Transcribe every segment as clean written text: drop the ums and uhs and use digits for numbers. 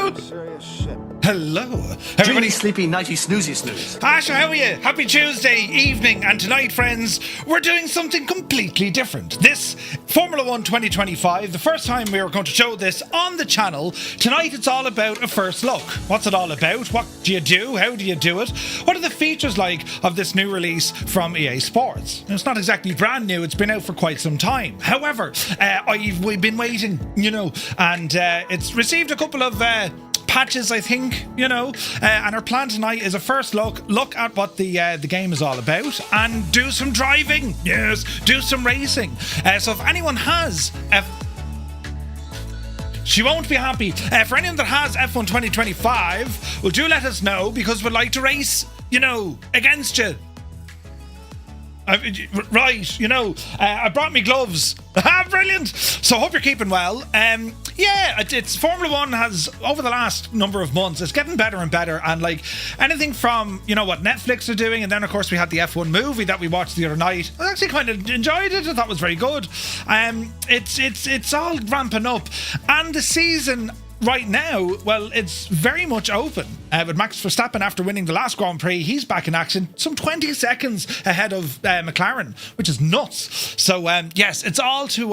Hello. Serious shit. Hello, everybody. Sleepy, nighty, snoozy, snooze. Asha, how are you? Happy Tuesday evening, and tonight, friends, we're doing something completely different. This Formula 1 2025, the first time we were going to show this on the channel. Tonight, it's all about a first look. What's it all about? What do you do? How do you do it? What are the features like of this new release from EA Sports? And it's not exactly brand new, it's been out for quite some time. However, we've been waiting, and it's received a couple of patches, I think, and our plan tonight is a first look at what the game is all about and do some driving. Yes, do some racing. So if anyone has she won't be happy. For anyone that has F1 2025, well, do let us know, because we'd like to race, against you. I brought me gloves. Brilliant. So hope you're keeping well. It's Formula 1 has, over the last number of months, it's getting better and better, and like anything from what Netflix are doing, and then of course we had the F1 movie that we watched the other night. I actually kind of enjoyed it. I thought it was very good. It's all ramping up, and the season right now, well, it's very much open. With Max Verstappen, after winning the last Grand Prix, he's back in action, some 20 seconds ahead of McLaren, which is nuts. So, yes, it's all to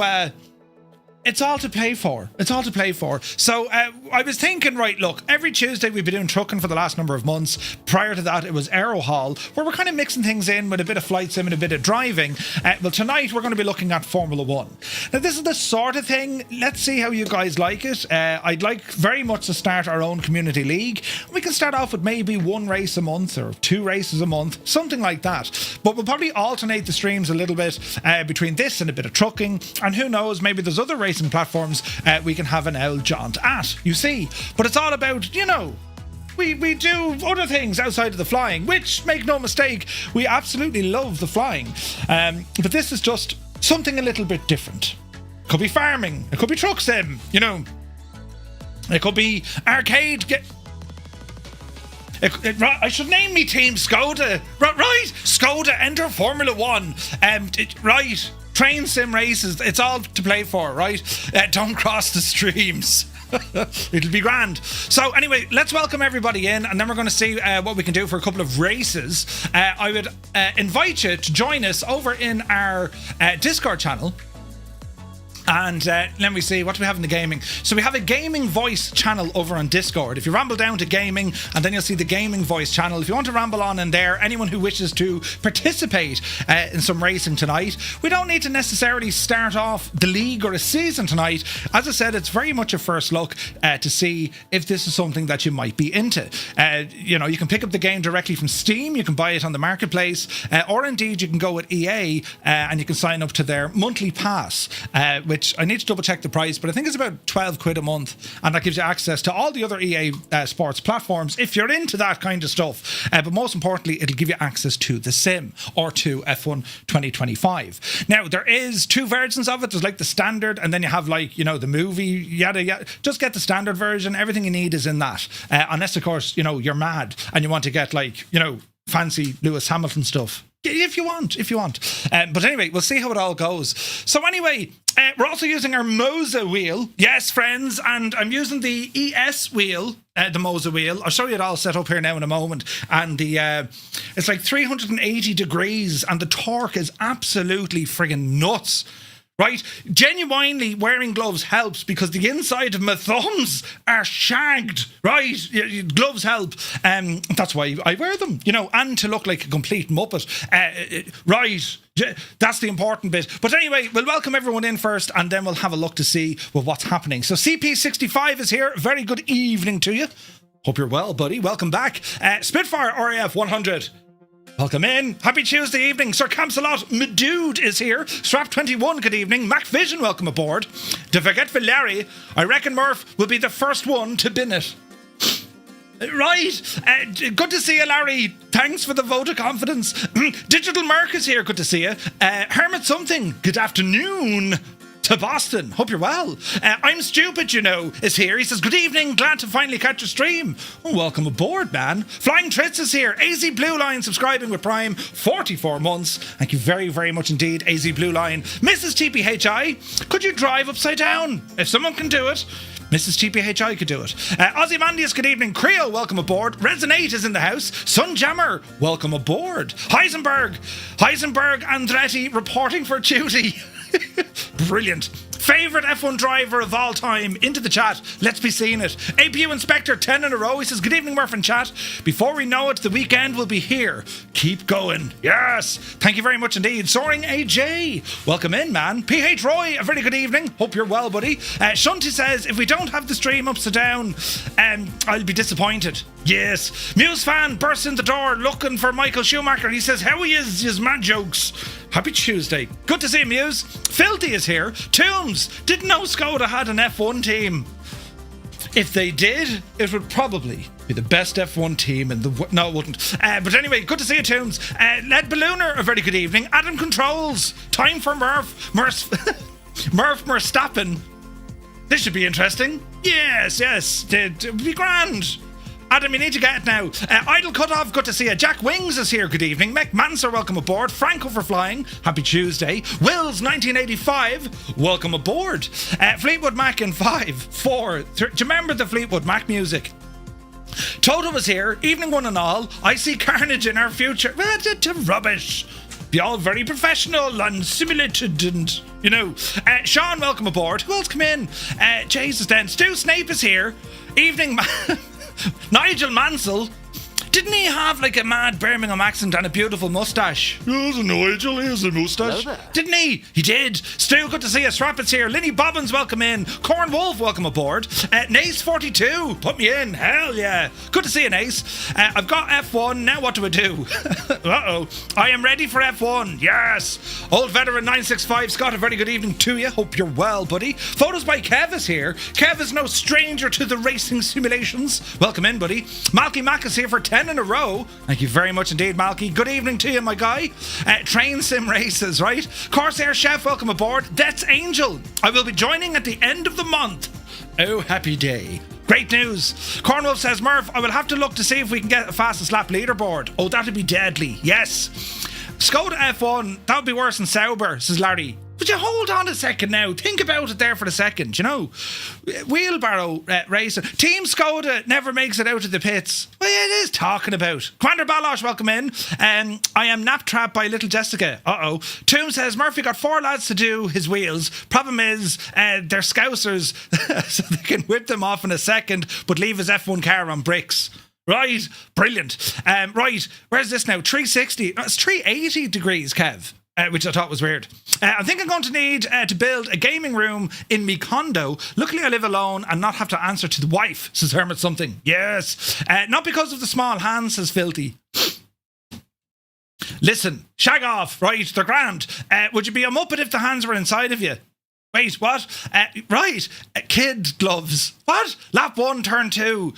play for. It's all to play for. So I was thinking, right, look, every Tuesday we've been doing trucking for the last number of months. Prior to that, it was Aero Hall, where we're kind of mixing things in with a bit of flight sim and a bit of driving. Well, tonight we're going to be looking at Formula 1. Now, this is the sort of thing, let's see how you guys like it. I'd like very much to start our own community league. We can start off with maybe one race a month or 2 races a month, something like that. But we'll probably alternate the streams a little bit between this and a bit of trucking. And who knows, maybe there's other racing platforms we can have an old jaunt at, you see. But it's all about, we do other things outside of the flying, which, make no mistake, we absolutely love the flying. But this is just something a little bit different. It could be farming, it could be truck sim, it could be arcade. I should name me Team Skoda. Right, Skoda, enter Formula 1. Right. Train sim races, it's all to play for, right? Don't cross the streams. It'll be grand. So anyway, let's welcome everybody in, and then we're going to see what we can do for a couple of races. I would invite you to join us over in our Discord channel. And let me see, what do we have in the gaming? So we have a gaming voice channel over on Discord. If you ramble down to gaming, and then you'll see the gaming voice channel. If you want to ramble on in there, anyone who wishes to participate in some racing tonight, we don't need to necessarily start off the league or a season tonight. As I said, it's very much a first look to see if this is something that you might be into. You can pick up the game directly from Steam, you can buy it on the marketplace, or indeed you can go with EA and you can sign up to their monthly pass, which I need to double check the price, but I think it's about 12 quid a month, and that gives you access to all the other EA Sports platforms if you're into that kind of stuff. But most importantly, it'll give you access to the sim, or to F1 2025. Now, there is 2 versions of it. There's like the standard, and then you have like, the movie, yada yada. Just get the standard version. Everything you need is in that. Unless, of course, you're mad and you want to get like, fancy Lewis Hamilton stuff. If you want. But anyway, we'll see how it all goes. So anyway, we're also using our Moza wheel. Yes, friends, and I'm using the ES wheel, the Moza wheel. I'll show you it all set up here now in a moment. And it's like 380 degrees, and the torque is absolutely friggin' nuts. Right? Genuinely wearing gloves helps, because the inside of my thumbs are shagged. Right? Gloves help. That's why I wear them, and to look like a complete muppet. Right. That's the important bit. But anyway, we'll welcome everyone in first, and then we'll have a look to see what's happening. So CP65 is here. Very good evening to you. Hope you're well, buddy. Welcome back. Spitfire RAF 100. Welcome in. Happy Tuesday evening. Sir Camsalot, my dude, is here. Strap21, good evening. Mac Vision, welcome aboard. To forget for Larry, I reckon Murph will be the first one to bin it. Right. Good to see you, Larry. Thanks for the vote of confidence. Digital Merc is here. Good to see you. Hermit Something, good afternoon. To Boston. Hope you're well. I'm Stupid, is here. He says, good evening. Glad to finally catch your stream. Oh, welcome aboard, man. Flying Trits is here. AZ Blue Line subscribing with Prime. 44 months. Thank you very, very much indeed, AZ Blue Line. Mrs. TPHI, could you drive upside down? If someone can do it, Mrs. TPHI could do it. Ozymandias, good evening. Creo, welcome aboard. Resonate is in the house. Sunjammer, welcome aboard. Heisenberg Andretti reporting for duty. Brilliant. Favourite F1 driver of all time, into the chat. Let's be seeing it. APU Inspector, 10 in a row. He says, good evening, Murph and chat. Before we know it, the weekend will be here. Keep going. Yes. Thank you very much indeed. Soaring AJ, welcome in, man. PH Roy, a very good evening. Hope you're well, buddy. Shunty says, if we don't have the stream ups or down, I'll be disappointed. Yes. Muse fan bursts in the door looking for Michael Schumacher. He says, how he is his mad jokes. Happy Tuesday. Good to see you, Muse. Filthy is here. Tombs, didn't know Skoda had an F1 team. If they did, it would probably be the best F1 team in the... No, it wouldn't. But anyway, good to see you, Tombs. Led Ballooner, a very good evening. Adam Controls. Time for Murph Verstappen. This should be interesting. Yes. It'd be grand. Adam, you need to get it now. Idle Cutoff, good to see you. Jack Wings is here, good evening. Mech Manser, welcome aboard. Franco for flying, happy Tuesday. Wills 1985, welcome aboard. Fleetwood Mac in 5, 4, 3. Do you remember the Fleetwood Mac music? Toto was here, evening one and all. I see carnage in our future. Rubbish. Be all very professional and simulated and, you know. Sean, welcome aboard. Who else come in? Jesus then. Stu Snape is here. Evening, man. Nigel Mansell, didn't he have like a mad Birmingham accent and a beautiful moustache? Yes, Nigel, he has a moustache. Didn't he? He did. Stu, good to see you. Strappets here. Linny Bobbins, welcome in. Corn Wolf, welcome aboard. Nace42, put me in. Hell yeah. Good to see you, Nace. I've got F1, now what do I do? Uh-oh. I am ready for F1. Yes. Old Veteran 965, Scott, a very good evening to you. Hope you're well, buddy. Photos by Kev is here. Kev is no stranger to the racing simulations. Welcome in, buddy. Malky Mac is here for 10 in a row. Thank you very much indeed, Malky. Good evening to you, my guy. Train sim races, right? Corsair Chef, welcome aboard. That's Angel. I will be joining at the end of the month. Oh, happy day. Great news. Cornwall says, Murph, I will have to look to see if we can get a fastest lap leaderboard. Oh, that'd be deadly. Yes. Skoda F1, that would be worse than Sauber, says Larry. But you hold on a second now. Think about it there for a second, you know. Wheelbarrow racing. Team Skoda never makes it out of the pits. Well, it is talking about. Commander Balosh, welcome in. I am nap trapped by little Jessica. Uh-oh. Toom says, Murphy got 4 lads to do his wheels. Problem is, they're scousers, so they can whip them off in a second, but leave his F1 car on bricks. Right. Brilliant. Right. Where's this now? 360. It's 380 degrees, Kev. Which I thought was weird. I think I'm going to need to build a gaming room in me condo. Luckily I live alone and not have to answer to the wife, says Hermit something. Yes. Not because of the small hands, says Filthy. Listen, shag off, right? They're grand. Would you be a muppet if the hands were inside of you? Wait, what? Right. Kid gloves. What? Lap 1, turn 2.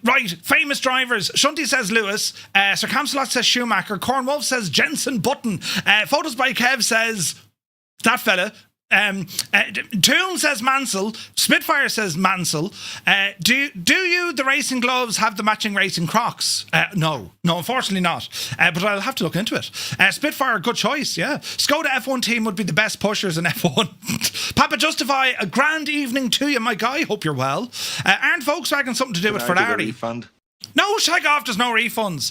Right. Famous drivers. Shunty says Lewis. Sir Camslot says Schumacher. Cornwolf says Jensen Button. Photos by Kev says that fella. Toon says Mansell. Spitfire says Mansell. Do you, the racing gloves, have the matching racing Crocs? No, unfortunately not. But I'll have to look into it. Spitfire, good choice, yeah. Skoda F1 team would be the best pushers in F1. Papa Justify, a grand evening to you, my guy. Hope you're well. Aren't Volkswagen something to do with Ferrari? No, shag off, there's no refunds.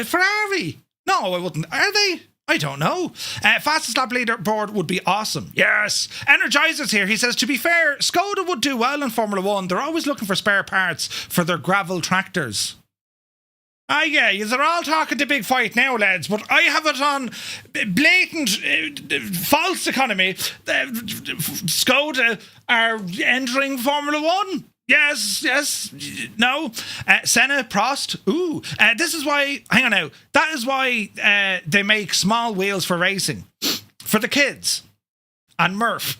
Ferrari? No, I wouldn't. Are they? I don't know. Fastest lap leaderboard would be awesome. Yes. Energizer's here. He says, to be fair, Skoda would do well in Formula 1. They're always looking for spare parts for their gravel tractors. Yeah, they're all talking to big fight now, lads, but I have it on blatant false economy. Skoda are entering Formula 1. Yes, no. Senna, Prost, ooh. This is why, hang on now, that is why they make small wheels for racing. For the kids. And Murph.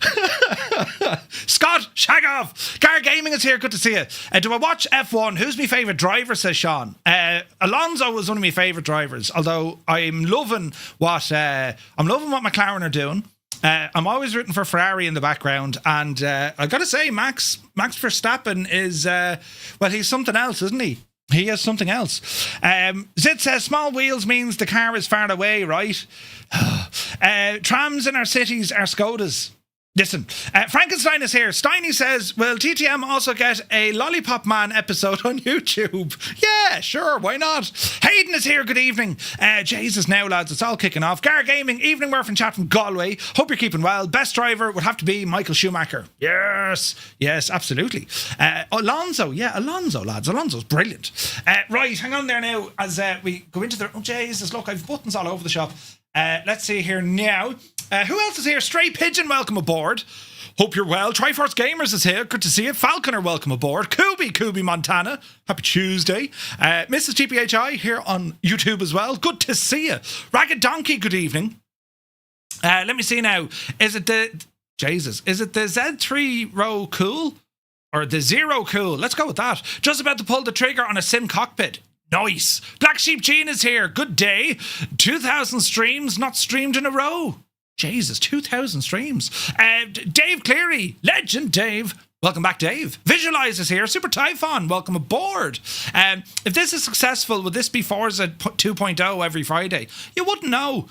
Scott, shag off. Gar Gaming is here, good to see you. Do I watch F1? Who's my favourite driver, says Sean. Alonso was one of my favourite drivers, although I'm loving what McLaren are doing. I'm always rooting for Ferrari in the background, and I gotta say, Max Verstappen is he's something else, isn't he? He has something else. Zit says small wheels means the car is far away, right? Trams in our cities are Skodas. Listen, Frankenstein is here. Steiny says, will TTM also get a Lollipop Man episode on YouTube? Yeah, sure, why not? Hayden is here, good evening. Jesus, now lads, it's all kicking off. Gar Gaming, evening Murph and chat from Galway. Hope you're keeping well. Best driver would have to be Michael Schumacher. Yes, absolutely. Alonso, lads. Alonso's brilliant. Right, hang on there now as we go into the... Oh, Jesus, look, I've buttons all over the shop. Let's see here now. Who else is here? Stray Pigeon, welcome aboard. Hope you're well. Triforce Gamers is here. Good to see you. Falconer, welcome aboard. Kubi Montana. Happy Tuesday. Mrs. TPHI here on YouTube as well. Good to see you. Ragged Donkey, good evening. Let me see now. Is it the Z3 row cool? Or the Zero cool? Let's go with that. Just about to pull the trigger on a sim cockpit. Nice. Black Sheep Jean is here. Good day. 2,000 streams not streamed in a row. Jesus, 2,000 streams. Dave Cleary, legend Dave. Welcome back, Dave. Visualize is here. Super Typhon, welcome aboard. If this is successful, would this be Forza 2.0 every Friday? You wouldn't know.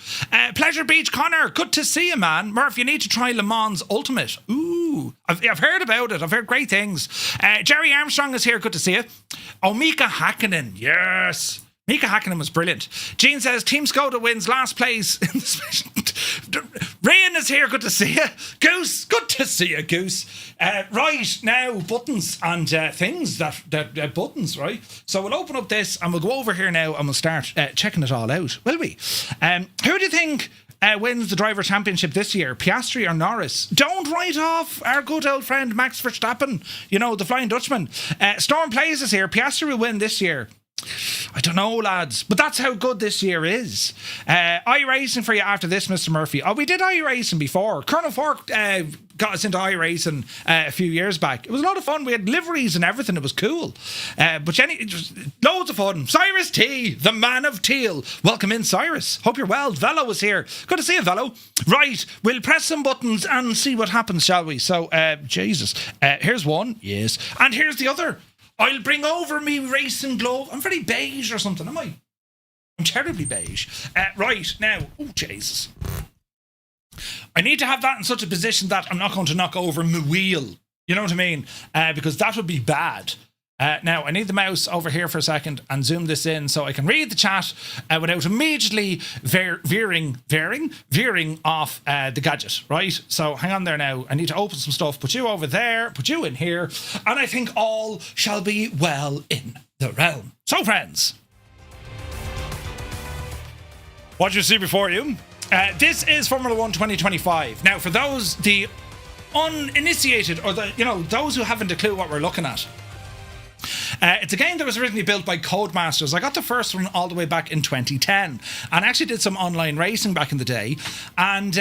Pleasure Beach Connor, good to see you, man. Murph, you need to try Le Mans Ultimate. Ooh, I've heard about it. I've heard great things. Jerry Armstrong is here. Good to see you. Oh, Mika Hakkinen, yes. Mika Hakkinen was brilliant. Gene says Team Skoda wins last place in the special. Rayan is here. Good to see you. Goose, good to see you, Goose. Right, now, buttons and things that buttons, right? So we'll open up this and we'll go over here now and we'll start checking it all out, will we? Who do you think wins the Driver Championship this year? Piastri or Norris? Don't write off our good old friend Max Verstappen, you know, the Flying Dutchman. Storm Plays is here. Piastri will win this year. I don't know, lads, but that's how good this year is. iRacing for you after this, Mr. Murphy. Oh, we did iRacing before. Colonel Fork got us into iRacing a few years back. It was a lot of fun. We had liveries and everything. It was cool. But Jenny, it was loads of fun. Cyrus T, the man of teal. Welcome in, Cyrus. Hope you're well. Velo is here. Good to see you, Velo. Right, we'll press some buttons and see what happens, shall we? So, Jesus. Here's one. Yes. And here's the other. I'll bring over me racing glove. I'm very beige or something, am I? I'm terribly beige. Right, now. Oh, Jesus. I need to have that in such a position that I'm not going to knock over my wheel. You know what I mean? Because that would be bad. Now, I need the mouse over here for a second and zoom this in so I can read the chat without immediately veering off the gadget, right? So hang on there now. I need to open some stuff, put you over there, put you in here, and I think all shall be well in the realm. So, friends, what you see before you, this is Formula 1 2025. Now, for those, the uninitiated, or those who haven't a clue what we're looking at, it's a game that was originally built by Codemasters. I got the first one all the way back in 2010 and actually did some online racing back in the day, and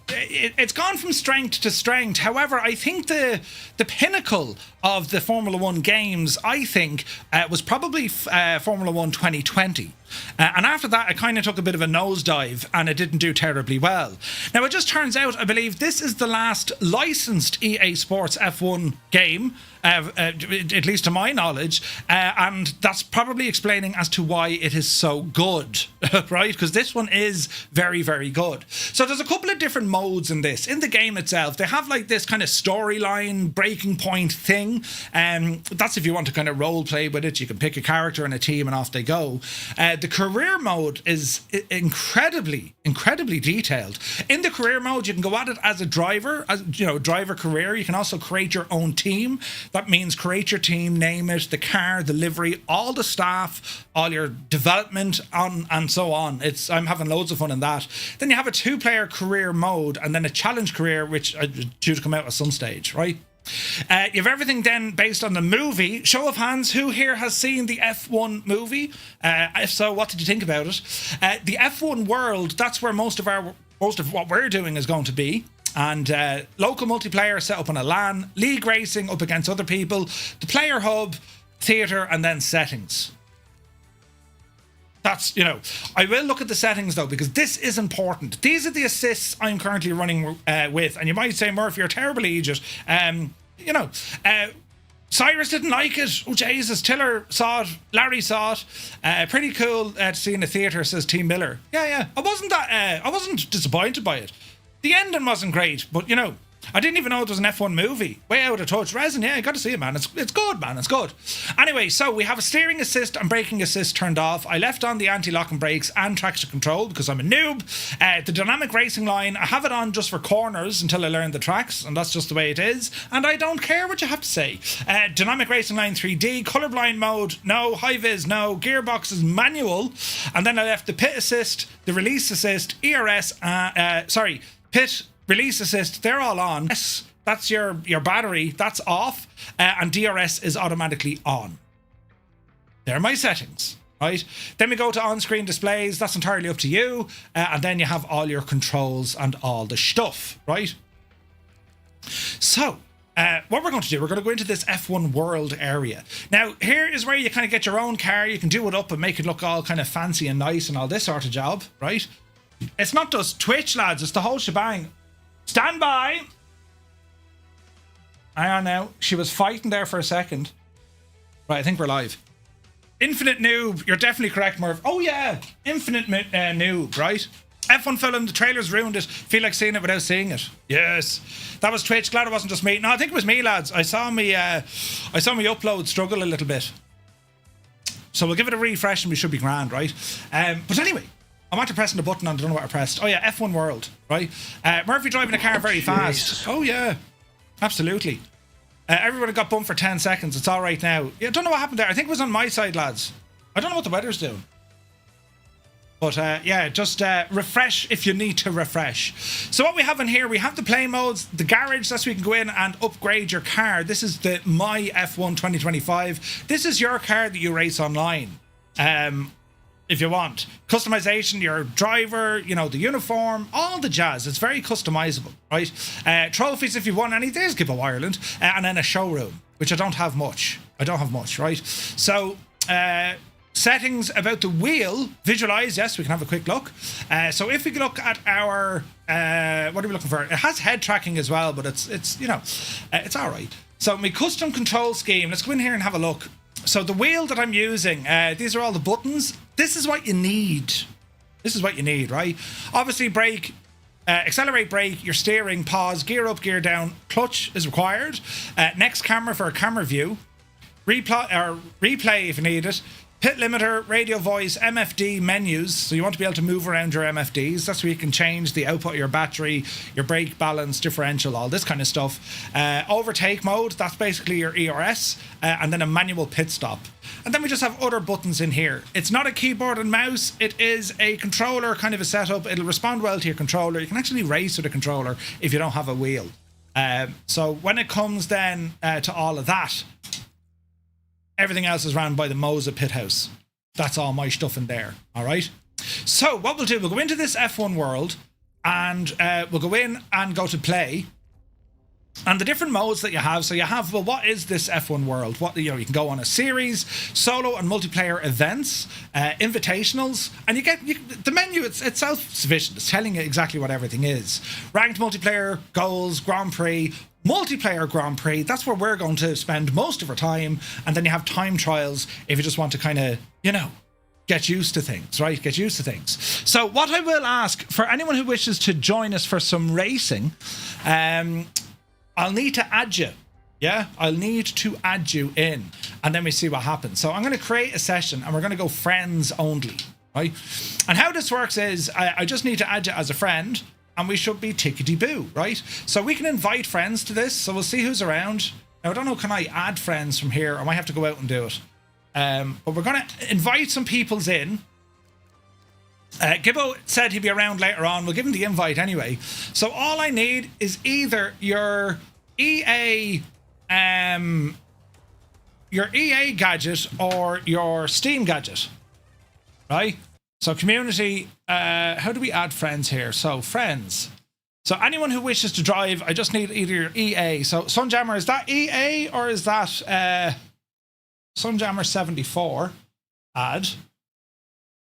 it's gone from strength to strength. However, I think the pinnacle of the Formula 1 games, I think, was probably Formula 1 2020. And after that, it kind of took a bit of a nosedive and it didn't do terribly well. Now, it just turns out, I believe, this is the last licensed EA Sports F1 game, at least to my knowledge, and that's probably explaining as to why it is so good, right? Because this one is very, very good. So there's a couple of different modes in this. In the game itself, they have like this kind of storyline breaking point thing. That's if you want to kind of role play with it. You can pick a character and a team and off they go. The career mode is incredibly detailed. In the career mode, you can go at it as a driver, driver career. You can also create your own team. That means create your team, name it, the car, the livery, all the staff, all your development and so on. I'm having loads of fun in that. Then you have a 2-player career mode and then a challenge career, which is due to come out at some stage, right? You have everything then based on the movie. Show of hands, who here has seen the F1 movie? If so, what did you think about it? The F1 world, that's where most of what we're doing is going to be. And local multiplayer set up on a LAN, league racing up against other people, the player hub, theatre, and then settings. That's, I will look at the settings though, because this is important. These are the assists I'm currently running with. And you might say, Murph, you're terrible, Aegis. Cyrus didn't like it. Oh, Jesus. Tiller saw it. Larry saw it. Pretty cool to see in the theatre, says Team Miller. Yeah. I wasn't disappointed by it. The ending wasn't great, but, I didn't even know it was an F1 movie. Way out of touch. Resin, yeah, you got to see it, man. It's good, man. It's good. Anyway, so we have a steering assist and braking assist turned off. I left on the anti-lock and brakes and traction control because I'm a noob. The dynamic racing line, I have it on just for corners until I learn the tracks, and that's just the way it is. And I don't care what you have to say. Dynamic racing line 3D, colorblind mode, no. High vis, no. Gearbox is manual. And then I left the pit assist, the release assist, ERS, pit, release assist, they're all on. Yes, that's your battery, that's off, and DRS is automatically on. They're my settings, right? Then we go to on-screen displays, that's entirely up to you, and then you have all your controls and all the stuff, right? So, what we're going to do, we're going to go into this F1 World area. Now, here is where you kind of get your own car, you can do it up and make it look all kind of fancy and nice and all this sort of job, right? It's not just Twitch, lads, it's the whole shebang. Stand by. Hang on now. She was fighting there for a second. Right, I think we're live. Infinite noob. You're definitely correct, Merv. Oh, yeah. Infinite noob, right? F1 film, the trailer's ruined it. Feel like seeing it without seeing it. Yes. That was Twitch. Glad it wasn't just me. No, I think it was me, lads. I saw me upload struggle a little bit. So we'll give it a refresh and we should be grand, right? But anyway. I'm after pressing the button and I don't know what I pressed. Oh yeah, F1 World, right? Murphy driving a car very fast. Oh yeah, absolutely. Everybody got bumped for 10 seconds. It's all right now. Yeah, I don't know what happened there. I think it was on my side, lads. I don't know what the weather's doing. But yeah, just refresh if you need to refresh. So what we have in here, we have the play modes, the garage, that's where you can go in and upgrade your car. This is the My F1 2025. This is your car that you race online. If you want customization, your driver, you know, the uniform, all the jazz. It's very customizable, right? Trophies if you want any. There's Give Up Ireland, and then a showroom, which I don't have much. Right? So settings about the wheel, visualize. Yes, we can have a quick look. So if we look at our what are we looking for? It has head tracking as well, but it's you know, it's all right. So my custom control scheme. Let's go in here and have a look. So the wheel that I'm using, these are all the buttons. This is what you need. This is what you need, right? Obviously, brake, accelerate, brake, your steering, pause, gear up, gear down, clutch is required. Next camera for a camera view. Replay if you need it. Pit limiter, radio voice, MFD menus. So you want to be able to move around your MFDs. That's where you can change the output of your battery, your brake balance, differential, all this kind of stuff. Overtake mode, that's basically your ERS. And then a manual pit stop. And then we just have other buttons in here. It's not a keyboard and mouse. It is a controller kind of a setup. It'll respond well to your controller. You can actually race with a controller if you don't have a wheel. So when it comes then to all of that, everything else is ran by the Moza Pit House. That's all my stuff in there. All right. So what we'll do, we'll go into this F1 World and we'll go in and go to play. And the different modes that you have. So you have, well, what is this F1 World? What, you know, you can go on a series, solo and multiplayer events, invitationals, and you get the menu. It's self-sufficient. It's telling you exactly what everything is. Ranked multiplayer, goals, Grand Prix. Multiplayer Grand Prix, that's where we're going to spend most of our time. And then you have time trials if you just want to kind of, you know, get used to things, right? Get used to things. So what I will ask for anyone who wishes to join us for some racing, I'll need to add you. Yeah, I'll need to add you in and then we see what happens. So I'm going to create a session and we're going to go friends only, right? And how this works is I just need to add you as a friend. And we should be tickety-boo, right? So we can invite friends to this. So we'll see who's around. Now, I don't know, can I add friends from here? I might have to go out and do it. But we're going to invite some peoples in. Gibbo said he'd be around later on. We'll give him the invite anyway. So all I need is either your EA gadget or your Steam gadget, right? So community, how do we add friends here? So friends. So anyone who wishes to drive, I just need either your EA. So Sunjammer, is that EA or is that Sunjammer 74? Add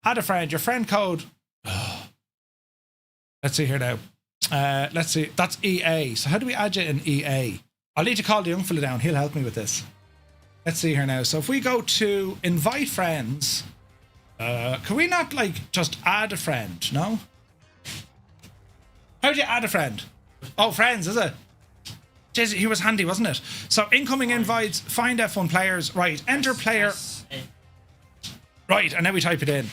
a friend. Your friend code. Let's see here now. Let's see. That's EA. So how do we add you in EA? I'll need to call the young fella down. He'll help me with this. Let's see here now. So if we go to invite friends. Can we not like just add a friend? No. How do you add a friend? Oh, friends, is it? Jeez, he was handy, wasn't it? So incoming invites, find F1 players. Right, enter player. Right, and then we type it in.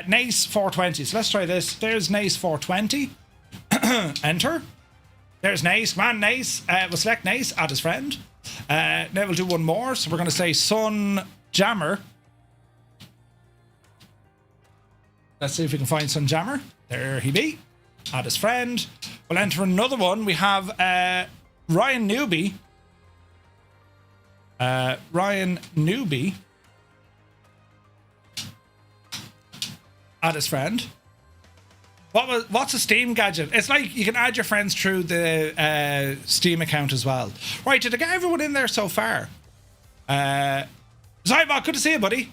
Nace 420. So let's try this. There's Nace 420. Enter. There's Nace. Come on, Nace. We'll select Nace, add his friend. Now we'll do one more. So we're going to say Sun Jammer. Let's see if we can find Sun Jammer. There he be. Add his friend. We'll enter another one. We have Ryan Newby. Ryan Newby. Add his friend. What's a Steam gadget? It's like you can add your friends through the Steam account as well. Right, did I get everyone in there so far? Zybot, good to see you, buddy.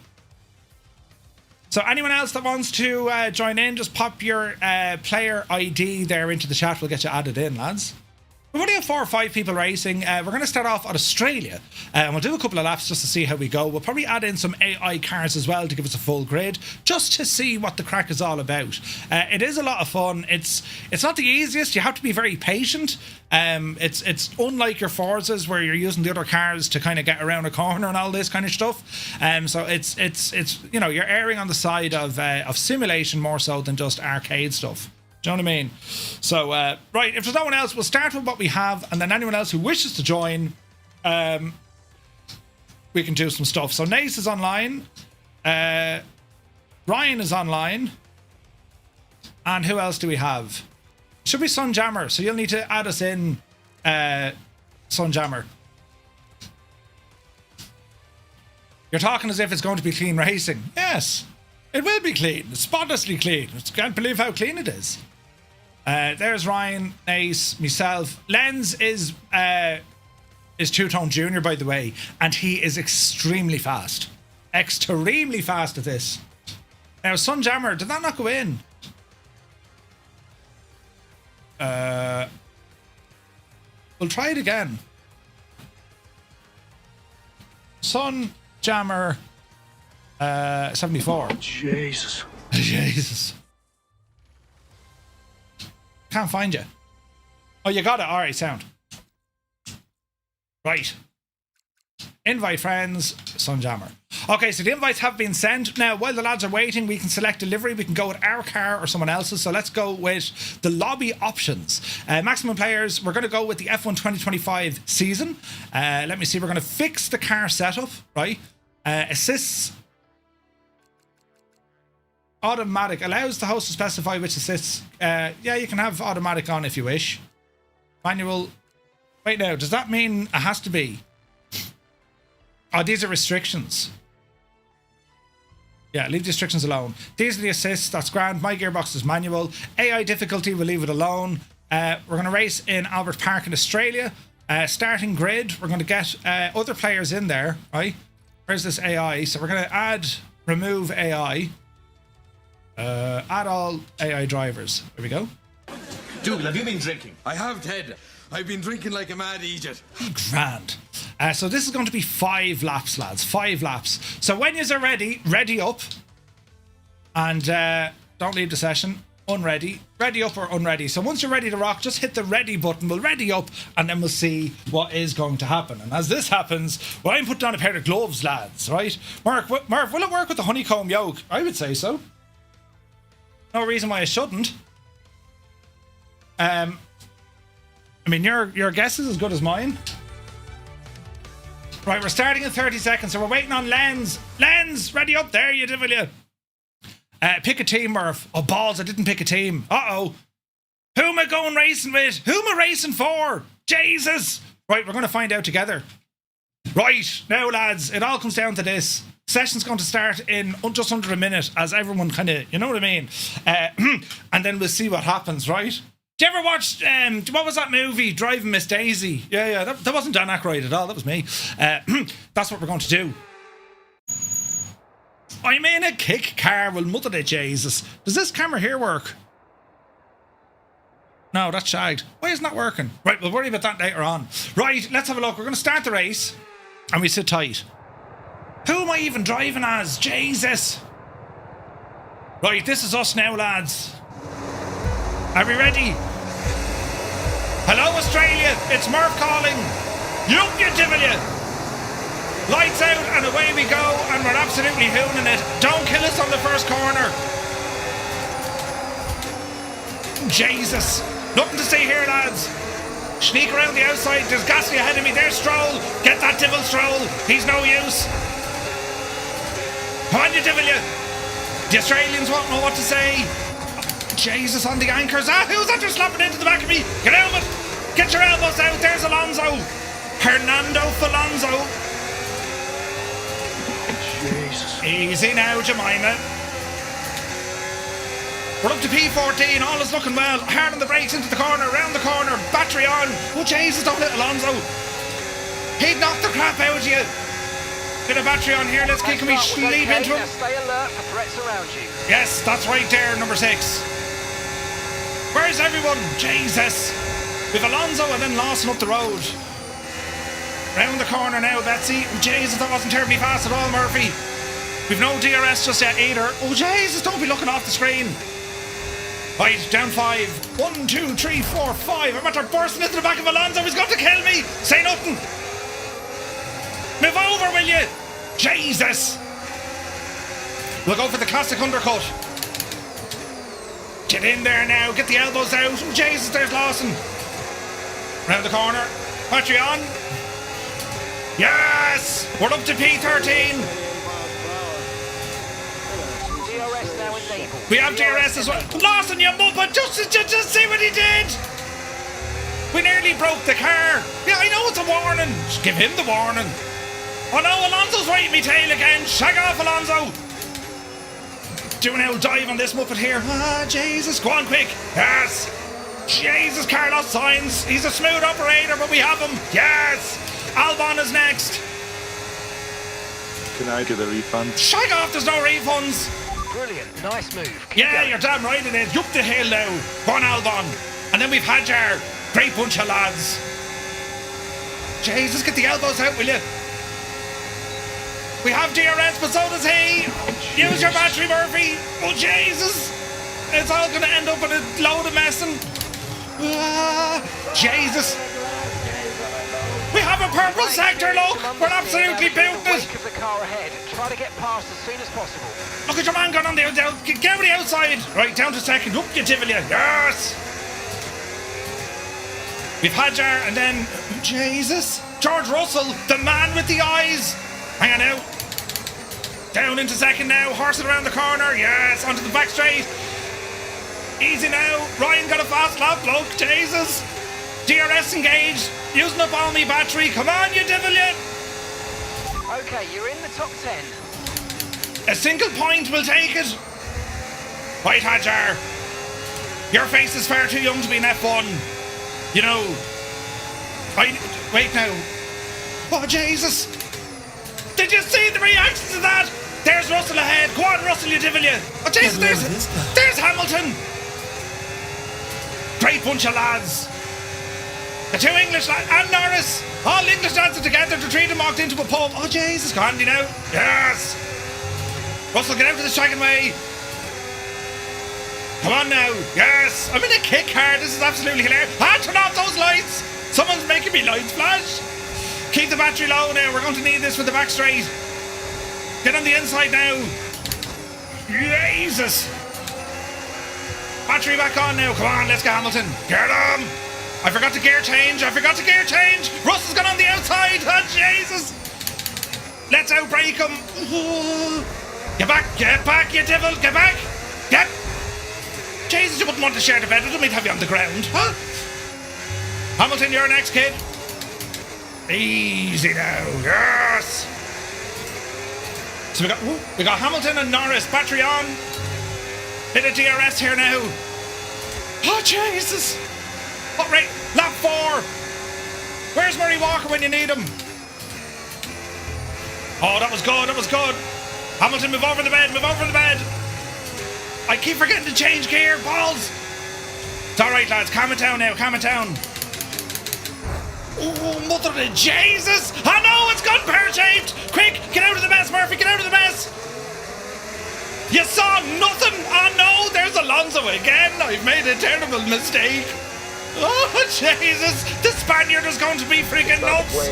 So anyone else that wants to join in, just pop your player ID there into the chat. We'll get you added in, lads. We've only have 4 or 5 people racing. We're going to start off at Australia. And we'll do a couple of laps just to see how we go. We'll probably add in some AI cars as well to give us a full grid, just to see what the crack is all about. It is a lot of fun. It's not the easiest. You have to be very patient. It's unlike your Forzas where you're using the other cars to kind of get around a corner and all this kind of stuff. So it's you know, you're erring on the side of simulation more so than just arcade stuff. Do you know what I mean? So, right, if there's no one else, we'll start with what we have, and then anyone else who wishes to join, we can do some stuff. So, Nace is online. Ryan is online. And who else do we have? Should be Sun Jammer, so you'll need to add us in, Sun Jammer. You're talking as if it's going to be clean racing. Yes, it will be clean. It's spotlessly clean. I can't believe how clean it is. There's Ryan, Nace, myself. Lenz is Two-Tone Junior, by the way, and he is extremely fast. Extremely fast at this. Now, Sun Jammer, did that not go in? We'll try it again. Sun Jammer 74. Jesus. Jesus. Can't find you. Oh, you got it. All right, sound. Right. Invite friends, Sun Jammer. Okay, so the invites have been sent. Now, while the lads are waiting, we can select delivery. We can go with our car or someone else's. So let's go with the lobby options. Maximum players, we're going to go with the F1 2025 season. Let me see. We're going to fix the car setup, right? Assists. Automatic allows the host to specify which assists. Yeah, you can have automatic on if you wish. Manual. Wait, now, does that mean it has to be? Oh, these are restrictions. Yeah, leave the restrictions alone. These are the assists. That's grand. My gearbox is manual. AI difficulty, we'll leave it alone. We're going to race in Albert Park in Australia. Starting grid. We're going to get other players in there, right? Where's this AI? So we're going to remove AI. Add all AI drivers. There we go. Dougal, have you been drinking? I have, Ted. I've been drinking like a mad idiot. Grand. So this is going to be 5 laps, lads. 5 laps. So when you're ready, ready up. And don't leave the session. Unready. Ready up or unready. So once you're ready to rock, just hit the ready button. We'll ready up and then we'll see what is going to happen. And as this happens, well, I'm putting on a pair of gloves, lads, right? Mark, will it work with the honeycomb yoke? I would say so. No reason why I shouldn't. I mean, your guess is as good as mine. Right, we're starting in 30 seconds, so we're waiting on Lenz. Lenz, ready up there, you devil, you. Pick a team, Murph. Oh, balls, I didn't pick a team. Uh-oh. Who am I going racing with? Who am I racing for? Jesus. Right, we're going to find out together. Right, now, lads, it all comes down to this. Session's going to start in just under a minute, as everyone kind of, you know what I mean? And then we'll see what happens, right? Did you ever watch, what was that movie, Driving Miss Daisy? Yeah, that wasn't Dan Aykroyd at all, that was me. That's what we're going to do. I'm in a kick car, well, mother of Jesus. Does this camera here work? No, that's shagged. Why isn't that working? Right, we'll worry about that later on. Right, let's have a look. We're going to start the race, and we sit tight. Who am I even driving as? Jesus. Right, this is us now, lads. Are we ready? Hello, Australia. It's Murph calling. Yup, you devil you. Lights out and away we go, and we're absolutely hooning it. Don't kill us on the first corner. Jesus. Nothing to see here, lads. Sneak around the outside. There's Gasly ahead of me. There's Stroll. Get that devil Stroll. He's no use. Come on, you devil you. The Australians won't know what to say. Jesus, on the anchors. Who's that just slapping into the back of me? Get out of it. Get your elbows out. There's Alonso. Fernando Alonso. Jesus. Easy now, Jemima. We're up to P14. All is looking well. Hard on the brakes into the corner. Round the corner. Battery on. Oh, Jesus, don't let Alonso. He'd knock the crap out of you. Bit of battery on here. Let's kick him. We sleep into him. Stay alert for threats around you. Yes, that's right there, number 6. Where's everyone? Jesus. We've Alonso and then Lawson up the road. Round the corner now, Betsy. Jesus, that wasn't terribly fast at all, Murphy. We've no DRS just yet either. Oh, Jesus, don't be looking off the screen. Right, down 5. 1, 2, 3, 4, 5. I'm after bursting into the back of Alonso. He's going to kill me. Say nothing. Move over, will you? Jesus. We'll go for the classic undercut. Get in there now. Get the elbows out. Oh, Jesus, there's Lawson. Round the corner. Battery on. Yes! We're up to P13. DRS now enabled. We have DRS as well. Lawson, you muppet! Just see what he did! We nearly broke the car. Yeah, I know it's a warning. Just give him the warning. Oh no, Alonso's right in me tail again. Shag off, Alonso. Do an old dive on this muppet here. Ah, Jesus. Go on, quick. Yes. Jesus, Carlos Sainz. He's a smooth operator, but we have him. Yes. Albon is next. Can I get a refund? Shag off, there's no refunds. Brilliant, nice move. Keep Yeah, going. you're damn right it is. Up the hill now. Go on, Albon. And then we've Hadjar. Great bunch of lads. Jesus, get the elbows out, will you? We have DRS, but so does he. Use your battery, Murphy. Oh, Jesus. It's all going to end up in a load of messing. Jesus. We have a purple sector, look. We're absolutely booting it. Wake of the car ahead. Try to get past as soon as possible. Look at your man going on the outside. Get over the outside. Right, down to second. Up you Tivoli. Yes. We've Hadjar and then Jesus. George Russell, the man with the eyes. Hang on now. Down into second now. Horsing around the corner. Yes, onto the back straight. Easy now. Ryan got a fast lap. Look, Jesus. DRS engaged. Using up all me battery. Come on, you devil, you. Okay, you're in the top 10. A single point will take it. Right, Hadjar. Your face is far too young to be an F1. You know. Wait now. Oh, Jesus. Did you see the reaction to that? There's Russell ahead. Go on, Russell, you devil, you. Oh, Jesus, there's Hamilton. Great bunch of lads. The two English lads and Norris. All English lads are together to treat him walked into a pub. Oh, Jesus, go on, you know. Yes. Russell, get out to the second way. Come on now. Yes. I'm in a kick car. This is absolutely hilarious. Turn off those lights. Someone's making me lights flash. Keep the battery low now. We're going to need this for the back straight. Get on the inside now. Jesus. Battery back on now. Come on, let's go, Hamilton. Get him. I forgot to gear change. Russell's gone on the outside. Oh, Jesus. Let's outbrake him. Ooh. Get back, you devil. Get back. Get. Jesus, you wouldn't want to share the bed with him. He'd have you on the ground. Huh? Hamilton, you're next, kid. Easy now. Yes. So we got Hamilton and Norris. Battery on. Bit of DRS here now. Oh, Jesus. What rate? Lap 4. Where's Murray Walker when you need him? Oh, that was good. Hamilton, move over the bed. I keep forgetting to change gear. Balls. It's all right, lads. Calm it down now. Oh, mother of Jesus! I know it's gone pear-shaped! Quick, get out of the mess, Murphy, get out of the mess! You saw nothing! Oh no, there's Alonso again! I've made a terrible mistake! Oh, Jesus! The Spaniard is going to be freaking nuts!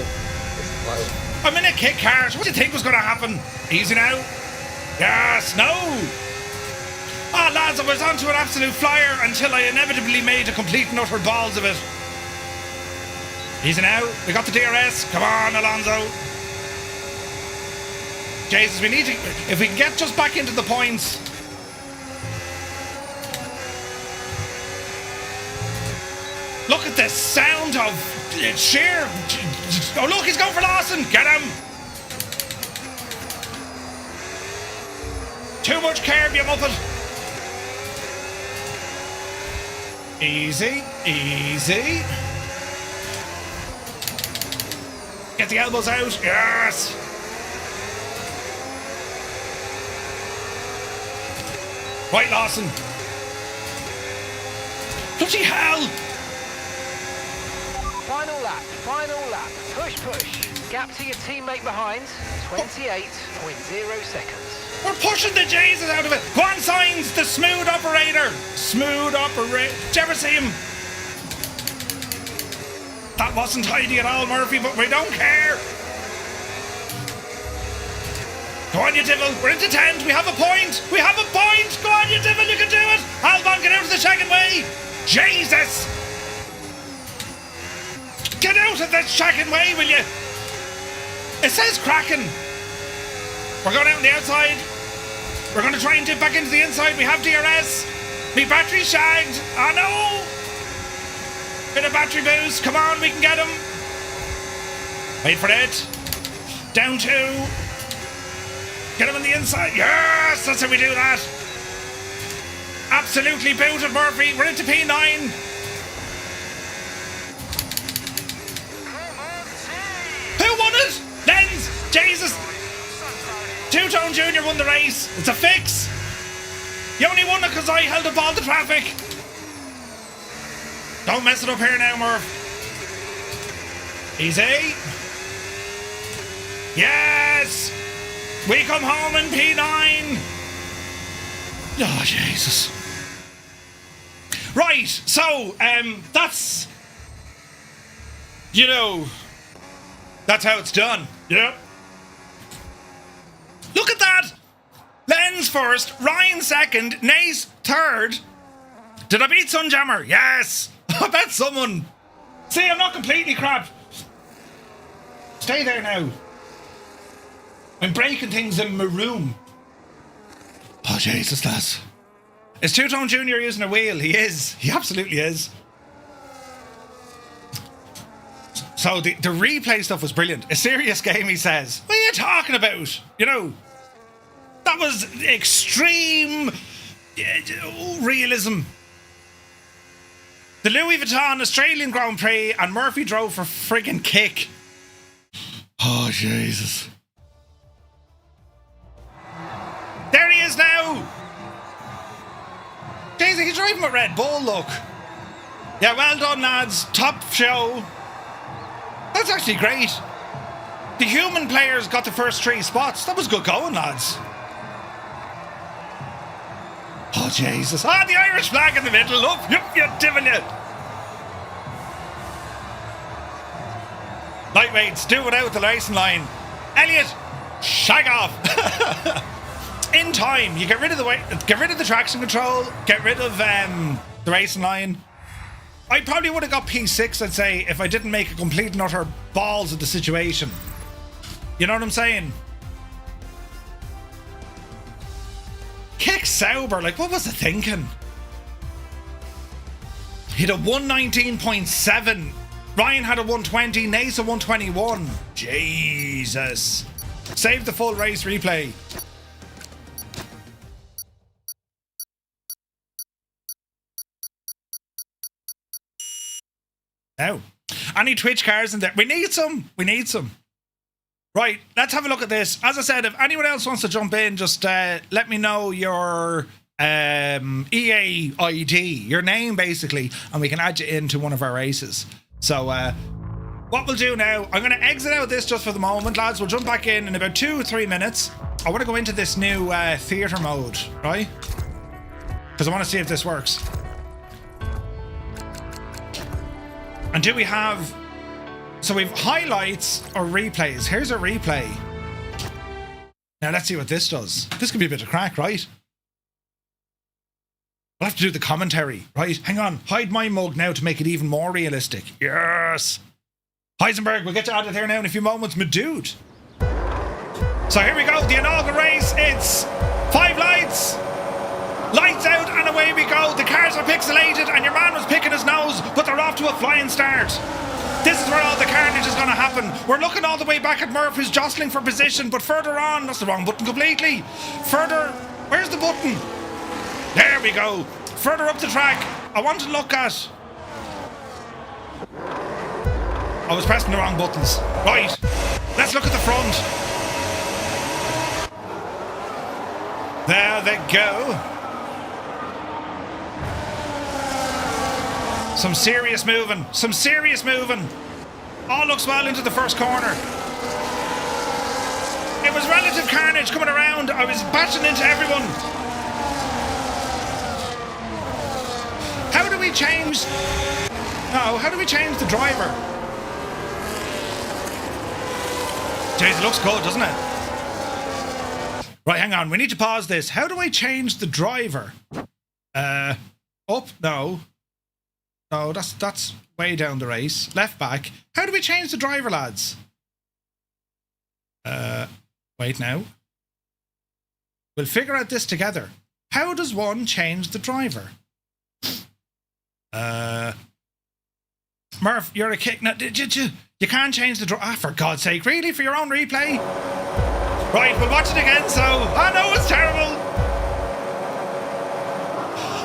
I'm in a kick cart. What do you think was going to happen? Easy now. Yes, no! Ah, lads, I was onto an absolute flyer until I inevitably made a complete and utter balls of it. Easy now. We got the DRS. Come on, Alonso. Jesus, we need to... If we can get just back into the points... Look at the sound of sheer... Oh, look, he's going for Lawson. Get him. Too much curb, you muppet. Easy, easy. Get the elbows out. Yes. Right, Lawson. Bloody hell. Final lap, final lap. Push, push. Gap to your teammate behind, 28.0 seconds. We're pushing the Jesus out of it. Go on, Sainz, the smooth operator. Smooth operator. Did you ever see him? That wasn't tidy at all, Murphy, but we don't care. Go on, you devil. We're into 10th. We have a point. We have a point. Go on, you devil. You can do it. Albon, get out of the second way. Jesus. Get out of the second way, will you? It says cracking. We're going out on the outside. We're going to try and dip back into the inside. We have DRS. Me battery shagged. Oh, no. Bit of battery boost. Come on, we can get him. Wait for it. Down 2. Get him on the inside. Yes, that's how we do that. Absolutely booted, Murphy. We're into P9. Who won it? Lenz. Jesus. Two-Tone Jr. won the race. It's a fix. You only won it because I held up all the traffic. Don't mess it up here now, Murph. Easy. Yes. We come home in P9. Oh, Jesus. Right, so, that's... You know... That's how it's done. Yep. Look at that! Lenz first, Ryan second, Nace third. Did I beat Sunjammer? Yes! I bet someone... See, I'm not completely crap. Stay there now. I'm breaking things in my room. Oh, Jesus, lads. Is Two-Tone Jr. using a wheel? He is. He absolutely is. So the replay stuff was brilliant. A serious game, he says. What are you talking about? You know, that was extreme realism. The Louis Vuitton Australian Grand Prix and Murphy drove for friggin' kick. Oh, Jesus. There he is now. Jesus, he's driving with Red Bull, look. Yeah, well done, lads. Top show. That's actually great. The human players got the first 3 spots. That was good going, lads. Oh, Jesus. Ah, the Irish flag in the middle. Look, you devil, you. Lightweights, do without the racing line. Elliot, shag off. In time, you get rid of the traction control, get rid of the racing line. I probably would have got P6, I'd say, if I didn't make a complete and utter balls of the situation. You know what I'm saying? Kick Sauber, like, what was I thinking? He had a 119.7. Ryan had a 120, Nace a 121. Jesus. Save the full race replay. Now, any Twitch cars in there? We need some. We need some. Right, let's have a look at this. As I said, if anyone else wants to jump in, just let me know your EA ID, your name basically, and we can add you into one of our races. So, what we'll do now, I'm going to exit out this just for the moment, lads. We'll jump back in about 2 or 3 minutes. I want to go into this new theatre mode, right? Because I want to see if this works. And do we have... So we've highlights or replays. Here's a replay. Now let's see what this does. This could be a bit of crack, right? We'll have to do the commentary, right? Hang on. Hide my mug now to make it even more realistic. Yes. Heisenberg, we'll get you out of here now in a few moments, my dude. So here we go. The inaugural race. It's 5 lights. Lights out and away we go. The cars are pixelated and your man was picking his nose, but they're off to a flying start. This is where all the carnage is going to happen. We're looking all the way back at Murph, who's jostling for position, but further on, that's the wrong button completely. Further, where's the button? There we go. Further up the track, I want to look at... I was pressing the wrong buttons. Right, let's look at the front. There they go. Some serious moving. Some serious moving. All looks well into the first corner. It was relative carnage coming around. I was bashing into everyone. How do we change... No, how do we change the driver? Jeez, it looks good, doesn't it? Right, hang on. We need to pause this. How do I change the driver? Up? No. No, that's way down the race. Left back. How do we change the driver, lads? Wait now. We'll figure out this together. How does one change the driver? Murph, you're a kick. No, you can't change the driver. Ah, for God's sake. Really? For your own replay? Right, we'll watch it again, so... I know it's terrible!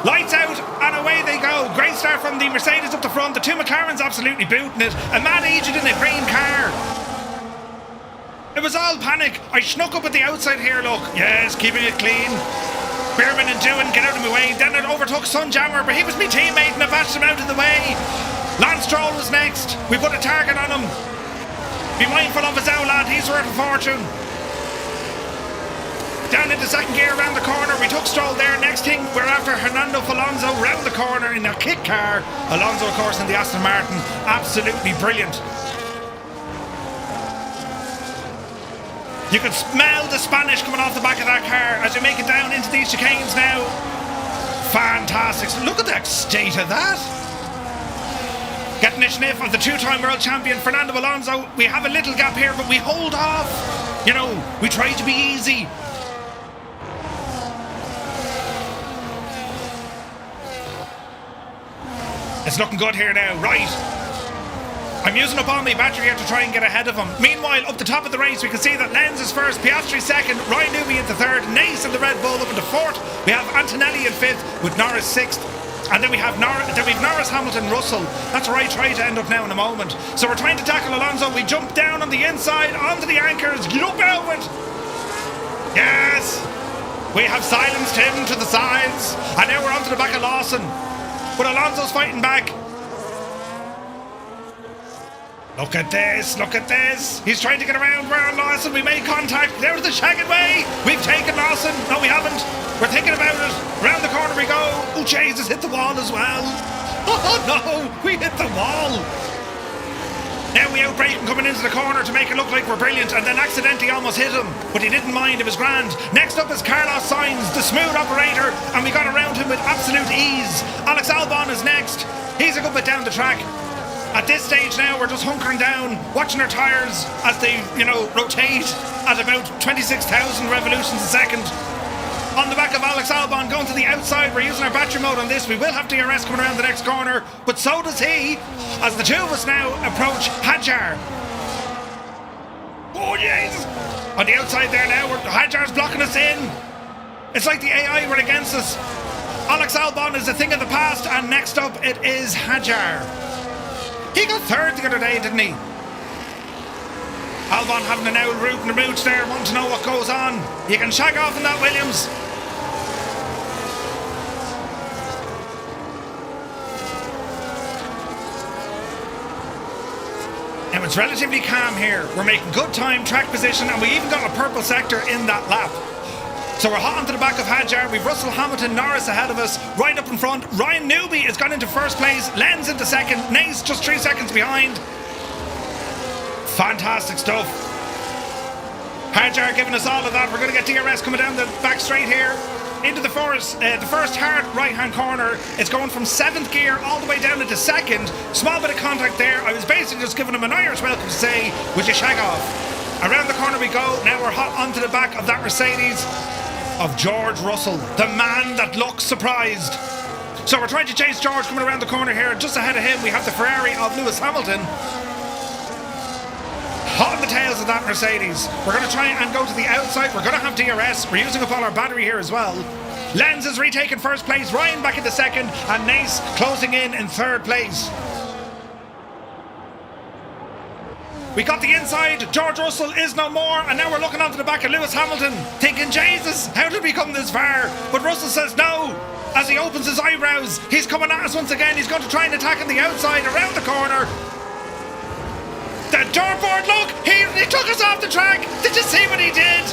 Lights out, and away they go. Great start from the Mercedes up the front. The two McLarens absolutely booting it. And Matt Egypt in a green car. It was all panic. I snuck up at the outside here, look. Yes, keeping it clean. Bierman and Doohan, get out of my way. Then it overtook Sunjammer, but he was my teammate and I bashed him out of the way. Lance Stroll was next. We put a target on him. Be mindful of his owl, lad. He's worth a fortune. Down into second gear around the corner. We took Stroll there. Next thing, we're after Hernando Alonso round the corner in a kick car. Alonso, of course, in the Aston Martin. Absolutely brilliant. You can smell the Spanish coming off the back of that car as we make it down into these chicanes now. Fantastic. Look at the state of that. Getting a sniff of the two-time world champion Fernando Alonso. We have a little gap here, but we hold off. You know, we try to be easy. It's looking good here now, right. I'm using up all my battery here to try and get ahead of him. Meanwhile, up the top of the race, we can see that Lenz is first, Piastri second, Ryan Newby into third, Nace in the Red Bull up into fourth. We have Antonelli in fifth with Norris sixth. And then we have Norris, Hamilton, Russell. That's where I try to end up now in a moment. So we're trying to tackle Alonso. We jump down on the inside, onto the anchors, get up out of it. Yes. We have silenced him to the sides. And now we're onto the back of Lawson. But Alonso's fighting back. Look at this, look at this. He's trying to get around. We're on Lawson. We made contact. There's the shagging way. We've taken Lawson. No, we haven't. We're thinking about it. Round the corner we go. Oh, Jesus, hit the wall as well. Oh, no, we hit the wall. Now we outbrake him coming into the corner to make it look like we're brilliant, and then accidentally almost hit him, but he didn't mind. It was grand. Next up is Carlos Sainz, the smooth operator, and we got around him with absolute ease. Alex Albon is next. He's a good bit down the track. At this stage now, we're just hunkering down, watching our tyres as they, rotate at about 26,000 revolutions a second. On the back of Alex Albon, going to the outside. We're using our battery mode on this. We will have DRS coming around the next corner, but so does he, as the two of us now approach Hadjar. Oh, jeez. On the outside there now, Hadjar's blocking us in. It's like the AI were against us. Alex Albon is a thing of the past, and next up it is Hadjar. He got third the other day, didn't he? Albon having an owl root and a mooch there, wanting to know what goes on. You can shag off in that, Williams. Now it's relatively calm here. We're making good time, track position, and we even got a purple sector in that lap. So we're hot onto the back of Hadjar. We've Russell, Hamilton, Norris ahead of us. Right up in front, Ryan Newby has gone into first place. Lenz into second. Nace just 3 seconds behind. Fantastic stuff. Hadjar giving us all of that. We're going to get DRS coming down the back straight here. Into the first hard right-hand corner. It's going from 7th gear all the way down into 2nd. Small bit of contact there. I was basically just giving him an Irish welcome to say, would you shag off? Around the corner we go. Now we're hot onto the back of that Mercedes of George Russell, the man that looks surprised. So we're trying to chase George coming around the corner here. Just ahead of him we have the Ferrari of Lewis Hamilton. Hot on the tails of that Mercedes. We're going to try and go to the outside. We're going to have DRS. We're using up all our battery here as well. Lenz is retaking first place. Ryan back into second. And Nace closing in 3rd place. We got the inside. George Russell is no more. And now we're looking onto the back of Lewis Hamilton. Thinking, Jesus, how did we come this far? But Russell says no. As he opens his eyebrows, he's coming at us once again. He's going to try and attack on the outside around the corner. The dartboard, look! He took us off the track! Did you see what he did?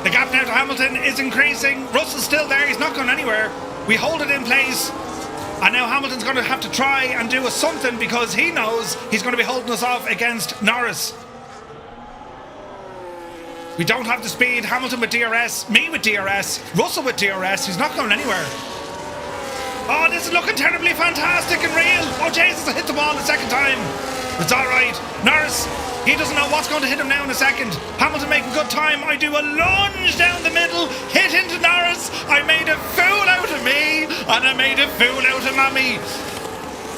The gap now to Hamilton is increasing. Russell's still there, he's not going anywhere. We hold it in place. And now Hamilton's going to have to try and do something because he knows he's going to be holding us off against Norris. We don't have the speed. Hamilton with DRS, me with DRS, Russell with DRS. He's not going anywhere. Oh, this is looking terribly fantastic and real. Oh, Jesus, I hit the ball the second time. It's all right. Norris, he doesn't know what's going to hit him now in a second. Hamilton making good time. I do a lunge down the middle, hit into Norris. I made a fool out of me, and I made a fool out of Mammy.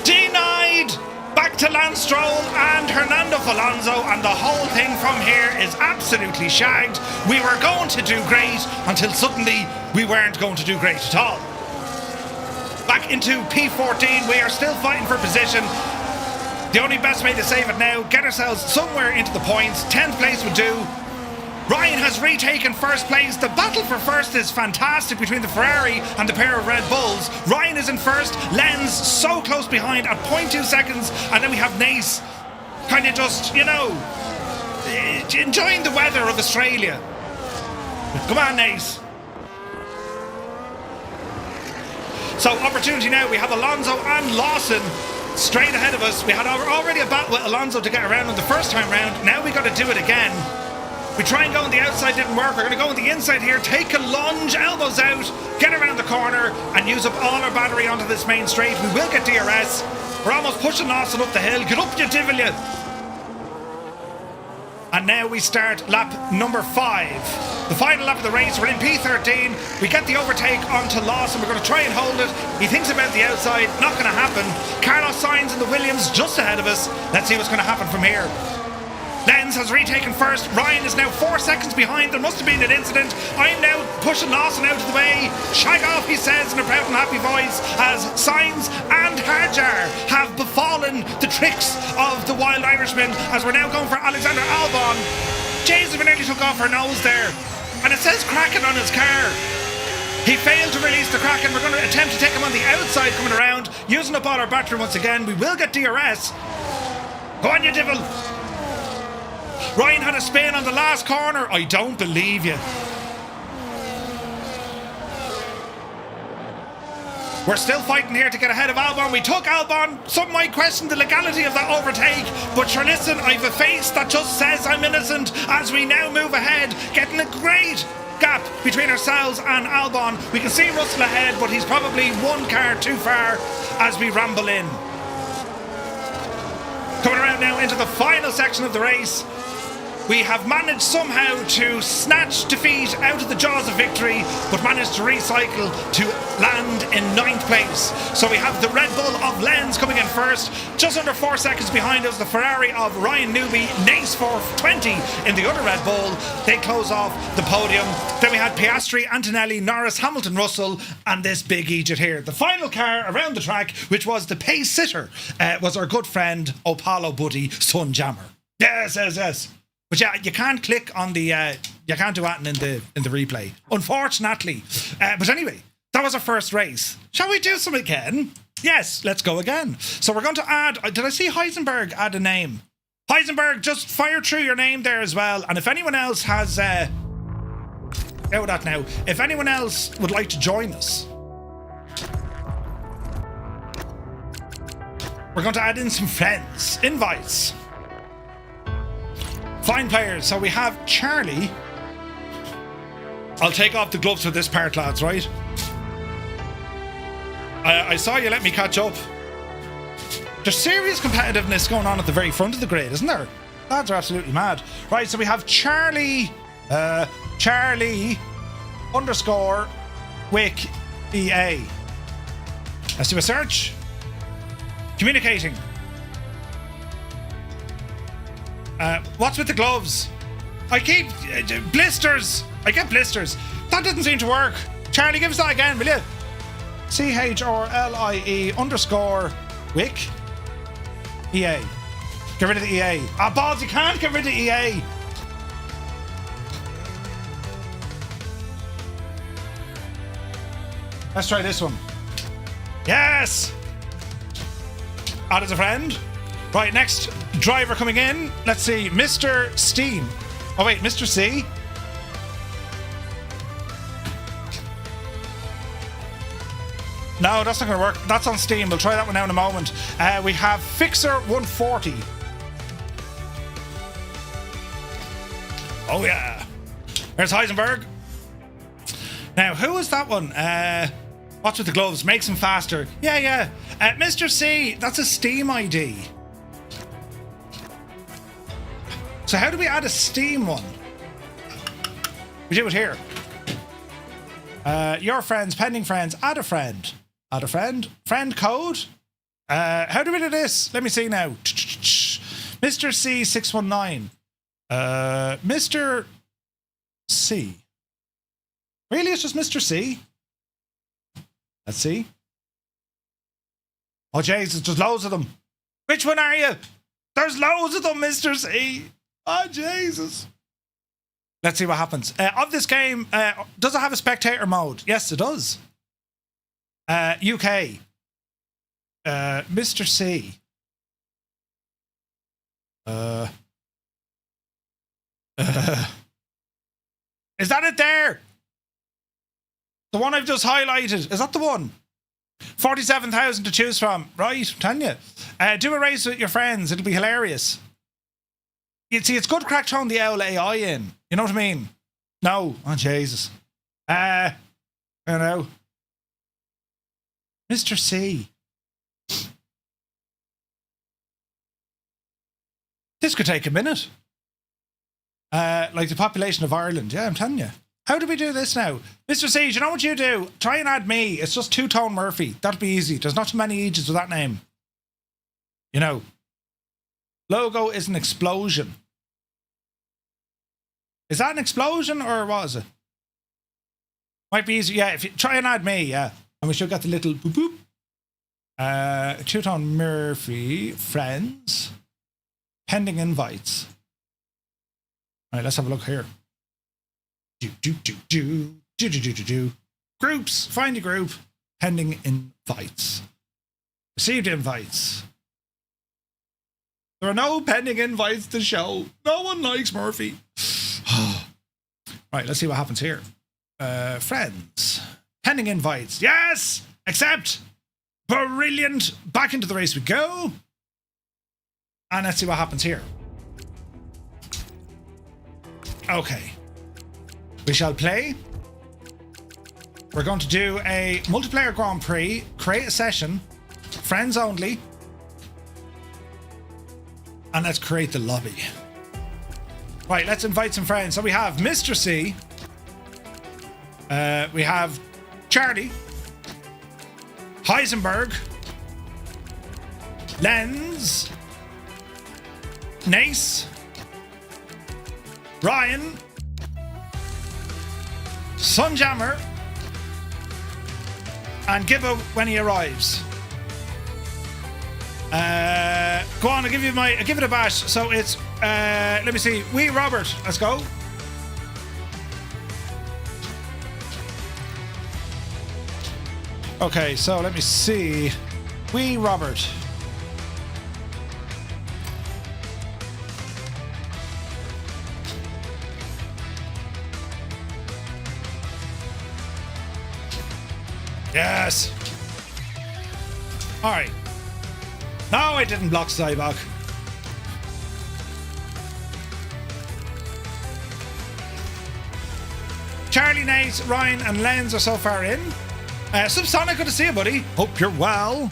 Denied. Back to Lance Stroll and Hernando Alonso, and the whole thing from here is absolutely shagged. We were going to do great until suddenly we weren't going to do great at all. Back into P14, we are still fighting for position. The only best way to save it now, get ourselves somewhere into the points. 10th place would do. Ryan has retaken first place. The battle for first is fantastic between the Ferrari and the pair of Red Bulls. Ryan is in first, Lenz so close behind at 0.2 seconds, and then we have Nace kind of just, enjoying the weather of Australia. Come on, Nace. So opportunity now, we have Alonso and Lawson straight ahead of us. We had already a battle with Alonso to get around on the first time round. Now we got to do it again. We try and go on the outside, didn't work. We're going to go on the inside here, take a lunge, elbows out, get around the corner and use up all our battery onto this main straight. We will get DRS. We're almost pushing Lawson up the hill. Get up, you divil, you. And now we start lap number 5. The final lap of the race. We're in P13. We get the overtake onto Lawson. We're going to try and hold it. He thinks about the outside. Not going to happen. Carlos Sainz and the Williams just ahead of us. Let's see what's going to happen from here. Lenz has retaken first. Ryan is now 4 seconds behind. There must have been an incident. I'm now pushing Lawson out of the way. Shag off, he says in a proud and happy voice, as Sainz and Hadjar have befallen the tricks of the Wild Irishman, as we're now going for Alexander Albon. Jesus, we nearly took off our nose there. And it says Kraken on his car. He failed to release the Kraken. We're going to attempt to take him on the outside coming around, using up all our battery once again. We will get DRS. Go on, you devil. Ryan had a spin on the last corner. I don't believe you. We're still fighting here to get ahead of Albon. We took Albon. Some might question the legality of that overtake, but sure, listen, I've a face that just says I'm innocent as we now move ahead, getting a great gap between ourselves and Albon. We can see Russell ahead, but he's probably one car too far as we ramble in. Coming around now into the final section of the race. We have managed somehow to snatch defeat out of the jaws of victory, but managed to recycle to land in 9th place. So we have the Red Bull of Lenz coming in first, just under 4 seconds behind us, the Ferrari of Ryan Newby, Nace for 20 in the other Red Bull. They close off the podium. Then we had Piastri, Antonelli, Norris, Hamilton, Russell, and this big Egypt here. The final car around the track, which was the pace sitter, was our good friend, Opalo Buddy, Sun Jammer. Yes. But yeah, you can't click on the, you can't do that in the replay, unfortunately. But anyway, that was our first race. Shall we do some again? Yes, let's go again. So we're going to add, did I see Heisenberg add a name? Heisenberg, just fire through your name there as well. And if anyone else has... out of that now. If anyone else would like to join us, we're going to add in some friends. Invites. Fine players. So we have Charlie. I'll take off the gloves for this part, lads, right? I saw you let me catch up. There's serious competitiveness going on at the very front of the grid, isn't there? Lads are absolutely mad. Right, so we have Charlie... Charlie _ Wick EA. Let's do a search. Communicating. What's with the gloves? I keep... blisters. I get blisters. That didn't seem to work. Charlie, give us that again, will you? CHRLIE _ Wick EA. Get rid of the EA. Ah, balls, you can't get rid of EA. Let's try this one. Yes! Add as a friend. Right, next driver coming in. Let's see, Mr. Steam. Oh wait, Mr. C. No, that's not going to work. That's on Steam. We'll try that one now in a moment. We have Fixer 140. Oh yeah. There's Heisenberg. Now, who is that one? What's with the gloves? Makes them faster. Yeah. Mr. C, that's a Steam ID. So how do we add a Steam one? We do it here. Your friends, pending friends, add a friend. Add a friend. Friend code. How do we do this? Let me see now. Mr. C619. Mr. C. Really? It's just Mr. C? Let's see. Oh, Jesus, there's loads of them. Which one are you? There's loads of them, Mr. C. Oh, Jesus. Let's see what happens. Of this game, does it have a spectator mode? Yes, it does. UK. Mr. C. Is that it there? The one I've just highlighted. Is that the one? 47,000 to choose from. Right, I'm telling you. Do a race with your friends. It'll be hilarious. You see, it's good crack throwing the owl AI in. You know what I mean? No. Oh, Jesus. I don't know. Mr. C. This could take a minute. Like the population of Ireland. Yeah, I'm telling you. How do we do this now? Mr. C, do you know what you do? Try and add me. It's just Two-Tone Murphy. That'll be easy. There's not too many ages with that name. You know. Logo is an explosion. Is that an explosion or what is it? Might be easy. Yeah, if you try and add me, yeah. And we should get the little boop boop. Two-Tone Murphy, friends, pending invites. All right, let's have a look here. Groups, find a group, pending invites. Received invites. There are no pending invites to show. No one likes Murphy. Right, let's see what happens here. Friends. Pending invites. Yes! Accept! Brilliant! Back into the race we go. And let's see what happens here. Okay. We shall play. We're going to do a multiplayer Grand Prix. Create a session. Friends only. And let's create the lobby. Right, let's invite some friends. So we have Mr. C. We have Charlie. Heisenberg. Lens. Nace. Ryan. Sunjammer. And Gibbo when he arrives. Go on, I'll give it a bash. So it's let me see. Wee Robert, let's go. Okay, so let me see. Wee Robert. Yes. All right. No, I didn't block Cyborg. Charlie, Nate, Ryan, and Lenz are so far in. Subsonic, good to see you, buddy. Hope you're well.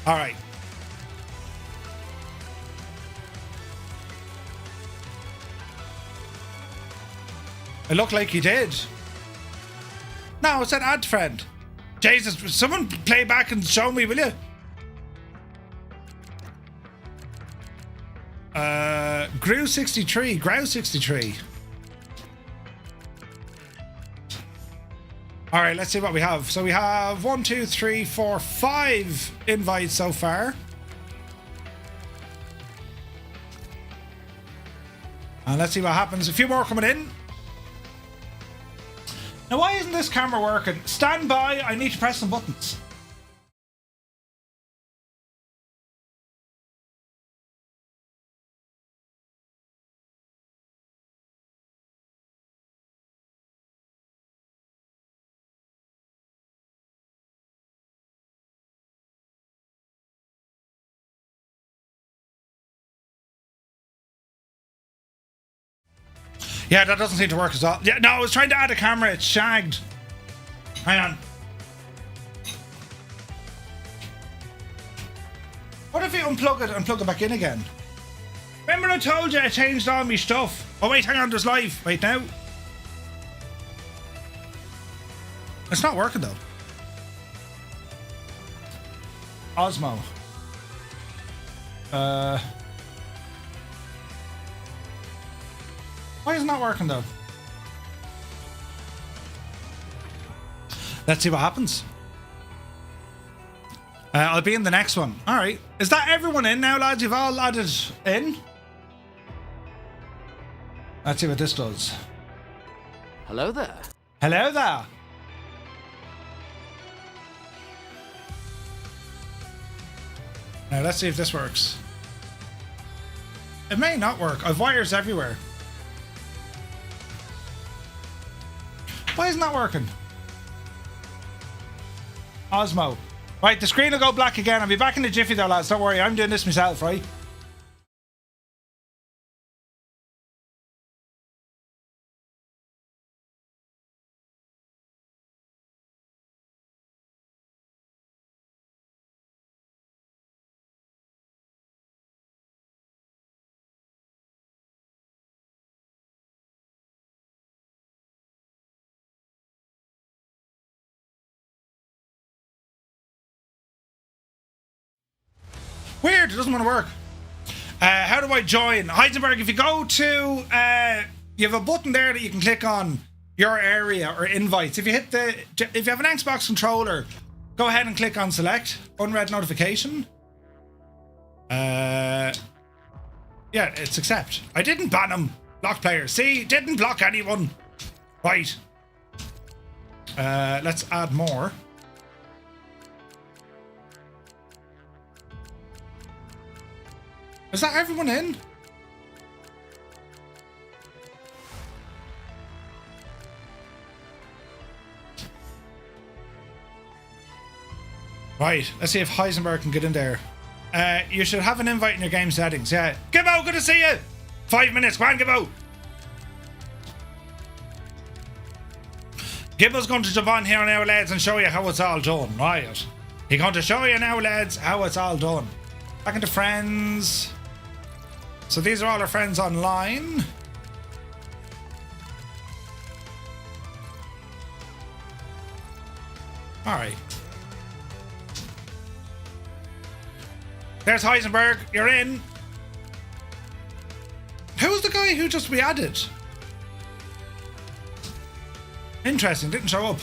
All right. It looked like he did. No, it's an ad friend. Jesus, someone play back and show me, will you? Grew 63. All right, let's see what we have. So we have 1, 2, 3, 4, 5 invites so far. And let's see what happens. A few more coming in. Now, why isn't this camera working? Stand by, I need to press some buttons. Yeah, that doesn't seem to work as well. Yeah, no, I was trying to add a camera. It's shagged. Hang on. What if you unplug it and plug it back in again? Remember I told you I changed all my stuff? Oh, wait, hang on. There's live. Wait, now. It's not working, though. Osmo. Why is it not working though? Let's see what happens. I'll be in the next one. All right. Is that everyone in now, lads? You've all added in? Let's see what this does. Hello there. Hello there. Now let's see if this works. It may not work. I've wires everywhere. Why isn't that working? Osmo. Right, the screen will go black again. I'll be back in the jiffy though, lads. Don't worry, I'm doing this myself, right? Weird, it doesn't want to work. How do I join? Heisenberg, if you go to, you have a button there that you can click on your area or invites. If you hit if you have an Xbox controller, go ahead and click on select, unread notification. Yeah, it's accept. I didn't ban him. Block player. See, didn't block anyone. Right. Let's add more. Is that everyone in? Right, let's see if Heisenberg can get in there. You should have an invite in your game settings, yeah. Gibbo, good to see you! 5 minutes, go on, Gibbo! Gibbo's going to jump on here now, lads, and show you how it's all done, right? He's going to show you now, lads, how it's all done. Back into friends. So these are all our friends online. All right. There's Heisenberg. You're in. Who's the guy who just we added? Interesting. Didn't show up.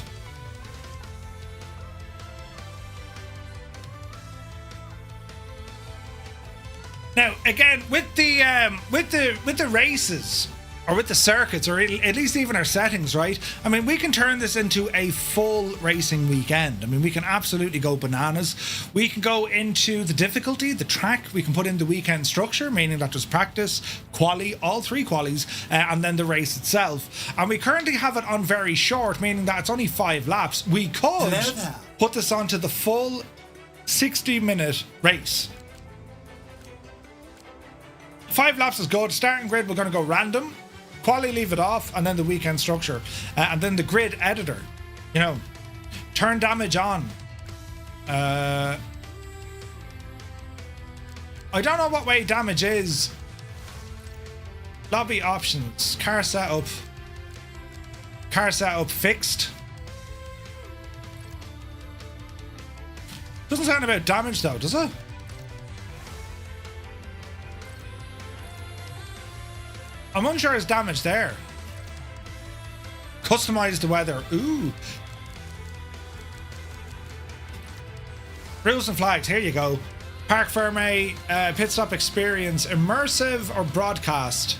Now, again, with the races or with the circuits, or at least even our settings, right? I mean, we can turn this into a full racing weekend. I mean, we can absolutely go bananas. We can go into the difficulty, the track. We can put in the weekend structure, meaning that there's practice, quali, all 3 qualies, and then the race itself. And we currently have it on very short, meaning that it's only 5 laps. We could put this onto the full 60-minute race. 5 laps is good. Starting grid, we're going to go random. Quali, leave it off, and then the weekend structure. And then the grid editor. You know, turn damage on. I don't know what way damage is. Lobby options. Car setup. Car setup fixed. Doesn't sound about damage though, does it? I'm unsure there's damage there. Customize the weather. Ooh. Rules and flags. Here you go. Parc Fermé, pit stop experience, immersive or broadcast.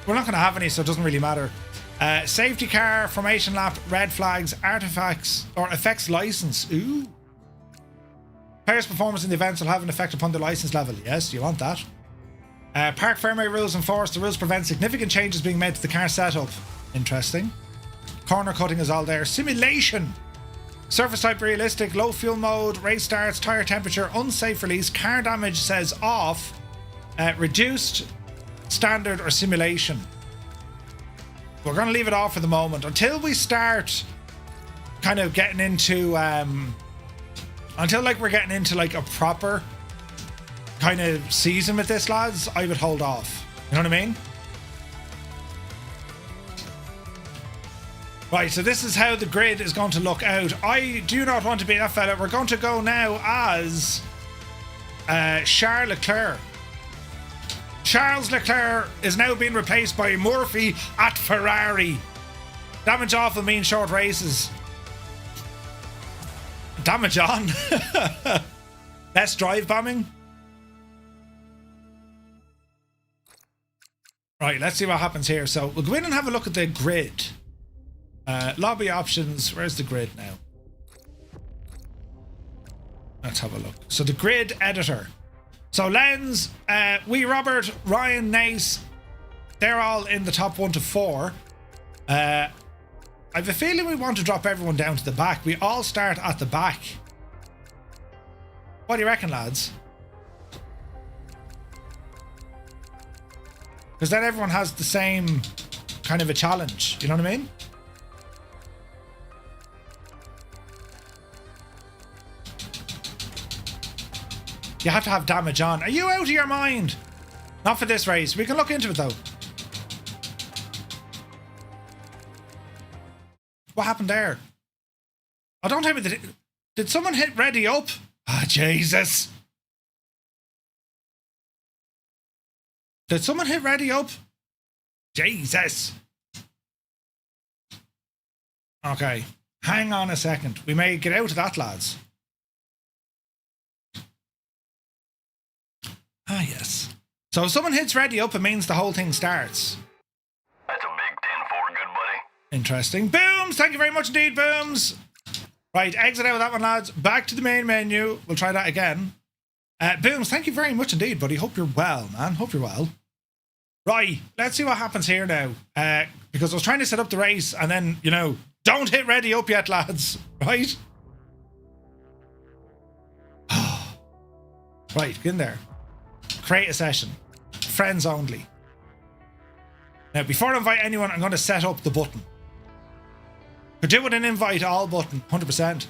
We're not going to have any, so it doesn't really matter. Safety car, formation lap, red flags, artifacts or effects license. Ooh. Players' performance in the events will have an effect upon the license level. Yes, you want that. Parc Fermé rules enforced. The rules prevent significant changes being made to the car setup. Interesting. Corner cutting is all there. Simulation. Surface type realistic. Low fuel mode. Race starts. Tire temperature. Unsafe release. Car damage says off. Reduced. Standard or simulation. We're going to leave it off for the moment until we start kind of getting into until like we're getting into like a proper kind of season with this, lads. I would hold off. You know what I mean? Right, so this is how the grid is going to look out. I do not want to be that fella. We're going to go now as Charles Leclerc. Charles Leclerc is now being replaced by Murphy at Ferrari. Damage off will mean short races. Damage on. Less drive bombing. Right, let's see what happens here. So we'll go in and have a look at the grid. Lobby options. Where's the grid now? Let's have a look. So the grid editor. So Lens, Wee Robert, Ryan, Nace, they're all in the top 1 to 4. I have a feeling we want to drop everyone down to the back. We all start at the back. What do you reckon, lads? Because then everyone has the same kind of a challenge. You know what I mean? You have to have damage on. Are you out of your mind? Not for this race. We can look into it though. What happened there? Oh, don't tell me that. Did someone hit ready up? Ah, Jesus. Did someone hit ready up? Jesus. Okay. Hang on a second. We may get out of that, lads. Ah, yes. So if someone hits ready up, it means the whole thing starts. That's a big 10-4, good buddy. Interesting. Booms! Thank you very much indeed, Booms. Right, exit out of that one, lads. Back to the main menu. We'll try that again. Booms, thank you very much indeed, buddy. Hope you're well, man. Hope you're well. Right, let's see what happens here now. Because I was trying to set up the race and then, you know, don't hit ready up yet, lads. Right? Right, get in there. Create a session. Friends only. Now, before I invite anyone, I'm going to set up the button. Could do with an invite all button, 100%.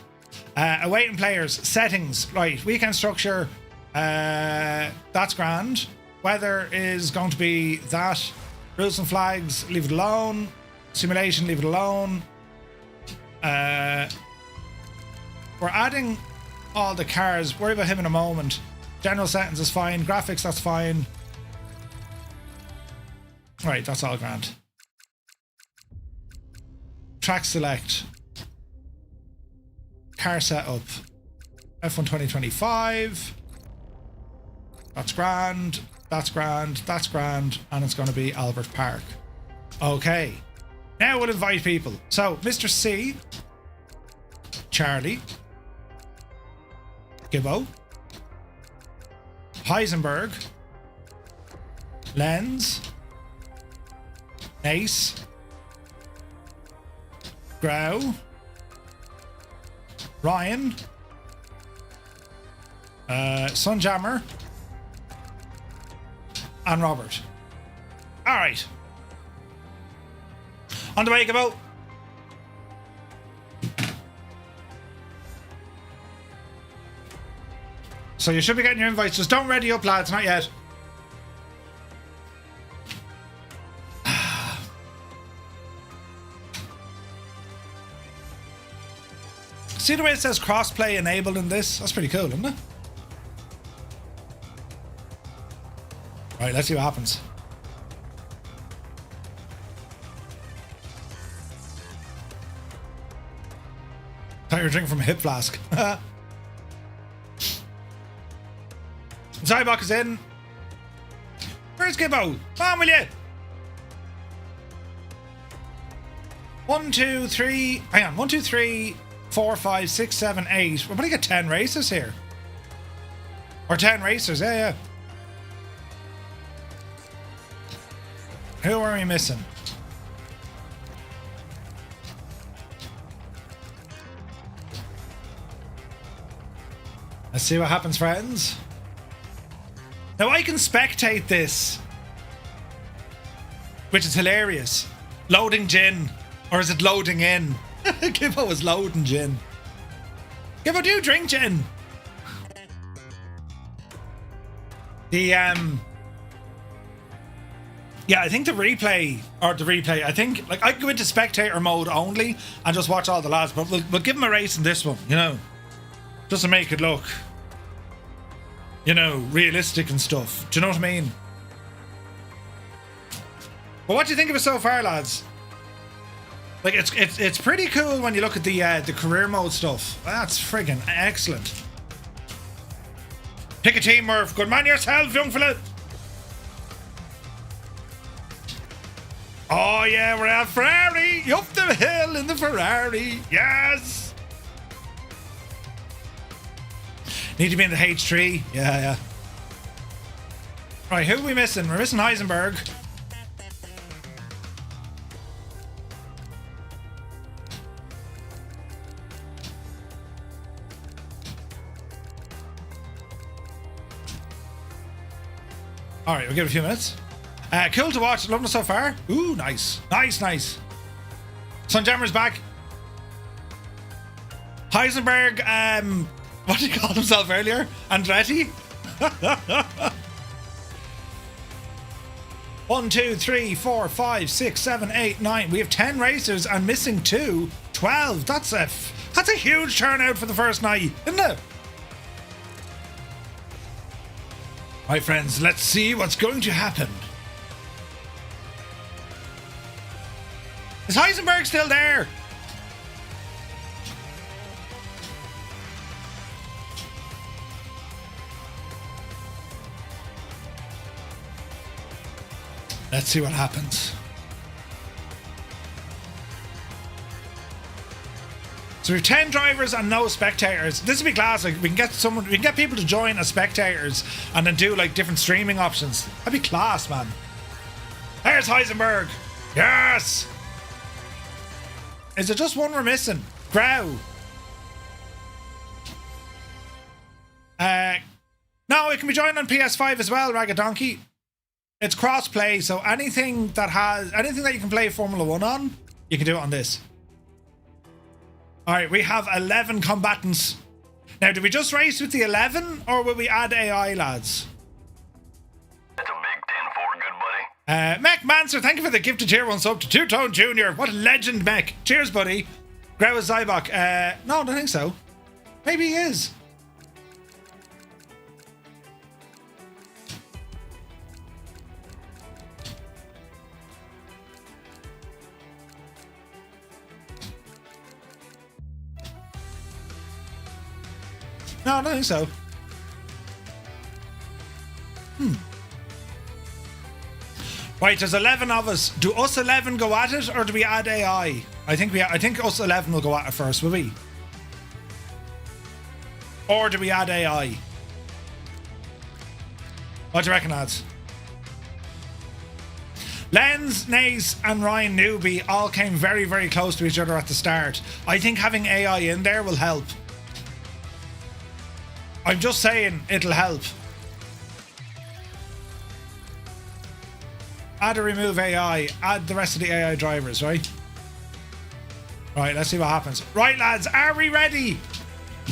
Awaiting players, settings, right, weekend structure, that's grand. Weather is going to be that. Rules and flags, leave it alone. Simulation, leave it alone. We're adding all the cars, worry about him in a moment. General settings is fine, graphics, that's fine. Right, that's all grand. Track select. Car setup. F1 2025. That's grand. That's grand. That's grand. And it's going to be Albert Park. Okay. Now we'll invite people. So, Mr. C, Charlie, Gibbo, Heisenberg, Lenz, Ace, Grau, Ryan, Sunjammer, and Robert. All right. On the way, Gibbo. So you should be getting your invites. Just don't ready up, lads. Not yet. See the way it says crossplay enabled in this? That's pretty cool, isn't it? Right, let's see what happens. Thought you were drinking from a hip flask. Zybok is in. Where's Gibbo? Come on, will you? 1, 2, 3. Hang on. 1, 2, 3, 4, 5, 6, 7, 8. We've only got 10 races here. Or 10 racers, yeah. Who are we missing? Let's see what happens, friends. Now I can spectate this, which is hilarious. Loading gin, or is it loading in? Gibbo is loading gin. Gibbo, do you drink gin? Yeah, I think the replay, I think, like, I could go into spectator mode only and just watch all the lads, but we'll give them a race in this one, you know, just to make it look, you know, realistic and stuff. Do you know what I mean? But what do you think of it so far, lads? Like, it's pretty cool when you look at the career mode stuff. That's friggin' excellent. Pick a team, Murph. Good man yourself, young fella. Oh yeah, we're at Ferrari. Up the hill in the Ferrari. Yes. Need to be in the H3. Yeah. Right, who are we missing? We're missing Heisenberg. Alright, we'll give it a few minutes. Cool to watch. Loving it so far. Ooh, nice. Nice. Sunjammer's back. Heisenberg, what did he call himself earlier? Andretti? 1, 2, 3, 4, 5, 6, 7, 8, 9. We have 10 racers and missing 2. 12. That's a huge turnout for the first night, isn't it? Right, friends, let's see what's going to happen. Is Heisenberg still there? Let's see what happens. So we have 10 drivers and no spectators. This would be class. Like, we can get people to join as spectators and then do like different streaming options. That'd be class, man. There's Heisenberg. Yes. Is there just one we're missing? Grau. No, it can be joined on PS5 as well, Ragadonkey. It's cross-play, so anything that you can play Formula 1 on, you can do it on this. Alright, we have 11 combatants. Now, do we just race with the 11, or will we add AI, lads? That's a big 10-4, good buddy. Mech Manser, thank you for the gift to tier 1 sub to Two Tone Jr. What a legend, Mech. Cheers, buddy. Grau is Zybok. No, I don't think so. Maybe he is. No, I don't think so. Right, there's 11 of us. Do us 11 go at it, or do we add AI? I think us 11 will go at it first, will we? Or do we add AI? What do you reckon, lads? Lenz, Nace, and Ryan Newby all came very, very close to each other at the start. I think having AI in there will help. I'm just saying it'll help. Add or remove AI. Add the rest of the AI drivers, right? Right, let's see what happens. Right, lads, are we ready?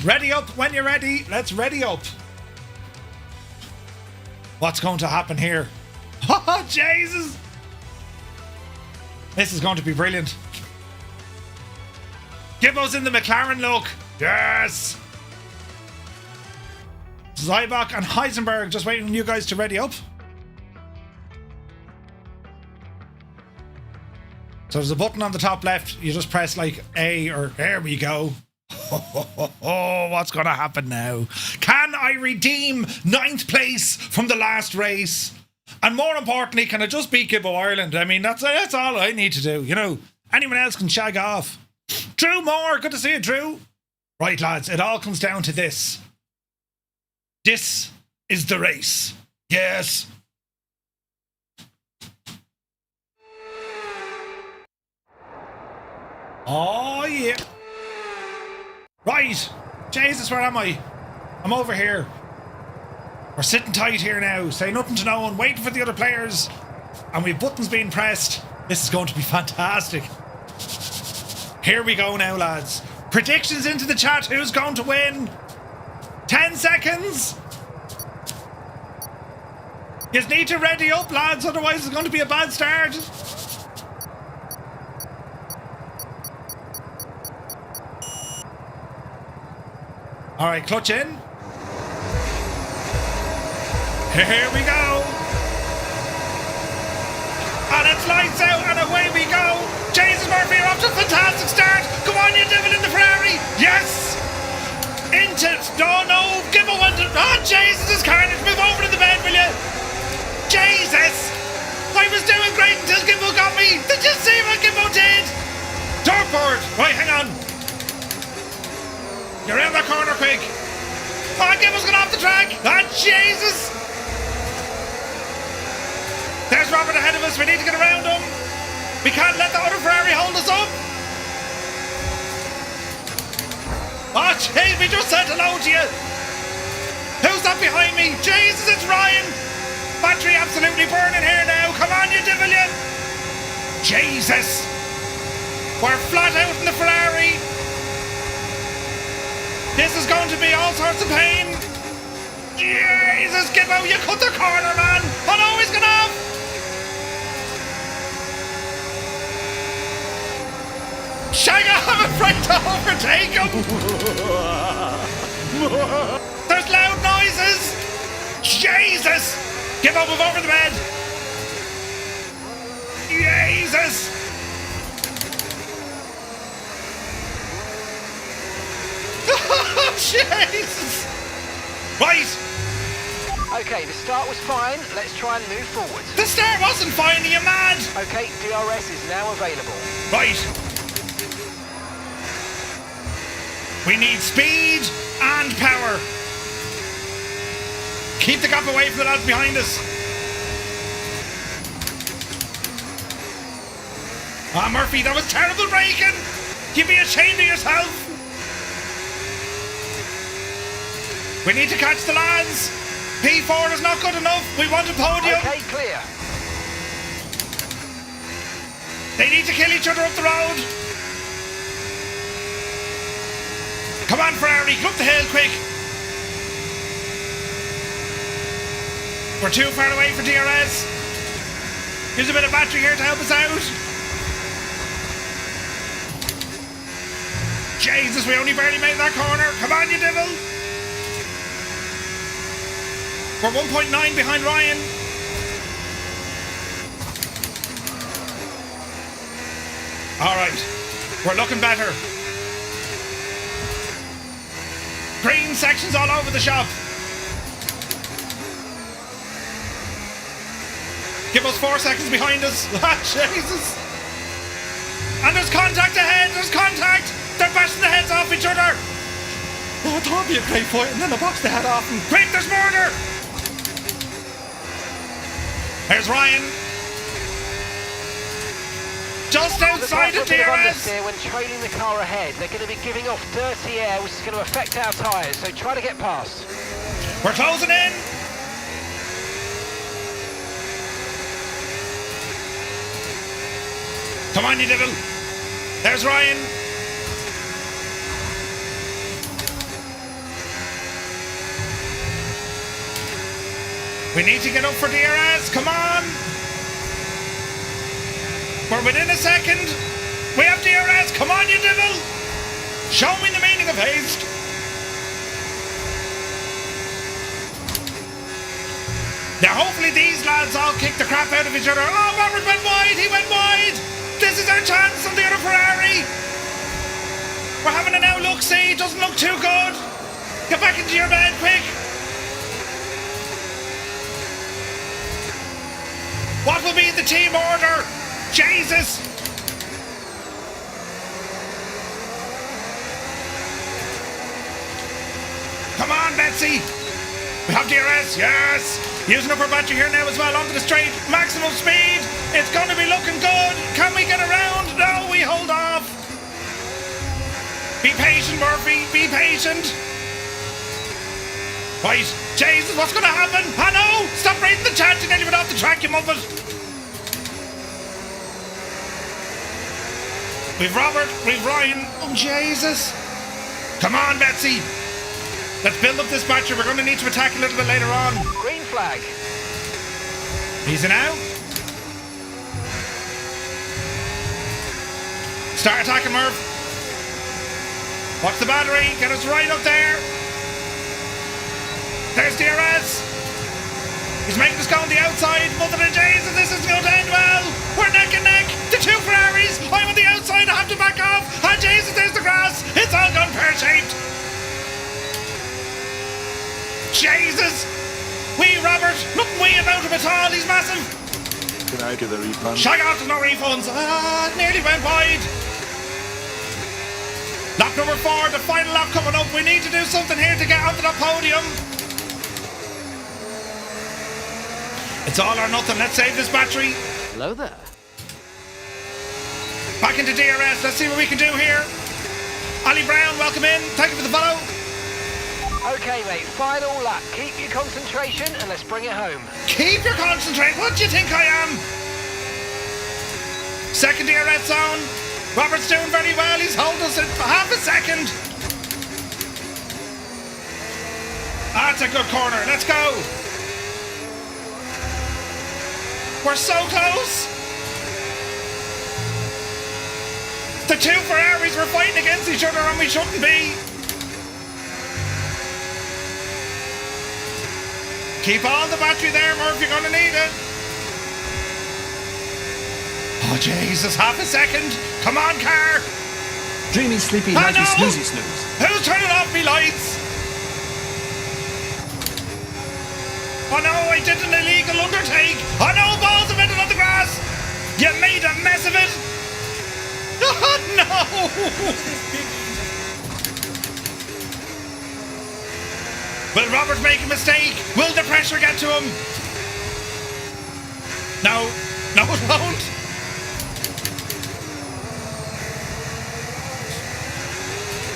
Ready up when you're ready. Let's ready up. What's going to happen here? Oh, Jesus! This is going to be brilliant. Gibbo's in the McLaren look. Yes! Zybok and Heisenberg just waiting on you guys to ready up. So there's a button on the top left. You just press like A or there we go. Oh, what's going to happen now? Can I redeem 9th place from the last race? And more importantly, can I just beat Gibbo Ireland? I mean, that's all I need to do. You know, anyone else can shag off. Drew Moore, good to see you, Drew. Right, lads, it all comes down to this. This is the race. Yes. Oh, yeah. Right. Jesus, where am I? I'm over here. We're sitting tight here now, saying nothing to no one, waiting for the other players. And we've buttons being pressed. This is going to be fantastic. Here we go now, lads. Predictions into the chat. Who's going to win? 10 seconds. You need to ready up, lads, otherwise it's going to be a bad start. All right, clutch in. Here we go. And it's lights out and away we go. Jesus Murphy, you're off to a fantastic start. Come on, you devil in the Ferrari. Yes. Into it. No. Gibbo went to... Oh, Jesus, it's carnage. Move over to the bed, will you? Jesus. I was doing great until Gibbo got me. Did you see what Gibbo did? Dartboard. Right, hang on. You're in the corner quick. Oh, Gibbo's gone off the track. Oh, Jesus. There's Robert ahead of us. We need to get around him. We can't let the other Ferrari hold us up. Oh, jeez, we just said hello to you. Who's that behind me? Jesus, it's Ryan. Battery absolutely burning here now. Come on, you devil, you. Jesus. We're flat out in the Ferrari. This is going to be all sorts of pain. Jesus, Gibbo, you cut the corner, man. Oh no, he's gone off. Shag, I'm afraid to overtake him. There's loud noises. Jesus. Gibbo, move over the bed. Jesus. Jesus! Right! Okay, the start was fine. Let's try and move forward. The start wasn't fine, are you mad? Okay, DRS is now available. Right. We need speed and power. Keep the gap away from the lads behind us. Ah, Murphy, that was terrible braking. You'd be ashamed of yourself. We need to catch the lads. P4 is not good enough. We want a podium. Okay, clear. They need to kill each other up the road. Come on, Ferrari, come up the hill quick. We're too far away for DRS. Here's a bit of battery here to help us out. Jesus, we only barely made that corner. Come on, you devil. We're 1.9 behind Ryan. All right, we're looking better. Green sections all over the shop. Give us 4 seconds behind us. Ah, Jesus. And there's contact ahead. There's contact. They're bashing the heads off each other. Oh, that would be a great fight. And then they box the head off. And quick, there's murder. There's Ryan. Just outside of DRS. When trailing the car ahead, they're going to be giving off dirty air, which is going to affect our tyres. So try to get past. We're closing in. Come on, you devil. There's Ryan. We need to get up for DRS. Come on. We're within a second. We have DRS. Come on, you devil. Show me the meaning of haste. Now, hopefully these lads all kick the crap out of each other. Oh, Robert went wide. He went wide. This is our chance on the other Ferrari. We're having an outlook-see. Doesn't look too good. Get back into your bed, quick. What will be the team order? Jesus. Come on, Betsy. We have DRS, yes. Using up our battery here now as well, onto the straight. Maximum speed. It's going to be looking good. Can we get around? No, we hold off. Be patient, Murphy. Be patient. Right. Jesus, what's going to happen? Oh no! Stop reading the chat to get you off the track, you muppet. We've Robert. We've Ryan. Oh, Jesus. Come on, Betsy. Let's build up this battery. We're going to need to attack a little bit later on. Green flag. Easy now. Start attacking, Murph. Watch the battery. Get us right up there. There's DRS. He's making us go on the outside. Mother of Jesus, this isn't going to end well. We're neck and neck. The two Ferraris. I'm on the outside. I have to back off. And Jesus, there's the grass. It's all gone pear-shaped. Jesus! Wee Robert! Nothing wee about him at all, he's massive! Can I get a refund? Shag off, there's no refunds! Ah, nearly went wide! Lap number 4, the final lap coming up. We need to do something here to get onto the podium. It's all or nothing, let's save this battery. Hello there. Back into DRS, let's see what we can do here. Ali Brown, welcome in, thank you for the follow. Okay, mate, final lap. Keep your concentration and let's bring it home. Keep your concentration. What do you think I am? Second DRS zone. Robert's doing very well. He's holding us in half a second. That's a good corner. Let's go. We're so close. The two Ferraris were fighting against each other and we shouldn't be. Keep all the battery there, Murph, you're going to need it. Oh, Jesus, half a second. Come on, car. Dreamy, sleepy, nighty, no. snoozy, snooze. Who's turning off me lights? Oh, no, I did an illegal undertake. Oh, no, balls of it on the grass. You made a mess of it. Oh, no. Will Robert make a mistake? Will the pressure get to him? No. No, it won't.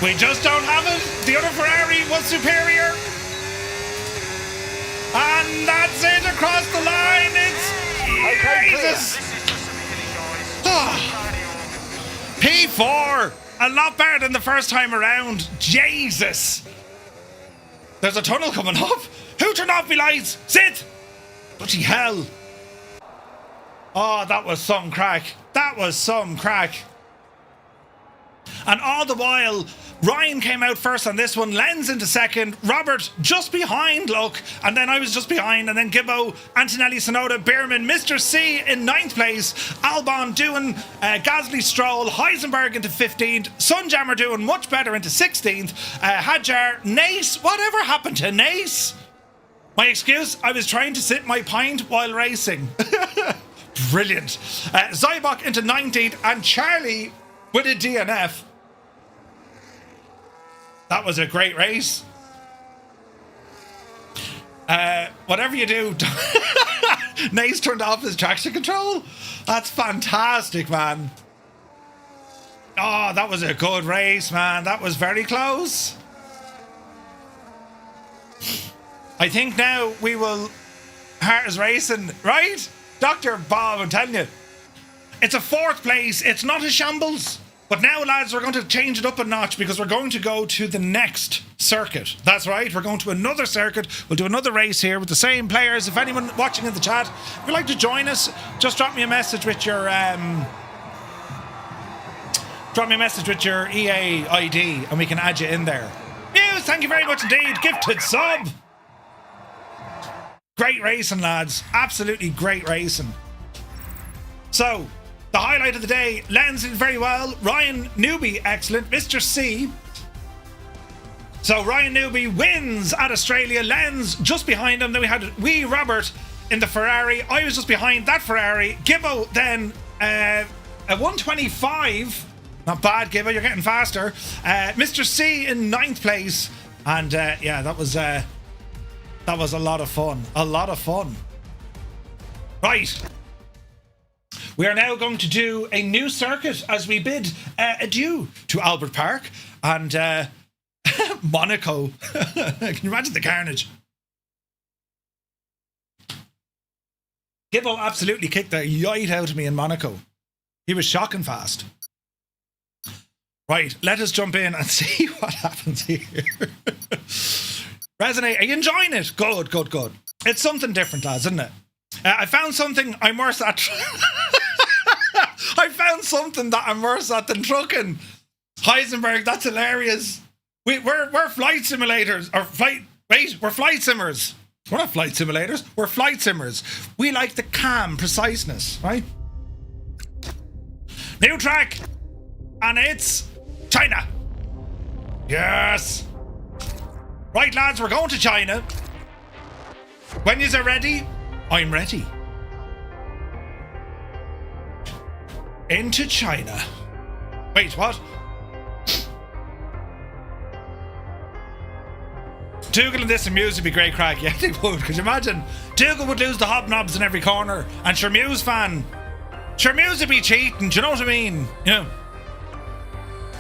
We just don't have it. The other Ferrari was superior. And that's it across the line. It's Jesus. P4. A lot better than the first time around. Jesus. There's a tunnel coming up. Who turned off me lights? Sit! Bloody hell. Oh, that was some crack. That was some crack. And all the while, Ryan came out first on this one, Lenz into second, Robert just behind, look, and then I was just behind, and then Gibbo, Antonelli, Sonoda, Bierman, Mr. C in 9th place, Albon doing Gasly, Stroll, Heisenberg into 15th, Sunjammer doing much better into 16th, Hadjar, Nace, whatever happened to Nace? My excuse, I was trying to sip my pint while racing. Brilliant. Zybok into 19th and Charlie with a DNF. That was a great race. Whatever you do, Nace turned off his traction control. That's fantastic, man. Oh, that was a good race, man. That was very close. I think now we will Heart is racing, right? Dr. Bob, I'm telling you. It's a 4th place. It's not a shambles. But now, lads, we're going to change it up a notch because we're going to go to the next circuit. That's right. We're going to another circuit. We'll do another race here with the same players. If anyone watching in the chat, if you'd like to join us, just drop me a message with your EA ID and we can add you in there. Muse, thank you very much indeed. Gifted sub. Great racing, lads. Absolutely great racing. So, the highlight of the day, Lenz did very well. Ryan Newby, excellent. Mr. C. So, Ryan Newby wins at Australia. Lenz just behind him. Then we had wee Robert in the Ferrari. I was just behind that Ferrari. Gibbo then a 125. Not bad, Gibbo. You're getting faster. Mr. C in 9th place. And yeah, that was a lot of fun. A lot of fun. Right. We are now going to do a new circuit as we bid adieu to Albert Park and Monaco. Can you imagine the carnage? Gibbo absolutely kicked the yite out of me in Monaco. He was shocking fast. Right, let us jump in and see what happens here. Resonate, are you enjoying it? Good, good, good. It's something different, lads, isn't it? I found something I'm worse at. I found something that I'm worse at than trucking. Heisenberg, that's hilarious. We're flight simulators. We're flight simmers. We're not flight simulators. We're flight simmers. We like the calm preciseness, right? New track. And it's China. Yes. Right, lads, we're going to China. When yous are ready, I'm ready. Into China. Wait, what? Dougal and this and Muse would be great crack. Yeah, they would. Could you imagine? Dougal would lose the hobnobs in every corner. And sure, Muse fan. Sure, Muse would be cheating. Do you know what I mean? Yeah.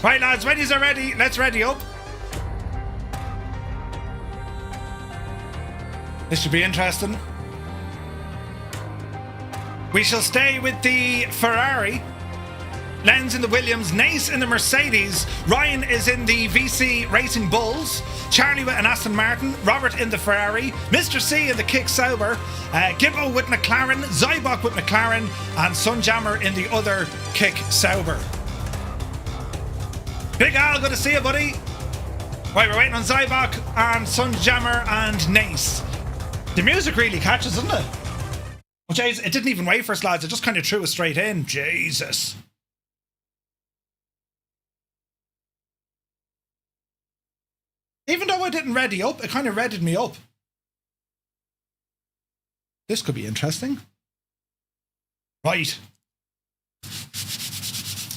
Right, lads, when yous are ready, let's ready up. This should be interesting. We shall stay with the Ferrari. Lenz in the Williams, Nace in the Mercedes, Ryan is in the VC Racing Bulls, Charlie with an Aston Martin, Robert in the Ferrari, Mr. C in the Kick Sauber, Gibbo with McLaren, Zybok with McLaren, and Sunjammer in the other Kick Sauber. Big Al, good to see you, buddy. Right, we're waiting on Zybok and Sunjammer and Nace. The music really catches, doesn't it? Oh, jeez, it didn't even wait for us, lads. It just kind of threw us straight in. Jesus. Even though I didn't ready up, it kind of readied me up. This could be interesting. Right.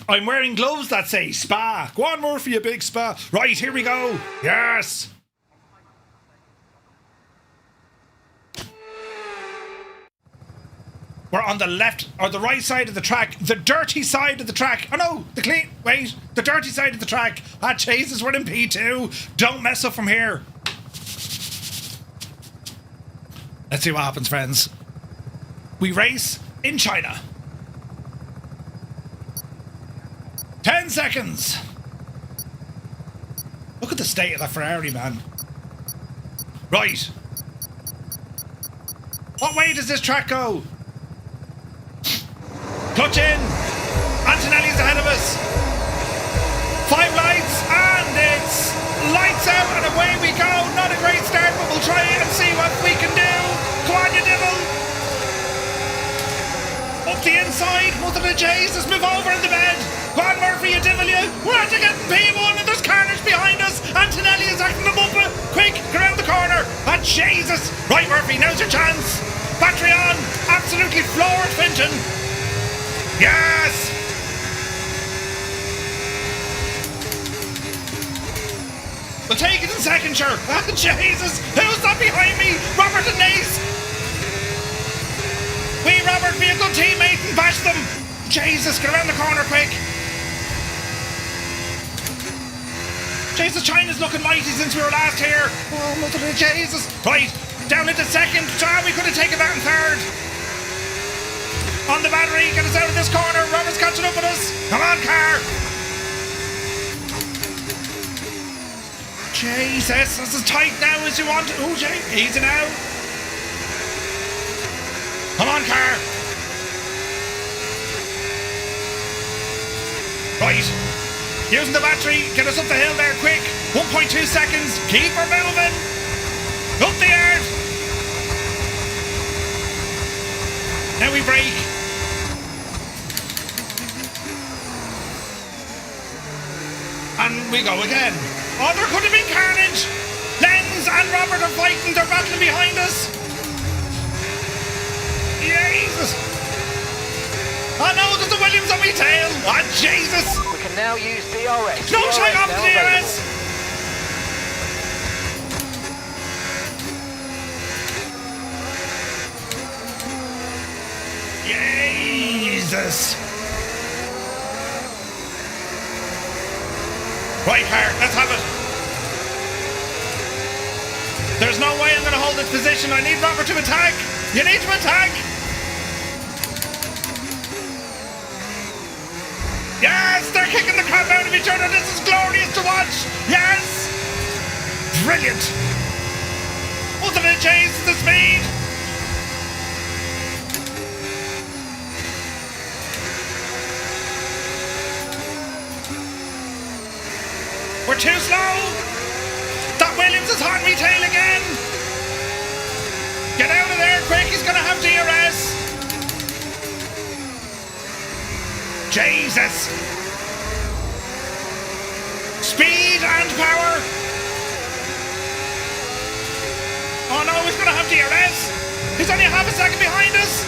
I'm wearing gloves that say spa. Go on, Murphy, a big spa. Right, here we go. Yes. We're on the left or the right side of the track. The dirty side of the track. Oh no, the clean. Wait, the dirty side of the track. Ah, Jesus, we're in P2. Don't mess up from here. Let's see what happens, friends. We race in China. 10 seconds. Look at the state of that Ferrari, man. Right. What way does this track go? Clutch in. Antonelli's ahead of us. 5 lights and it's lights out and away we go. Not a great start, but we'll try it and see what we can do. Come on, you devil. Up the inside. Mother of Jesus, move over in the bed. Go on, Murphy, you devil, you. We're after getting P1 and there's carnage behind us. Antonelli is acting them up. Quick, get around the corner. Ah, Jesus. Right, Murphy, now's your chance. Battery on. Absolutely floored Finton. Yes. We'll take it in second, sure. Ah, Jesus. Who's that behind me? Robert and Nace. Wee Robert, be a good teammate and bash them. Jesus, get around the corner quick. Jesus, China's looking mighty since we were last here. Oh, mother of Jesus. Right, down into second. We could have taken that in third. On the battery, get us out of this corner. Robert's catching up with us. Come on, car. Jesus, this is tight now as you want. Oh, Jay, easy now. Come on, car. Right. Using the battery, get us up the hill there quick. 1.2 seconds. Keep her moving. Up the yard. Now we brake. And we go again. Oh, there could have been carnage. Lenz and Robert are fighting. They're battling behind us. Jesus. Oh no, there's a Williams on my tail. Oh, Jesus. We can now use DRS. No, take off the DRS. Jesus. Right, car, let's have it. There's no way I'm going to hold this position. I need Robert to attack. You need to attack. Yes, they're kicking the crap out of each other. This is glorious to watch. Yes. Brilliant. Wasn't it chase the speed? We're too slow. That Williams is hot me tail again. Get out of there quick. He's going to have DRS. Jesus. Speed and power. Oh no, he's going to have DRS. He's only half a second behind us.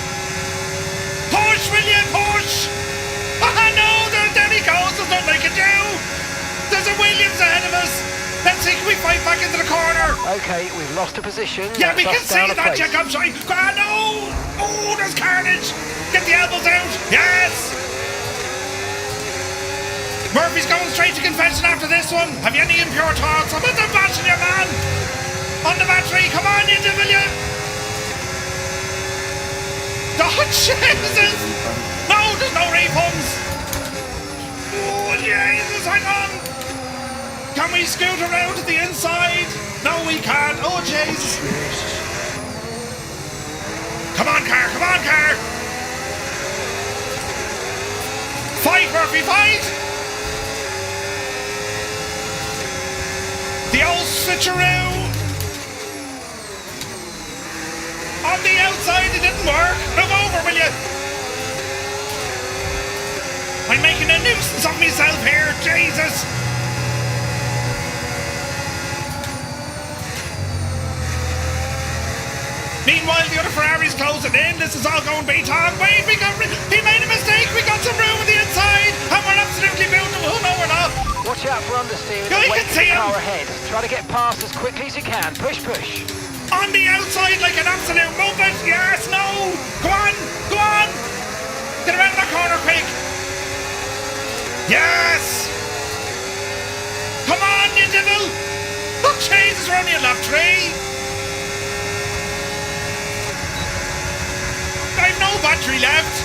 Push, will you? Push. Ah no, there he goes. There's nothing I can do. There's a Williams ahead of us. Let's see, can we fight back into the corner? Okay, we've lost a position. Yeah, That's we can us see down a that, place. Jacob. Ah, no! Oh, there's carnage. Get the elbows out. Yes! Murphy's going straight to confession after this one. Have you any impure thoughts? I'm at the bashing you, man. On the battery. Come on, you devil, you. Oh, Jesus. No, there's no refunds. Oh, Jesus, hang on. Can we scoot around to the inside? No, we can't. Oh, Jesus. Come on, car. Come on, car. Fight, Murphy, fight. The old switcheroo. On the outside, it didn't work. Move over, will you? I'm making a nuisance of myself here. Jesus. Meanwhile, the other Ferrari's closing in. This is all going beat-on. Wait, he made a mistake. We got some room on the inside, and we're absolutely beautiful. Oh, no, we're not. Watch out for understeering. Yeah, and you wait can for see the him. car ahead. Try to get past as quickly as you can. Push, push. On the outside like an absolute movement. Yes, no. Go on, go on. Get around that corner quick. Yes. Come on, you devil. Oh, Jesus, we're only in lap 3. I've no battery left.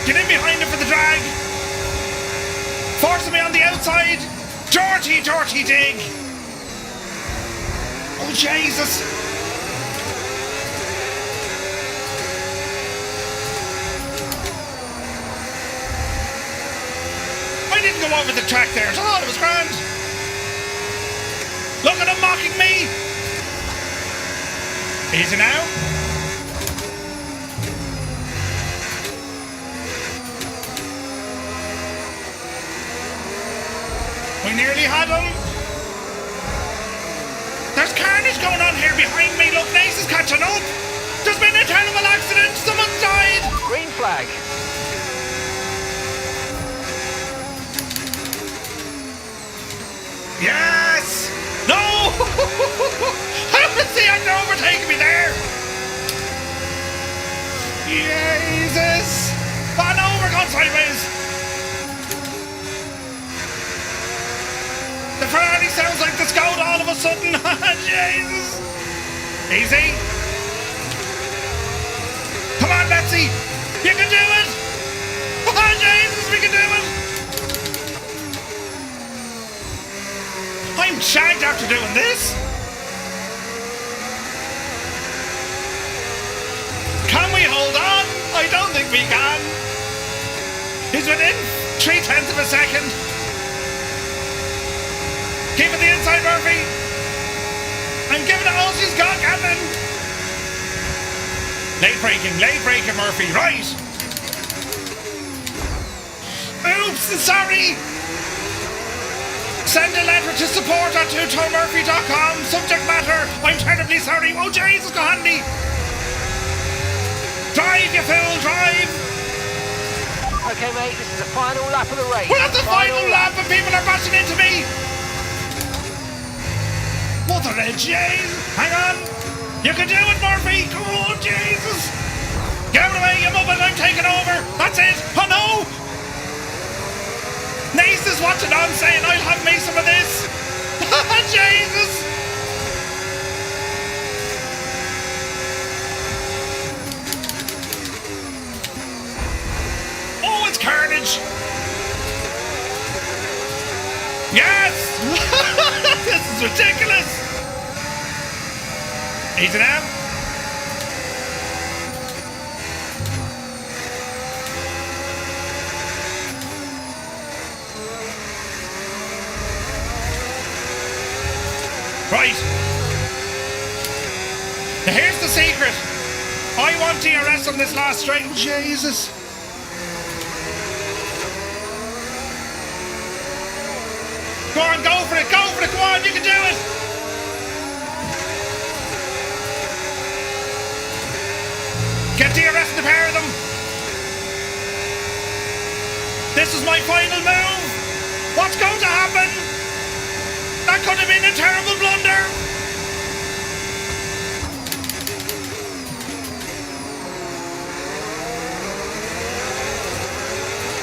Get in behind it for the drag. Forcing me on the outside. Dirty, dirty dig. Oh, Jesus. I didn't go over the track there. I thought it was grand. Look at him mocking me. Easy now. We nearly had him. There's carnage is going on here behind me? Look, Nace is catching up. There's been a terrible accident. Someone's died. Green flag. Yes. No. How is the actor overtaking me there? Jesus. Oh no, we're going sideways. The Ferrari sounds like the Scout all of a sudden. Jesus. Easy. Come on, Betsy. You can do it. Oh, Jesus, we can do it. I'm shagged after doing this. Can we hold on? I don't think we can. He's within 0.3 of a second. Keep it the inside, Murphy. I'm giving it all she's got, Captain. Late braking, Murphy. Right. Oops, sorry. Send a letter to support@twotonemurphy.com. Subject matter, I'm terribly sorry. Oh, Jesus, go handy. Drive, you fool, drive. Okay, mate, this is the final lap of the race. We're at the final lap and people are bashing into me. Mother of Jane. Hang on. You can do it, Murphy. Oh, Jesus. Get out of the way, you muppet. I'm taking over. That's it. Oh, no. Nace is watching on saying, I'll have me some of this. Jesus. Oh, it's carnage. Yes. This is ridiculous. Easy now. Right. Now here's the secret. I want DRS on this last straight. Oh, Jesus. Go on, go for it, come on, you can do it! Get DRS in the pair of them! This is my final move! What's going to happen? That could have been a terrible blunder!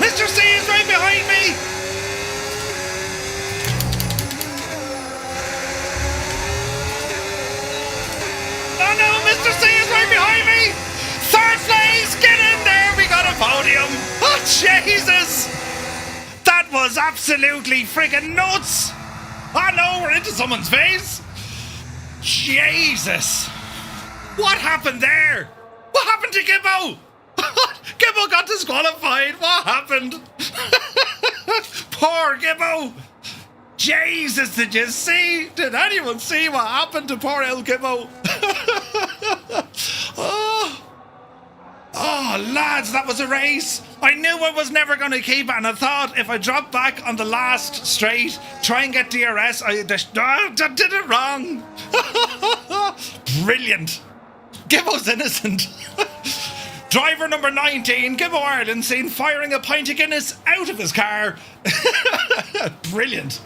Mr. C is right behind me! Oh no, Mr. C is right behind me! Third place, get in there, we got a podium! Oh Jesus! That was absolutely friggin' nuts! Oh no, we're into someone's face! Jesus! What happened there? What happened to Gibbo? Gibbo got disqualified, what happened? Poor Gibbo! Jesus, did you see? Did anyone see what happened to poor El Gibbo? Oh, lads, that was a race. I knew I was never going to keep it, and I thought if I dropped back on the last straight, try and get DRS, I did it wrong. Brilliant. Gibbo's innocent. Driver number 19, Gibbo Ireland, seen firing a pint of Guinness out of his car. Brilliant.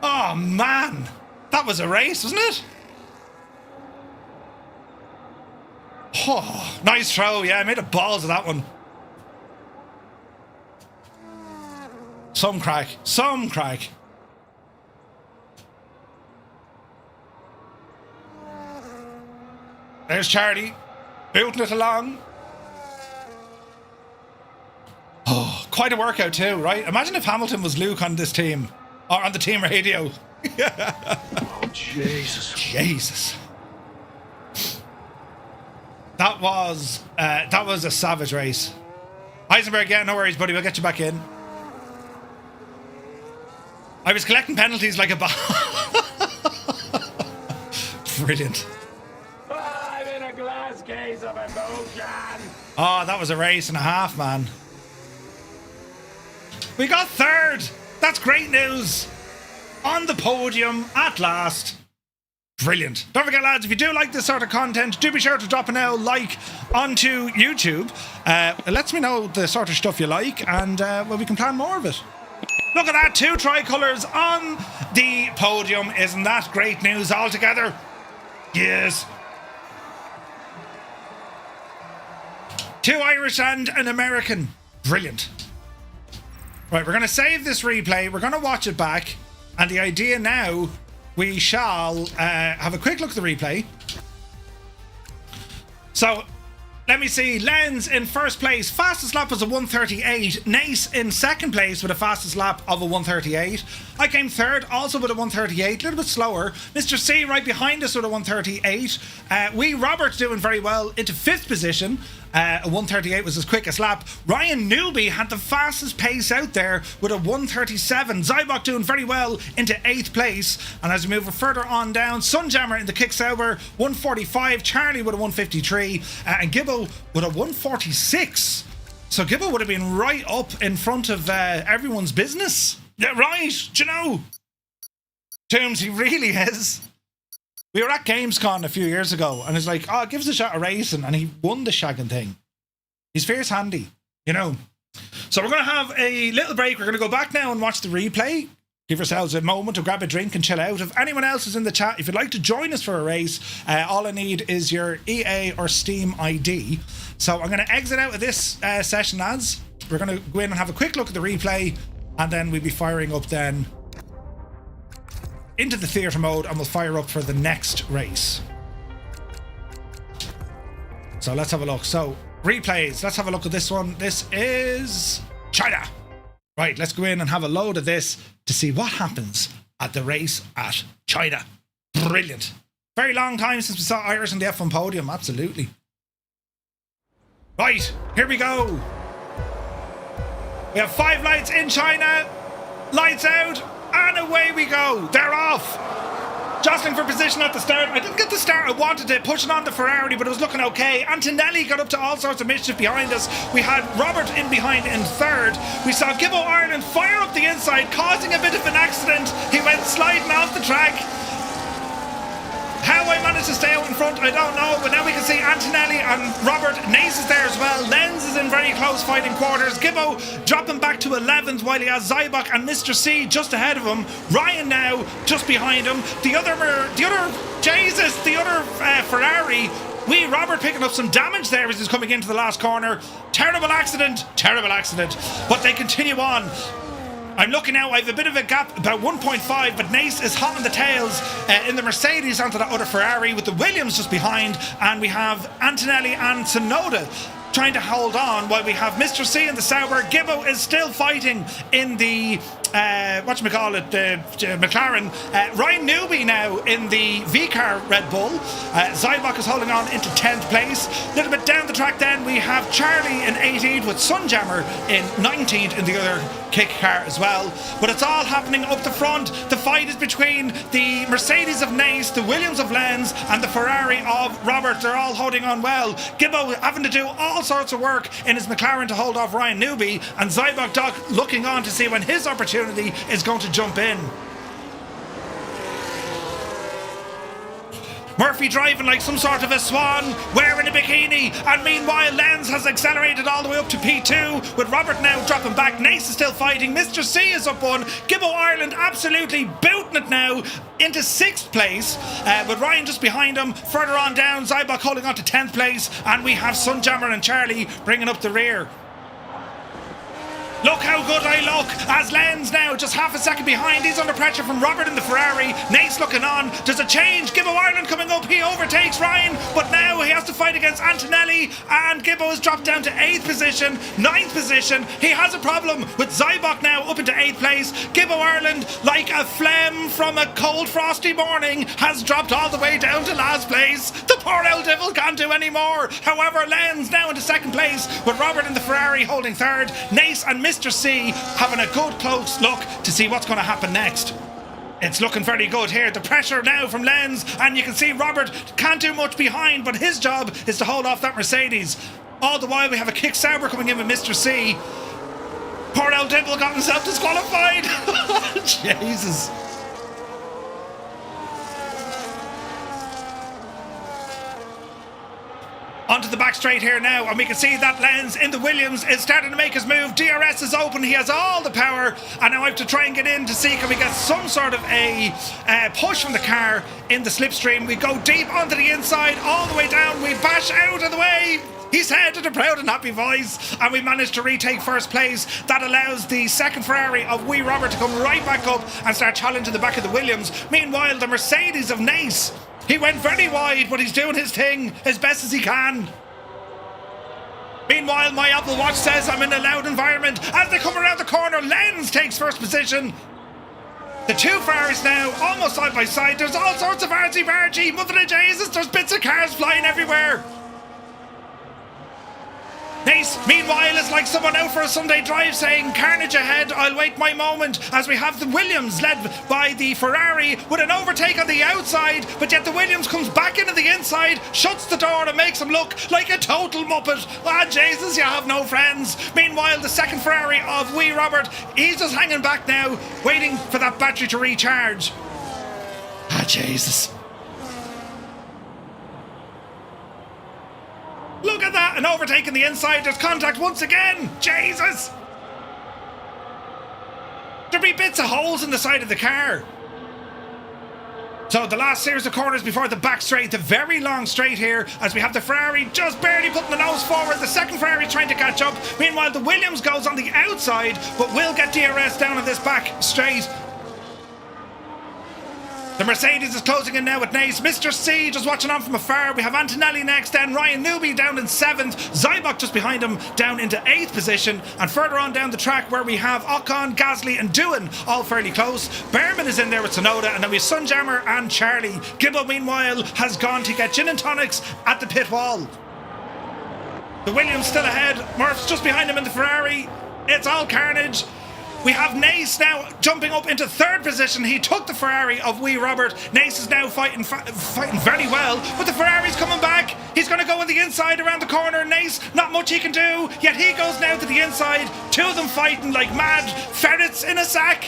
Oh, man. That was a race, wasn't it? Oh, nice throw. Yeah, I made a balls of that one. Some crack. Some crack. There's Charlie. Booting it along. Oh, quite a workout too, right? Imagine if Hamilton was Luke on this team. Or on the team radio. Oh, Jesus. Jesus. That was a savage race. Heisenberg, yeah, no worries, buddy. We'll get you back in. I was collecting penalties like a Brilliant. I'm in a glass case of emotion. Oh, that was a race and a half, man. We got third. That's great news. On the podium at last. Brilliant. Don't forget, lads, if you do like this sort of content, do be sure to drop an L like onto YouTube. It lets me know the sort of stuff you like, and well, we can plan more of it. Look at that, 2 tricolours on the podium. Isn't that great news altogether? Yes. 2 Irish and an American. Brilliant. Right, we're going to save this replay. We're going to watch it back. And the idea now, we shall have a quick look at the replay. So, let me see. Lenz in first place. Fastest lap was a 1:38. Nace in second place with a fastest lap of a 1:38. I came third, also with a 1:38. A little bit slower. Mr. C right behind us with a 1:38. Robert doing very well into fifth position. A 1:38 was his quickest lap. Ryan Newby had the fastest pace out there with a 1:37. Zybok doing very well into 8th place. And as we move further on down, Sunjammer in the Kick Sauber, 1:45. Charlie with a 1:53. And Gibbo with a 1:46. So Gibbo would have been right up in front of everyone's business. Yeah, right. Do you know? Toombs, he really is. We were at Gamescom a few years ago, and it's like, oh, give us a shot of racing, and he won the shagging thing. He's fierce handy, you know. So we're going to have a little break. We're going to go back now and watch the replay. Give yourselves a moment to grab a drink and chill out. If anyone else is in the chat, if you'd like to join us for a race, all I need is your EA or Steam ID. So I'm going to exit out of this session, lads. We're going to go in and have a quick look at the replay, and then we'll be firing up then into the theatre mode, and we'll fire up for the next race. So let's have a look. So replays, let's have a look at this one. This is China. Right, let's go in and have a load of this to see what happens at the race at China. Brilliant. Very long time since we saw Irish on the F1 podium, absolutely. Right, here we go. We have 5 lights in China. Lights out. And away we go. They're off. Jostling for position at the start. I didn't get the start I wanted it, pushing on the Ferrari, but it was looking okay. Antonelli got up to all sorts of mischief behind us. We had Robert in behind in third. We saw Gibbo Ireland fire up the inside, causing a bit of an accident. He went sliding off the track. How I managed to stay out in front, I don't know, but now we can see Antonelli and Robert. Nace is there as well. Lenz is in very close fighting quarters. Gibbo dropping back to 11th while he has Zybok and Mr. C just ahead of him. Ryan now just behind him. The other Ferrari. Robert picking up some damage there as he's coming into the last corner. Terrible accident, but they continue on. I'm looking now, I have a bit of a gap, about 1.5, but Nace is hot on the tails in the Mercedes onto that other Ferrari with the Williams just behind, and we have Antonelli and Tsunoda trying to hold on while we have Mr. C in the Sauber. Gibbo is still fighting in the McLaren. Ryan Newby now in the V-Car Red Bull. Zybok is holding on into 10th place. A little bit down the track then we have Charlie in 18th with Sunjammer in 19th in the other kick car as well. But it's all happening up the front. The fight is between the Mercedes of Nace, the Williams of Lenz, and the Ferrari of Robert. They're all holding on well. Gibbo having to do all sorts of work in his McLaren to hold off Ryan Newby, and Zybok Doc looking on to see when his opportunity is going to jump in. Murphy driving like some sort of a swan, wearing a bikini, and meanwhile Lenz has accelerated all the way up to P2, with Robert now dropping back. Nace is still fighting. Mr. C is up one. Gibbo Ireland absolutely booting it now into 6th place, with Ryan just behind him. Further on down, Zybok holding on to 10th place, and we have Sunjammer and Charlie bringing up the rear. Look how good I look as Lenz now just half a second behind. He's under pressure from Robert in the Ferrari. Nace looking on. There's a change. Gibbo Ireland coming up. He overtakes Ryan, but now he has to fight against Antonelli, and Gibbo has dropped down to 8th position, 9th position. He has a problem with Zybok now up into 8th place. Gibbo Ireland, like a phlegm from a cold frosty morning, has dropped all the way down to last place. The poor old devil can't do any more. However, Lenz now into 2nd place with Robert in the Ferrari holding 3rd. Nace and Mr. C having a good close look to see what's going to happen next. It's looking very good here. The pressure now from Lenz, and you can see Robert can't do much behind, but his job is to hold off that Mercedes. All the while we have a kick Sauber coming in with Mr. C. Poor old Dimple got himself disqualified. Jesus. onto the back straight here now, and we can see that Lenz in the Williams is starting to make his move. DRS is open, he has all the power, and now I have to try and get in to see can we get some sort of a push from the car in the slipstream. We go deep onto the inside, all the way down, we bash out of the way. He said in a proud and happy voice, and we managed to retake first place. That allows the second Ferrari of Wee Robert to come right back up and start challenging the back of the Williams. Meanwhile, the Mercedes of Nace, he went very wide, but he's doing his thing as best as he can. Meanwhile, my Apple Watch says I'm in a loud environment. As they come around the corner, Lenz takes first position. The two Ferraris now, almost side by side. There's all sorts of artsy-bartsy, mother of Jesus, there's bits of cars flying everywhere. Nace, meanwhile, is like someone out for a Sunday drive saying, carnage ahead, I'll wait my moment, as we have the Williams led by the Ferrari with an overtake on the outside, but yet the Williams comes back into the inside, shuts the door and makes him look like a total muppet. Ah, Jesus, you have no friends. Meanwhile, the second Ferrari of Wee Robert, he's just hanging back now, waiting for that battery to recharge. Ah, Jesus. Look at that, an overtake in the inside, there's contact once again, Jesus! There'll be bits of holes in the side of the car. So the last series of corners before the back straight, the very long straight here, as we have the Ferrari just barely putting the nose forward, the second Ferrari trying to catch up, meanwhile the Williams goes on the outside, but will get DRS down on this back straight. The Mercedes is closing in now with Nace. Mr. C just watching on from afar. We have Antonelli next, then Ryan Newby down in 7th. Zybok just behind him down into 8th position. And further on down the track where we have Ocon, Gasly and Doohan all fairly close. Behrman is in there with Tsunoda, and then we have Sunjammer and Charlie. Gibbo meanwhile has gone to get gin and tonics at the pit wall. The Williams still ahead. Murph's just behind him in the Ferrari. It's all carnage. We have Nace now jumping up into 3rd position. He took the Ferrari of Wee Robert. Nace is now fighting very well, but the Ferrari's coming back. He's going to go on the inside around the corner. Nace, not much he can do, yet he goes now to the inside. Two of them fighting like mad ferrets in a sack.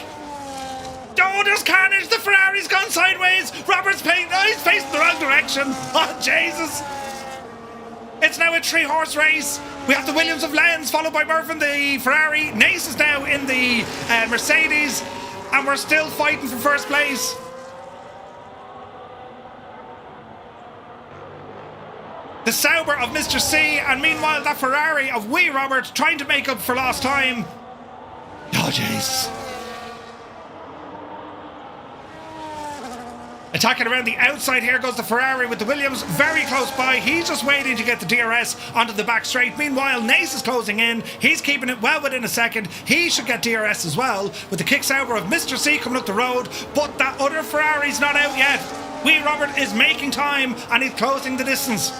Oh, there's carnage. The Ferrari's gone sideways. Robert's he's facing the wrong direction. Oh, Jesus. It's now a 3-horse race. We have the Williams of Lenz, followed by Murph in the Ferrari. Nace is now in the Mercedes, and we're still fighting for first place. The Sauber of Mr. C, and meanwhile that Ferrari of Wee Robert trying to make up for lost time. Oh, Jesus. Attacking around the outside, here goes the Ferrari with the Williams very close by. He's just waiting to get the DRS onto the back straight. Meanwhile, Nace is closing in. He's keeping it well within a second. He should get DRS as well, with the kick Sauber of Mr. C coming up the road. But that other Ferrari's not out yet. Wee Robert is making time, and he's closing the distance.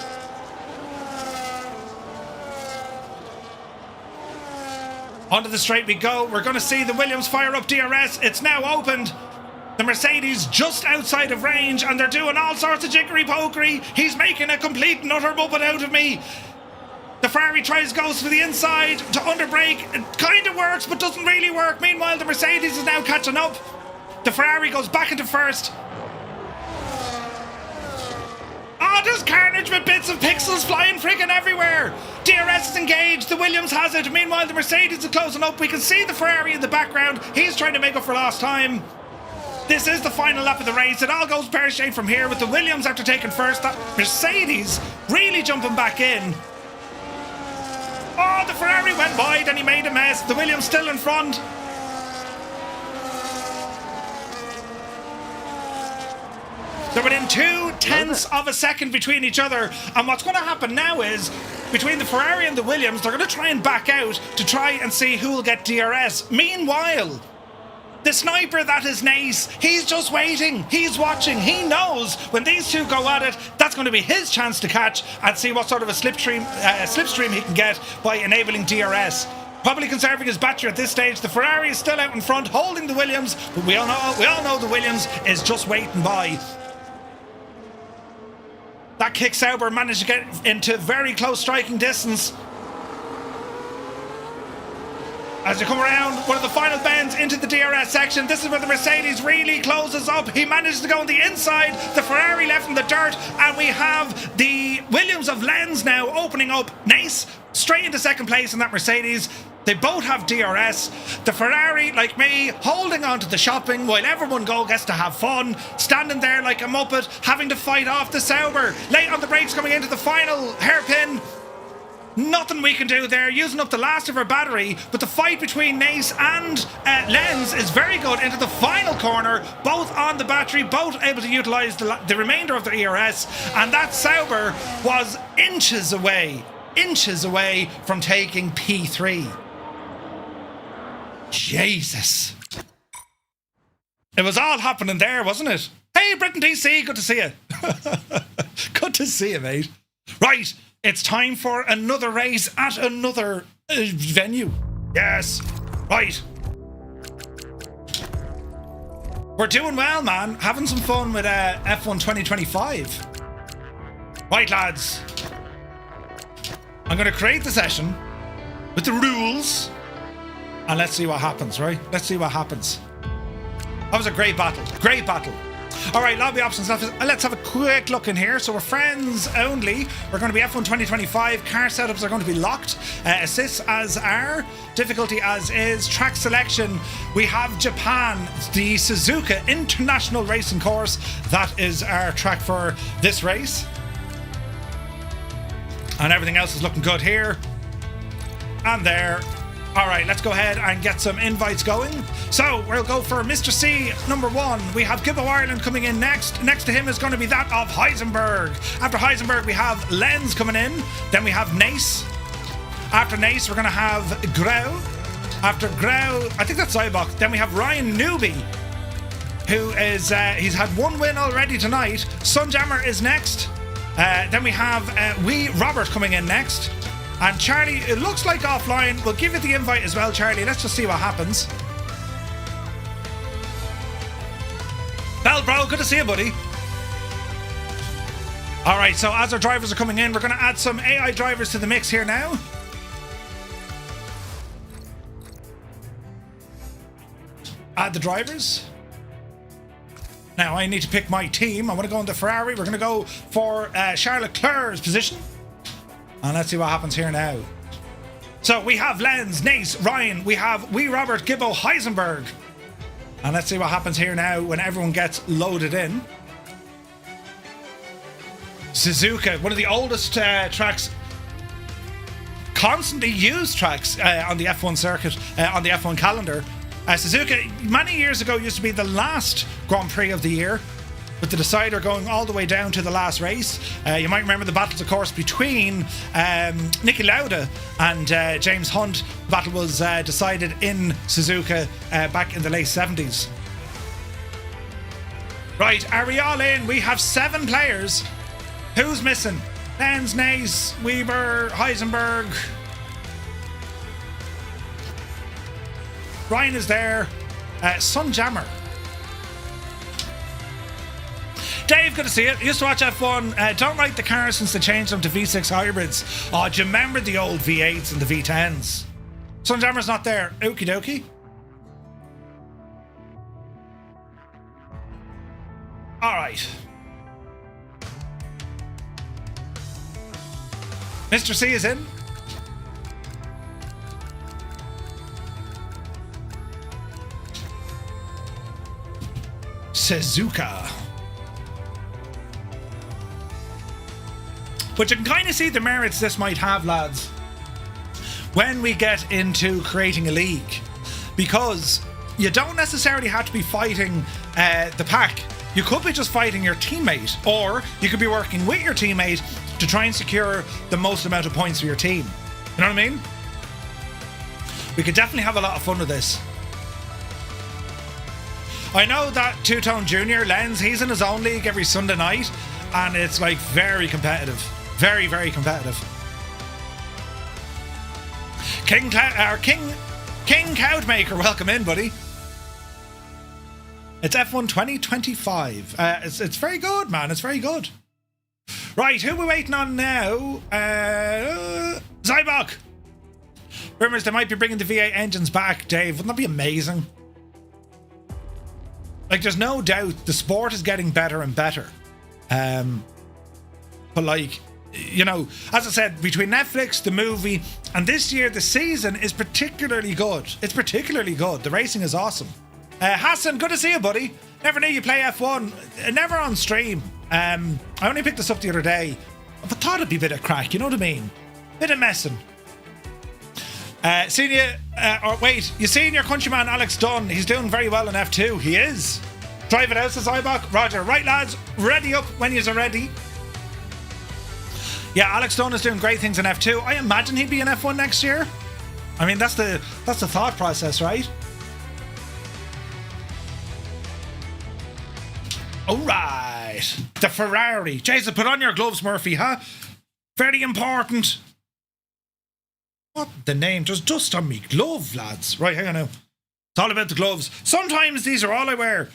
Onto the straight we go. We're going to see the Williams fire up DRS. It's now opened. The Mercedes just outside of range, and they're doing all sorts of jiggery-pokery. He's making a complete and utter muppet out of me. The Ferrari goes to the inside to underbrake. It kind of works, but doesn't really work. Meanwhile, the Mercedes is now catching up. The Ferrari goes back into first. Oh, there's carnage with bits of pixels flying friggin' everywhere. DRS is engaged. The Williams has it. Meanwhile, the Mercedes is closing up. We can see the Ferrari in the background. He's trying to make up for lost time. This is the final lap of the race. It all goes pear-shaped from here with the Williams after taking first. That Mercedes really jumping back in. Oh, the Ferrari went wide and he made a mess. The Williams still in front. They're within 0.2 of a second between each other. And what's going to happen now is, between the Ferrari and the Williams, they're going to try and back out to try and see who will get DRS. Meanwhile, the sniper that is Nace, he's just waiting, he's watching, he knows when these two go at it, that's going to be his chance to catch and see what sort of a slipstream he can get by enabling DRS. Probably conserving his battery at this stage. The Ferrari is still out in front, holding the Williams, but we all know the Williams is just waiting by. That kick Sauber managed to get into very close striking distance. As you come around one of the final bends into the DRS section, this is where the Mercedes really closes up. He manages to go on the inside, the Ferrari left in the dirt, and we have the Williams of Lens now opening up. Nace straight into second place in that Mercedes. They both have DRS. The Ferrari, like me, holding on to the shopping while everyone gets to have fun, standing there like a muppet, having to fight off the Sauber. Late on the brakes coming into the final hairpin. Nothing we can do there, using up the last of our battery, but the fight between Nace and Lenz is very good into the final corner, both on the battery, both able to utilise the remainder of their ERS, and that Sauber was inches away from taking P3. Jesus. It was all happening there, wasn't it? Hey, Britain DC, good to see you. Good to see you, mate. Right. It's time for another race at another venue. Yes. Right. We're doing well, man. Having some fun with F1 2025. Right, lads. I'm going to create the session with the rules. And let's see what happens, right? Let's see what happens. That was a great battle. Great battle. All right, lobby options. Let's have a quick look in here. So we're friends only. We're going to be F1 2025. Car setups are going to be locked. Assists as are. Difficulty as is. Track selection. We have Japan, the Suzuka International Racing Course. That is our track for this race. And everything else is looking good here. And there. All right, let's go ahead and get some invites going. So we'll go for Mr. C, number 1. We have Gibbo Ireland coming in next. Next to him is going to be that of Heisenberg. After Heisenberg, we have Lenz coming in. Then we have Nace. After Nace, we're going to have Grau. After Grau, I think that's Zybok. Then we have Ryan Newby, who is, he's had one win already tonight. Sunjammer is next. Then we have Wee Robert coming in next. And Charlie, it looks like offline. We'll give you the invite as well, Charlie. Let's just see what happens. Bell, bro, good to see you, buddy. All right, so as our drivers are coming in, we're going to add some AI drivers to the mix here now. Add the drivers. Now, I need to pick my team. I want to go into Ferrari. We're going to go for Charles Leclerc's position. And let's see what happens here now. So we have Lenz, Nace, Ryan. We have Wee Robert, Gibbo, Heisenberg. And let's see what happens here now when everyone gets loaded in. Suzuka, one of the oldest tracks, constantly used tracks on the F1 circuit, on the F1 calendar. Suzuka, many years ago, used to be the last Grand Prix of the year, with the decider going all the way down to the last race. You might remember the battles, of course, between Niki Lauda and James Hunt. The battle was decided in Suzuka back in the late 70s. Right, are we all in? We have 7 players. Who's missing? Lenz, Nace, Weber, Heisenberg. Ryan is there. Sunjammer. Dave, good to see you. Used to watch F1. Don't like the cars since they changed them to V6 hybrids. Oh, do you remember the old V8s and the V10s? Sunjammer's not there. Okie dokie. All right. Mr. C is in. Suzuka. But you can kind of see the merits this might have, lads, when we get into creating a league. Because you don't necessarily have to be fighting the pack. You could be just fighting your teammate, or you could be working with your teammate to try and secure the most amount of points for your team. You know what I mean? We could definitely have a lot of fun with this. I know that Two-Tone Junior, Lenz, he's in his own league every Sunday night, and it's like very competitive. Very, very competitive. King Cloudmaker, welcome in, buddy. It's F1 2025. It's very good, man. It's very good. Right, who are we waiting on now? Zybok. Rumours they might be bringing the V8 engines back, Dave. Wouldn't that be amazing? Like, there's no doubt the sport is getting better and better. But like, you know, as I said, between Netflix, the movie, and this year the season is particularly good. It's particularly good. The racing is awesome. Hassan, good to see you, buddy. Never knew you play F1. Never on stream. I only picked this up the other day. But thought it'd be a bit of crack, you know what I mean? Bit of messing. You seen your countryman Alex Dunn? He's doing very well in F2. He is. Drive it out, says Ibach. Roger. Right, lads. Ready up when you're ready. Yeah, Alex Dunn is doing great things in F2. I imagine he'd be in F1 next year. I mean, that's the thought process, right? All right. The Ferrari. Jason, put on your gloves, Murphy, huh? Very important. What the name? There's dust on me glove, lads. Right, hang on now. It's all about the gloves. Sometimes these are all I wear.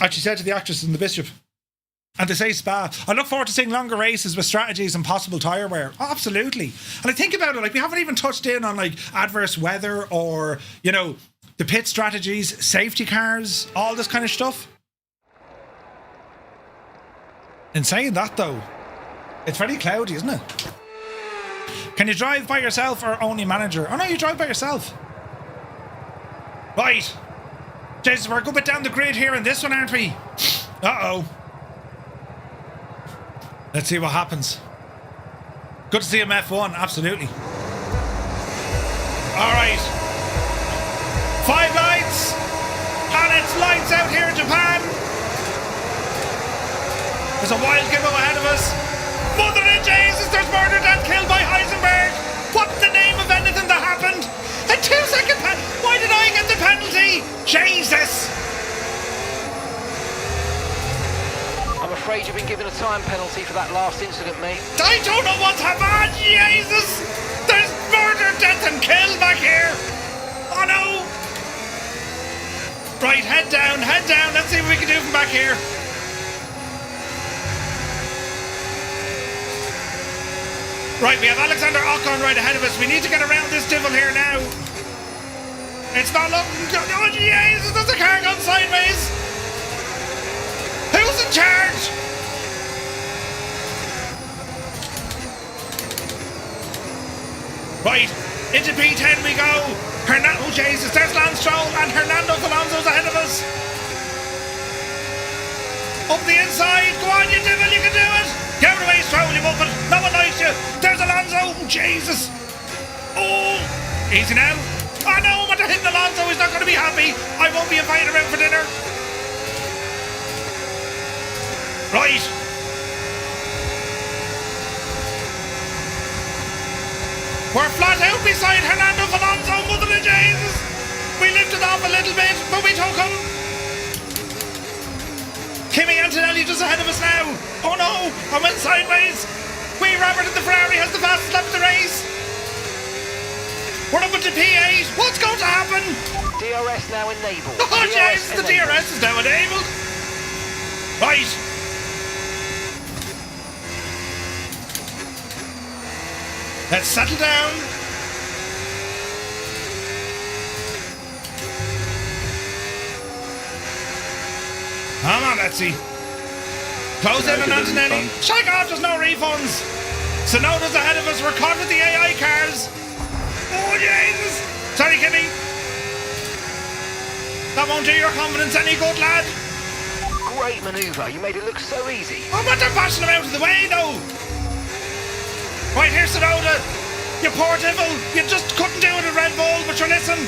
Actually said to the actress in The Bishop. And they say Spa. I look forward to seeing longer races with strategies and possible tyre wear. Oh, absolutely. And I think about it, like, we haven't even touched in on, like, adverse weather or, you know, the pit strategies, safety cars, all this kind of stuff. In saying that, though, it's very cloudy, isn't it? Can you drive by yourself or only manager? Oh, no, you drive by yourself. Right. Jesus, we're a good bit down the grid here in this one, aren't we? Uh-oh. Let's see what happens. Good to see him F1, absolutely. All right. 5 lights. And it's lights out here in Japan. There's a wild gimmo ahead of us. Mother of Jesus, there's murder, death, killed by Heisenberg. What's the name of anything that happened? A 2-second penalty. Why did I get the penalty? Jesus. I'm afraid you've been given a time penalty for that last incident, mate. I don't know what's happened. Jesus. There's murder, death, and kill back here. Oh, no. Right, head down, head down. Let's see what we can do from back here. Right, we have Alexander Ocon right ahead of us. We need to get around this devil here now. It's not looking good. Oh, Jesus, there's a car gone sideways. Who's in charge? Right, into P10 we go. Oh, Jesus, there's Lance Stroll and Hernando Alonso's ahead of us. Up the inside. Go on, you devil, you can do it. Get out of the way, Stroll, you muppet. No one likes you. There's Alonso. Oh, Jesus. Oh, easy now. Oh, no, but they're hitting Alonso. He's not going to be happy. I won't be invited around for dinner. Right. We're flat out beside Hernando Alonso. Mother of Jesus. We lifted off a little bit, but we took him. Kimi Antonelli just ahead of us now. Oh no, I went sideways. Wee Robert in the Ferrari has the fastest lap of the race. We're up into P8. What's going to happen? DRS now enabled. Oh, jeez, the DRS is now enabled. Right. Let's settle down. Come on, Betsy. Close in on Antonelli. Shake off, there's no refunds. Sonoda's ahead of us. We're caught with the AI cars. Oh, Jesus. Sorry, Kimmy. That won't do your confidence any good, lad. Great manoeuvre. You made it look so easy. Oh, but they're bashing him out of the way, though. Right, here's Sonoda. You poor devil. You just couldn't do it at Red Bull, but you listen.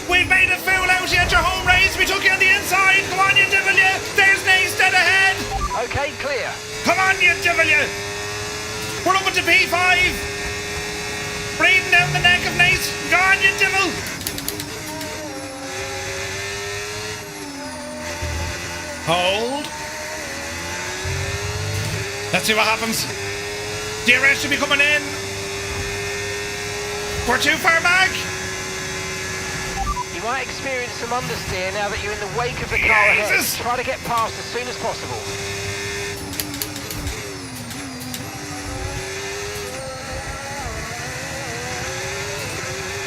We've made a fool out of you at your home race. We took you on the inside. Come on, you devil, you. There's Nace dead ahead. Okay, clear. Come on, you devil, you. We're up into P5. Breathing down the neck of Nace. Go on, you devil. Hold. Let's see what happens. DRS should be coming in. We're too far back. You might experience some understeer now that you're in the wake of the car ahead. Jesus. Try to get past as soon as possible.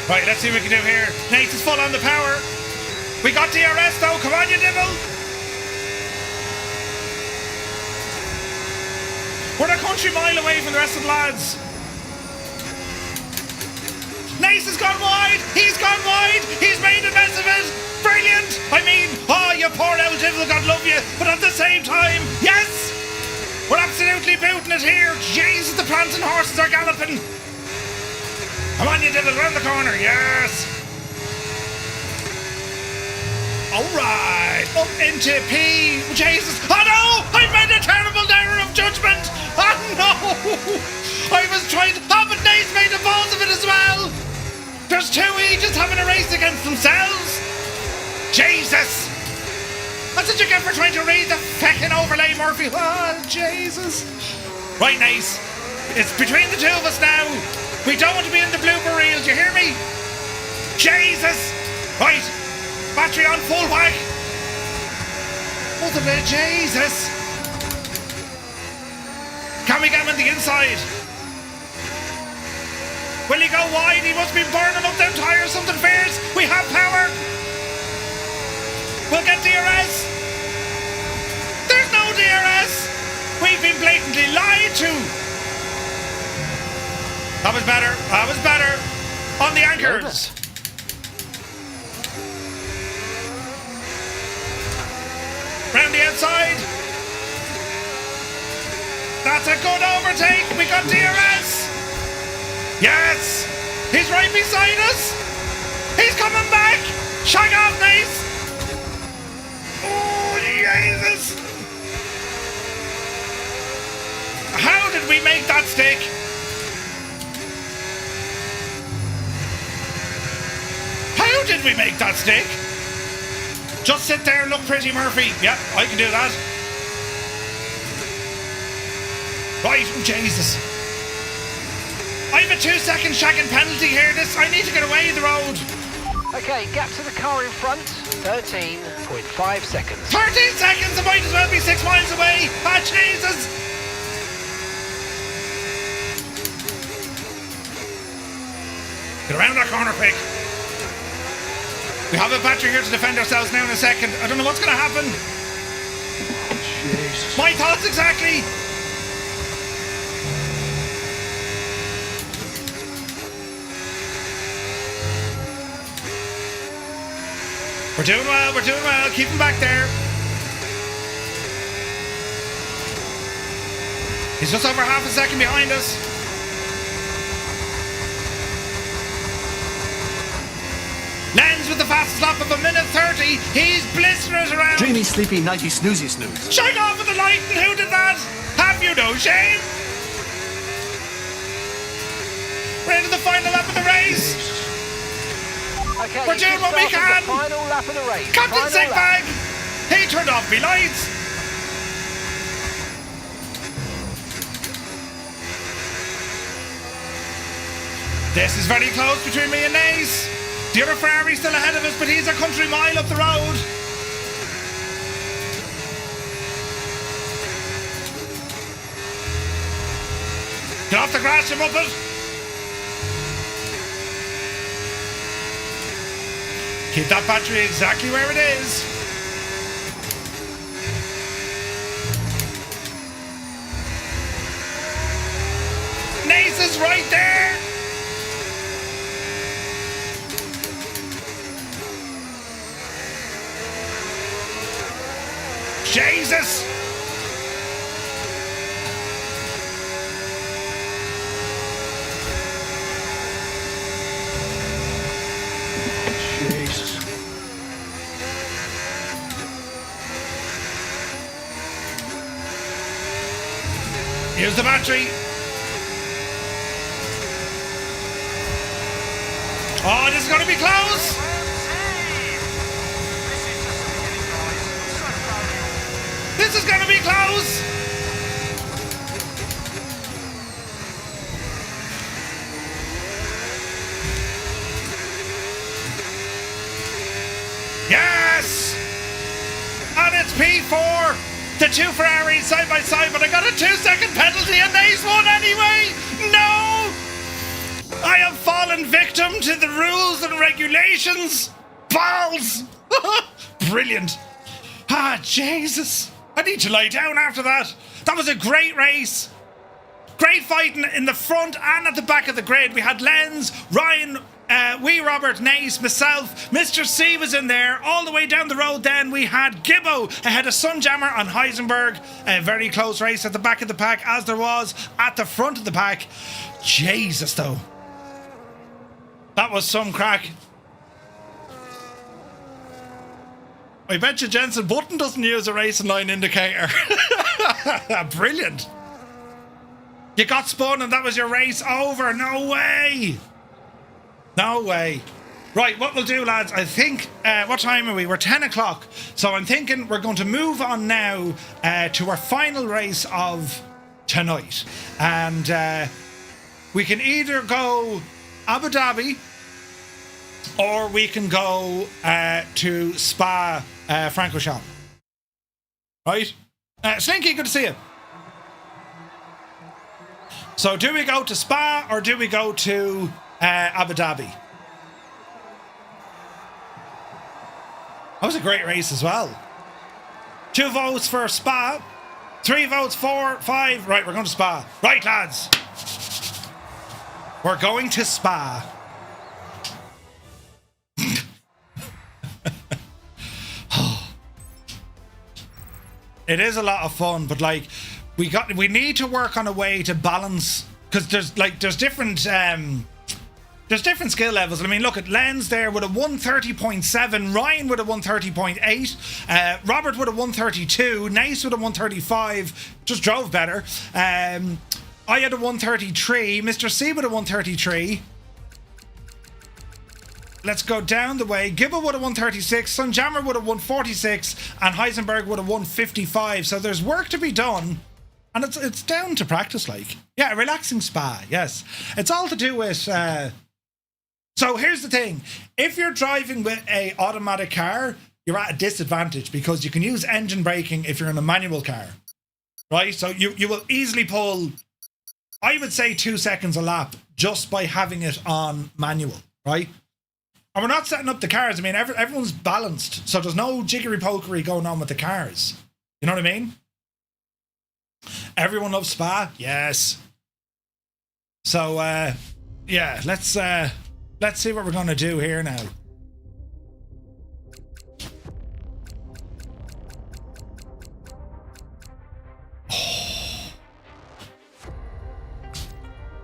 Right, let's see what we can do here. Nate is full on the power. We got DRS though. Come on, you devil. We're a country mile away from the rest of the lads. Nace has gone wide. He's gone wide. He's made a mess of it. Brilliant. I mean, oh, you poor old devil, God love you. But at the same time, yes, we're absolutely booting it here. Jesus, the prancing horses are galloping. Come on, you devil, round the corner. Yes. All right. Up into P. Jesus. Oh, no. I made a terrible error of judgment. Oh, no. I was trying to... Oh, but Nace made a balls of it as well. There's two Aegis having a race against themselves. Jesus. That's what you get for trying to read the feckin' overlay, Murphy. Oh, Jesus. Right, Nace. It's between the two of us now. We don't want to be in the blooper reel. Do you hear me? Jesus. Right. Battery on full whack. What the Jesus. Can we get him on the inside? Will he go wide? He must be burning up them tyres. Something fierce. We have power. We'll get DRS. There's no DRS. We've been blatantly lied to. That was better. That was better. On the anchors. Round the outside. That's a good overtake. We got DRS. Yes. He's right beside us. He's coming back. Shag off, Nace. Oh, Jesus. How did we make that stick? How did we make that stick? Just sit there and look pretty, Murphy. Yeah, I can do that. Right, oh Jesus. I have a 2-second shagging penalty here. I need to get away the road. Okay, gap to the car in front, 13.5 seconds. 13 seconds, I might as well be 6 miles away. Ah, Jesus. Get around that corner quick. We have a battery here to defend ourselves now in a second. I don't know what's going to happen. Jesus. My thoughts exactly. We're doing well, we're doing well. Keep him back there. He's just over half a second behind us. Lens with the fastest lap of 1:30. He's blistering it around. Dreamy, sleepy, nighty, snoozy, snooze. Shake off with the light, and who did that? Have you no shame? We're into the final lap of the race. Okay, We're doing what we can. The final lap of the race. Captain Final lap. Sickbag. He turned off me lights. This is very close between me and Nace. The other Ferrari's still ahead of us, but he's a country mile up the road. Get off the grass, you muppet. Keep that battery exactly where it is. Nace is right there. Jesus. Jesus. Here's the battery. Oh, this is going to be close. This is going to be close. Yes. And it's P4. The two Ferraris side by side, but I got a 2-second penalty and Nace won anyway. No. I have fallen victim to the rules and regulations. Balls. Brilliant. Ah, Jesus. I need to lie down after that. That was a great race. Great fighting in the front and at the back of the grid. We had Lenz, Ryan, wee Robert, Nace, myself, Mr. C was in there. All the way down the road then we had Gibbo ahead of Sunjammer and Heisenberg. A very close race at the back of the pack, as there was at the front of the pack. Jesus though. That was some crack. I bet you Jensen Button doesn't use a racing line indicator. Brilliant. You got spun and that was your race over. No way. No way. Right, what we'll do, lads, I think, what time are we? We're 10 o'clock. So I'm thinking we're going to move on now to our final race of tonight. And we can either go Abu Dhabi or we can go to Spa Francorchamps. Right? Slinky, good to see you. So do we go to Spa or do we go to Abu Dhabi? That was a great race as well. 2 votes for Spa. 3 votes, 4, 5. Right, we're going to Spa. Right, lads. We're going to Spa. It is a lot of fun, but like we need to work on a way to balance, because there's different skill levels. I mean, look at Lenz there with a 130.7, Ryan with a 130.8, Robert with a 132, Nace with a 135, just drove better. I had a 133, Mr. C with a 133. Let's go down the way. Gibble with a 136, Sunjammer with a 146, and Heisenberg with a 155. So there's work to be done, and it's down to practice, like. Yeah, a relaxing Spa, yes. It's all to do with... So here's the thing. If you're driving with a automatic car, you're at a disadvantage because you can use engine braking if you're in a manual car. Right? So you will easily pull, I would say, 2 seconds a lap just by having it on manual, right? And we're not setting up the cars. I mean, everyone's balanced, so there's no jiggery-pokery going on with the cars. You know what I mean? Everyone loves Spa? Yes. So, yeah, let's see what we're going to do here now.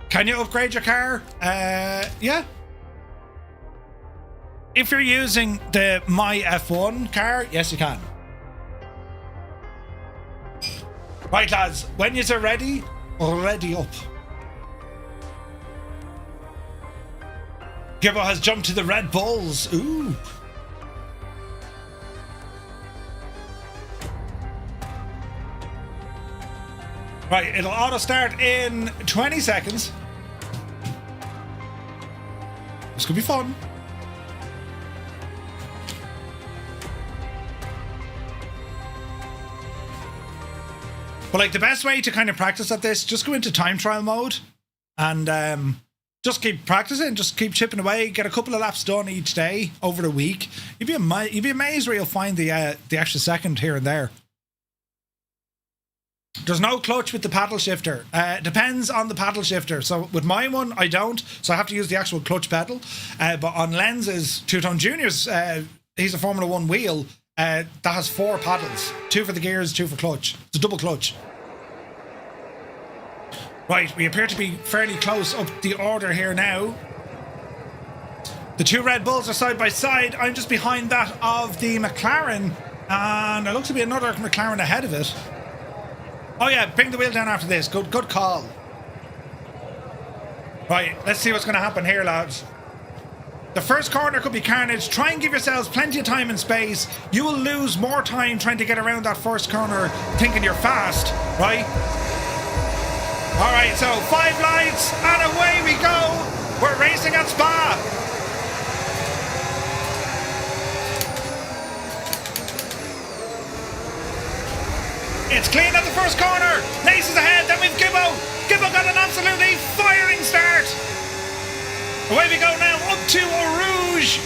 Can you upgrade your car? Yeah. If you're using the My F1 car, yes, you can. Right, lads, when you're ready, ready up. Gibbo has jumped to the Red Bulls. Ooh. Right, it'll auto start in 20 seconds. This could be fun. But like the best way to kind of practice at this, just go into time trial mode and just keep practicing, just keep chipping away, get a couple of laps done each day over the week. You'd be amazed where you'll find the extra second here and there. There's no clutch with the paddle shifter. Depends on the paddle shifter. So with my one, I don't. So I have to use the actual clutch pedal. But on Lenz's Two-Tone Junior's, he's a Formula 1 wheel. That has 4 paddles. 2 for the gears, 2 for clutch. It's a double clutch. Right, we appear to be fairly close up the order here now. The 2 Red Bulls are side by side. I'm just behind that of the McLaren. And there looks to be another McLaren ahead of it. Oh yeah, bring the wheel down after this. Good call. Right, let's see what's going to happen here, lads. The first corner could be carnage. Try and give yourselves plenty of time and space. You will lose more time trying to get around that first corner thinking you're fast, right? All right, so 5 lights and away we go. We're racing at Spa. It's clean at the first corner. Nace is ahead. Then we've Gibbo. Gibbo got an absolutely firing start. Away we go now, up to Eau Rouge.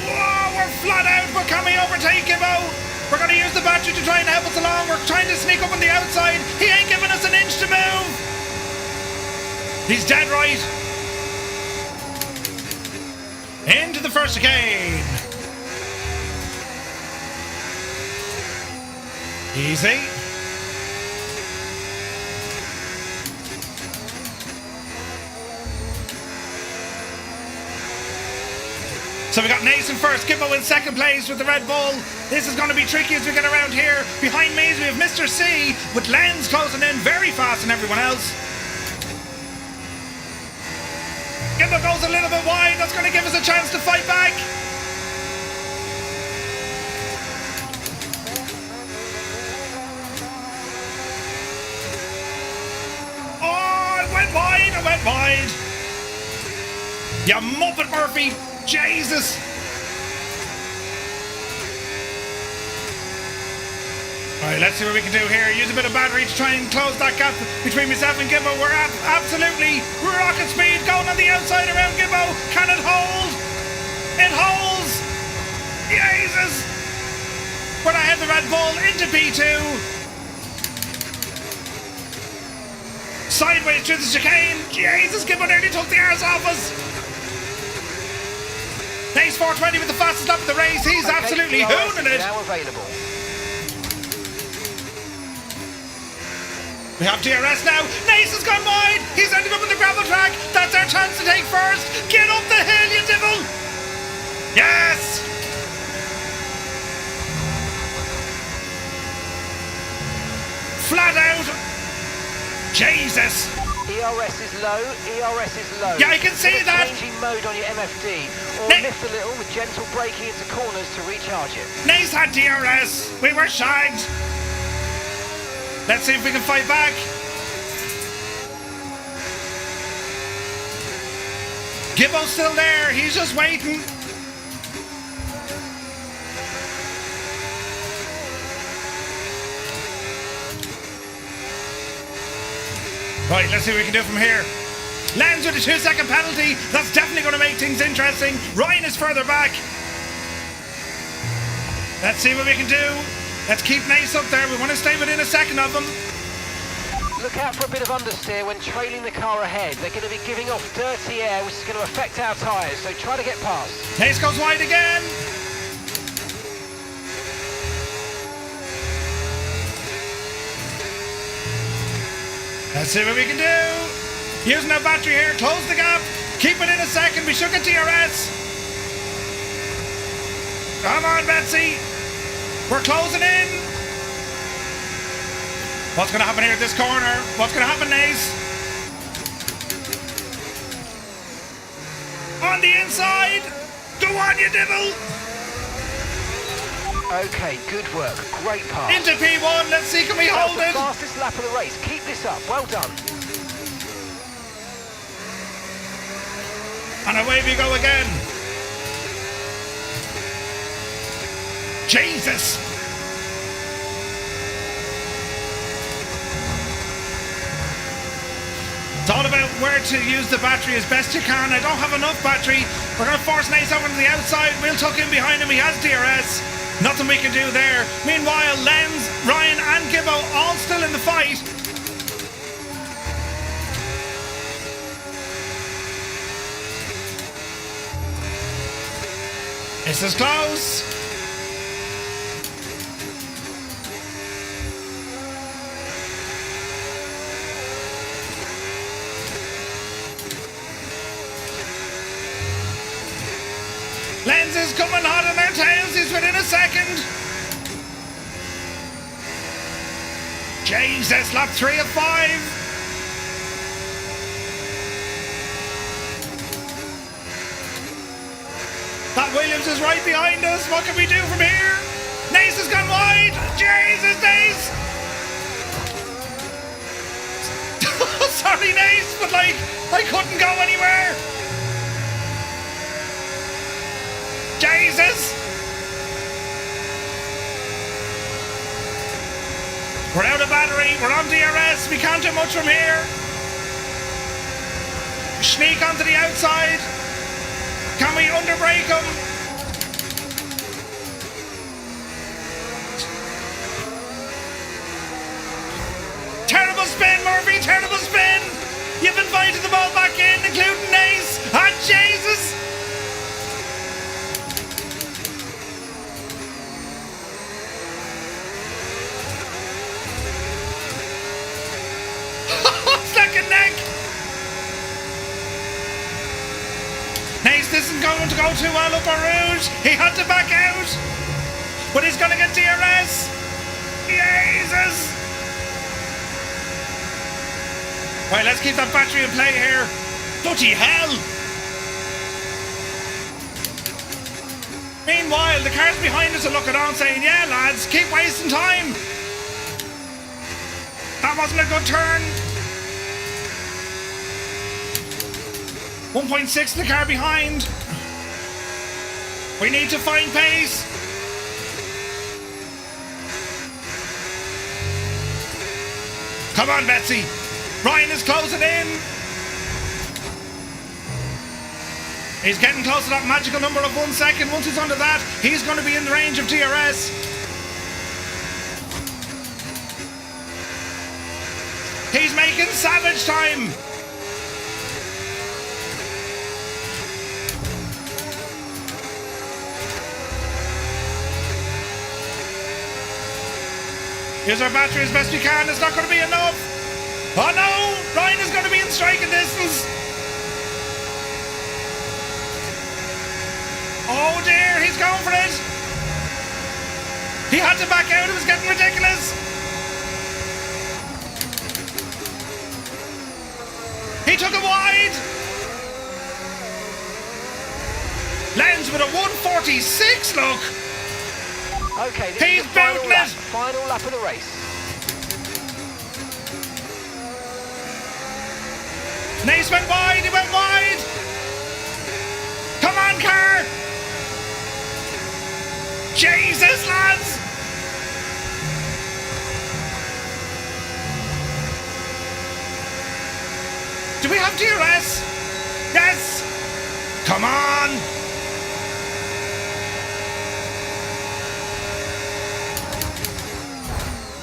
Whoa, we're flat out, but can we overtake Gibbo? We're going to use the battery to try and help us along. We're trying to sneak up on the outside. He ain't giving us an inch to move. He's dead right. Into the first chicane. Easy. So we got Nathan first, Gibbo in second place with the Red Bull. This is going to be tricky as we get around here. Behind me we have Mr. C with Lenz closing in very fast and everyone else. Gibbo goes a little bit wide. That's going to give us a chance to fight back. Oh, it went wide. You Muppet Murphy. Jesus. Alright, let's see what we can do here. Use a bit of battery to try and close that gap between myself and Gibbo. We're at absolutely rocket speed going on the outside around Gibbo. Can it hold? It holds. Jesus. We're ahead the Red Bull into P2. Sideways through the chicane. Jesus, Gibbo nearly took the arse off us. Nace 420 with the fastest lap of the race. He's absolutely hooning it. Now available. We have DRS now. Nace has gone wide. He's ended up on the gravel track. That's our chance to take first. Get up the hill, you devil. Yes. Flat out. Jesus. ERS is low. Yeah, I can see that. Changing mode on your MFD, or lift a little with gentle braking into corners to recharge it. Nace had DRS. We were shagged. Let's see if we can fight back. Gibbo's still there. He's just waiting. Right, let's see what we can do from here. Lands with a 2-second penalty. That's definitely going to make things interesting. Ryan is further back. Let's see what we can do. Let's keep Nace up there. We want to stay within a second of them. Look out for a bit of understeer when trailing the car ahead. They're going to be giving off dirty air, which is going to affect our tyres, so try to get past. Nace goes wide again. Let's see what we can do. Using our battery here, close the gap. Keep it in a second. We should get DRS. Come on, Betsy. We're closing in. What's going to happen here at this corner? What's going to happen, Nace? On the inside. Go on, you devil. Okay, good work. Great pass. Into P1. Let's see, can we hold That's it? the fastest lap of the race. Keep this up. Well done. And away we go again. Jesus. It's all about where to use the battery as best you can. I don't have enough battery. We're going to force Nace over to the outside. We'll tuck in behind him. He has DRS. Nothing we can do there. Meanwhile, Lenz, Ryan and Gibbo all still in the fight. This is close. Lenz is coming hot on their tails. He's within a second. Jesus, lap 3 of 5. That Williams is right behind us. What can we do from here? Nace has gone wide. Jesus, Nace. Sorry, Nace, but like, I couldn't go anywhere. Jesus! We're out of battery, we're on DRS, we can't do much from here. sneak onto the outside. Can we underbrake him? Terrible spin, Murphy, terrible spin. You've invited them all back in, including Ace. Ah, Jesus. Second neck. Nace isn't going to go too well up our route. He had to back out. But he's going to get DRS. Jesus. Right, let's keep that battery in play here. Bloody hell. Meanwhile, the cars behind us are looking on saying, yeah, lads, keep wasting time. That wasn't a good turn. 1.6 the car behind. We need to find pace. Come on, Betsy. Ryan is closing in. He's getting close to that magical number of 1 second. Once he's under that, he's going to be in the range of DRS. He's making savage time. Use our battery as best we can. It's not going to be enough. Oh no! Ryan is going to be in striking distance. Oh dear, he's going for it. He had to back out. It was getting ridiculous. He took it wide. Lenz with a 146 look. Okay, this He's is the final bouncing lap. it. Final lap of the race. Nace went wide, he went wide. Come on, car. Jesus, lads. Do we have DRS? Yes. Come on.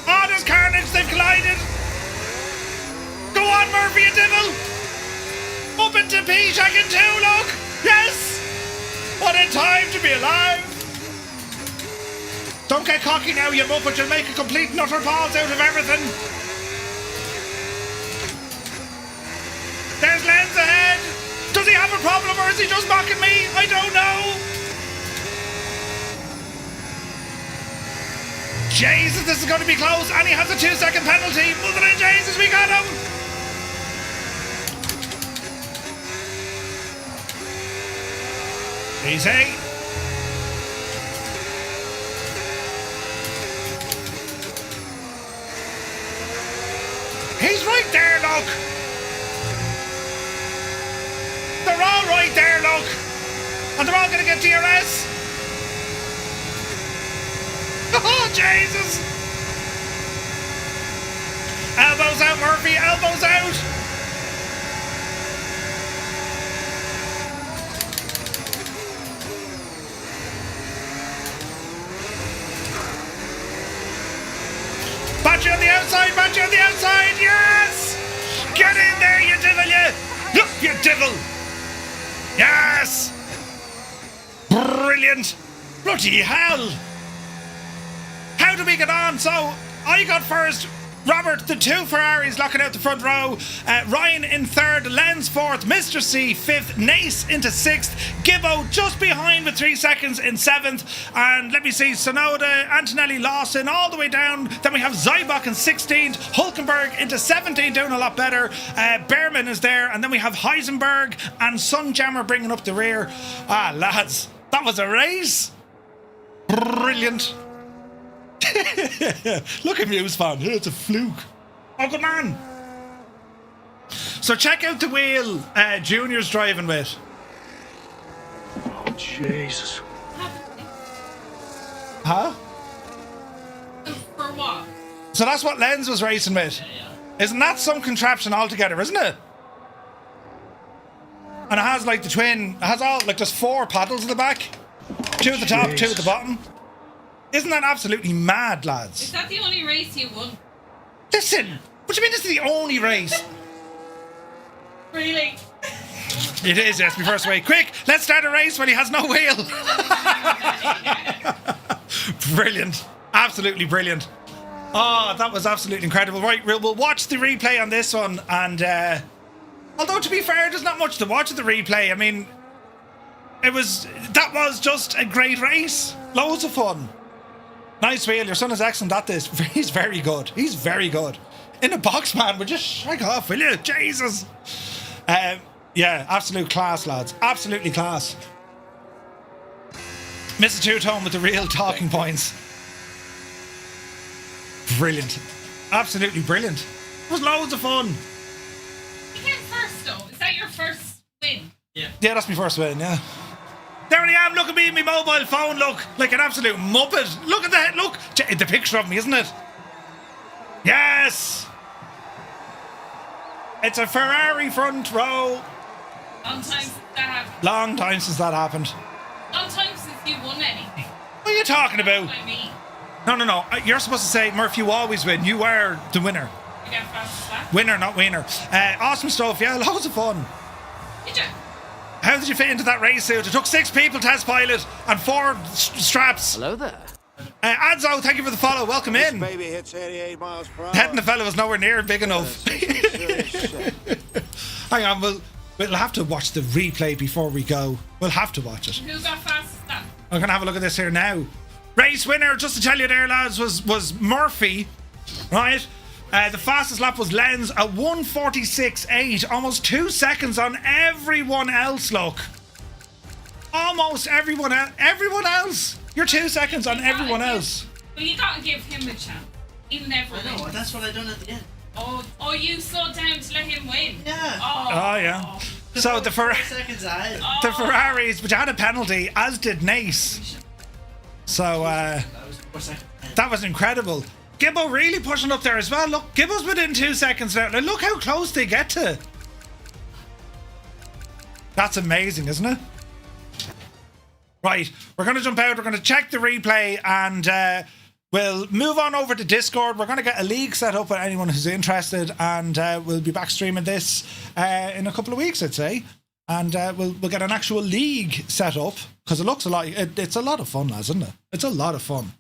Oh, there's carnage. They've collided. Go on, Murphy, you devil. Up into P-Jack in 2, look! Yes! What a time to be alive! Don't get cocky now, you muppet. You'll make a complete and utter balls out of everything. There's Lenz ahead. Does he have a problem or is he just mocking me? I don't know. Jesus, this is going to be close. And he has a 2-second penalty. Mother of Jesus, we got him. Easy. He's right there, look. They're all right there, look. And they're all going to get DRS. Oh, Jesus. Elbows out, Murphy. Elbows out. Battery on the outside, battery on the outside, yes! Get in there, you devil, you devil! Yes! Brilliant! Bloody hell! How do we get on? So, I got first. Robert, the 2 Ferraris locking out the front row. Ryan in 3rd, Lenz 4th, Mr. C 5th, Nace into 6th, Gibbo just behind with 3 seconds in 7th, and let me see, Sonoda, Antonelli, Lawson all the way down. Then we have Zybok in 16th, Hulkenberg into 17th, doing a lot better. Behrman is there, and then we have Heisenberg and Sunjammer bringing up the rear. Ah, lads, that was a race. Brilliant. Look at Muse fan. It's a fluke. Oh, good man. So check out the wheel Junior's driving with. Oh, Jesus. Huh? For what? So that's what Lenz was racing with. Isn't that some contraption altogether, isn't it? And it has like the twin, it has all, like there's 4 paddles in the back. 2 at the top, 2 at the bottom. Isn't that absolutely mad, lads? Is that the only race you won? Listen, what do you mean this is the only race? Really? It is, yes, my first way. Quick, let's start a race when he has no wheel. Brilliant. Absolutely brilliant. Oh, that was absolutely incredible. Right, we'll watch the replay on this one. And although, to be fair, there's not much to watch at the replay. I mean, that was just a great race. Loads of fun. Nice wheel. Your son is excellent at this. He's very good. He's very good. In the box, man, but just shake off, will you? Jesus. Yeah, absolute class, lads. Absolutely class. Mr. Two-Tone with the real talking points. Brilliant. Absolutely brilliant. It was loads of fun. You came first, though. Is that your first win? Yeah, that's my first win, yeah. There I am, look at me in my mobile phone, look. Like an absolute muppet. Look at that, look. The picture of me, isn't it? Yes! It's a Ferrari front row. Long time since that happened. Long time since that happened. Long time since you won anything. What are you talking about? I mean, No. You're supposed to say, Murph, you always win. You are the winner. you get fast as that. Winner, not winner. Awesome stuff. Yeah, loads of fun. Did you? How did you fit into that race suit? It took 6 people to test pilot and 4 straps. Hello there. Adzo, thank you for the follow. Welcome in. Baby hits 88 miles per hour. Head and the fellow was nowhere near big enough. Hang on, we'll have to watch the replay before we go. We'll have to watch it. Who got fast as that? I'm going to have a look at this here now. Race winner, just to tell you there, lads, was Murphy, right? The fastest lap was Lenz, a 1:46.8, almost 2 seconds on everyone else, look. Almost everyone else. You're 2 seconds on everyone else. Well, you gotta give him a chance. He'll never win. No, that's what I done at the end. Oh, you slowed down to let him win. Yeah. Oh, yeah. So the 4 seconds ahead. the Ferraris, which had a penalty, as did Nace. So That was 4 seconds ahead. that was incredible. Gibbo really pushing up there as well. Look, Gibbo's within 2 seconds now. Look how close they get to. That's amazing, isn't it? Right, we're going to jump out. We're going to check the replay and we'll move on over to Discord. We're going to get a league set up with anyone who's interested, and we'll be back streaming this in a couple of weeks, I'd say. And we'll get an actual league set up because it looks a lot. It's a lot of fun, lads, isn't it? It's a lot of fun.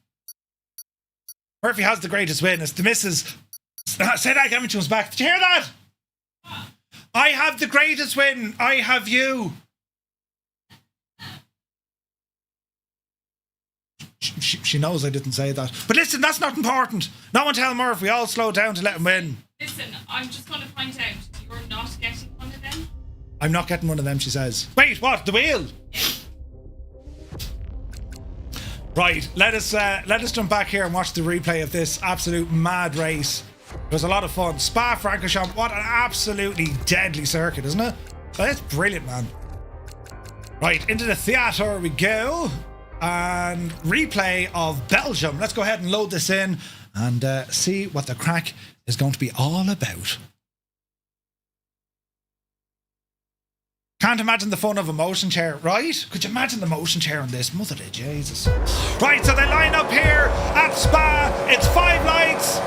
Murphy has the greatest win. It's the missus. Say that again when she comes back. Did you hear that? I have the greatest win. I have you. She knows I didn't say that. But listen, that's not important. No one tell Murph. We all slow down to let him win. Listen, I'm just going to point out you're not getting one of them. I'm not getting one of them, she says. Wait, what? The wheel? Right, let us jump back here and watch the replay of this absolute mad race. It was a lot of fun. Spa-Francorchamps, what an absolutely deadly circuit, isn't it? That's brilliant, man. Right, into the theatre we go. And replay of Belgium. Let's go ahead and load this in and see what the crack is going to be all about. Can't imagine the fun of a motion chair, right? Could you imagine the motion chair on this? Mother of Jesus. Right, so they line up here at Spa. It's 5 lights.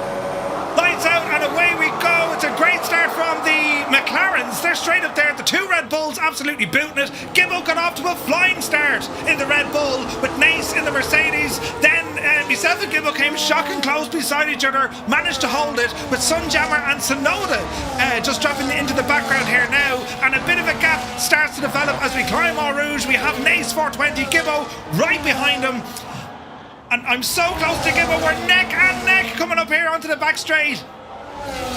Lights out and away we go. It's a great start from the McLarens. They're straight up there. The 2 Red Bulls absolutely booting it. Gibbo got off to a flying start in the Red Bull with Nace in the Mercedes. Then myself and Gibbo came shocking close beside each other. Managed to hold it with Sunjammer and Sonoda just dropping into the background here now. And a bit of a gap starts to develop as we climb Eau Rouge. We have Nace 420, Gibbo right behind him. And I'm so close to Gibbo. We're neck and neck coming up here onto the back straight.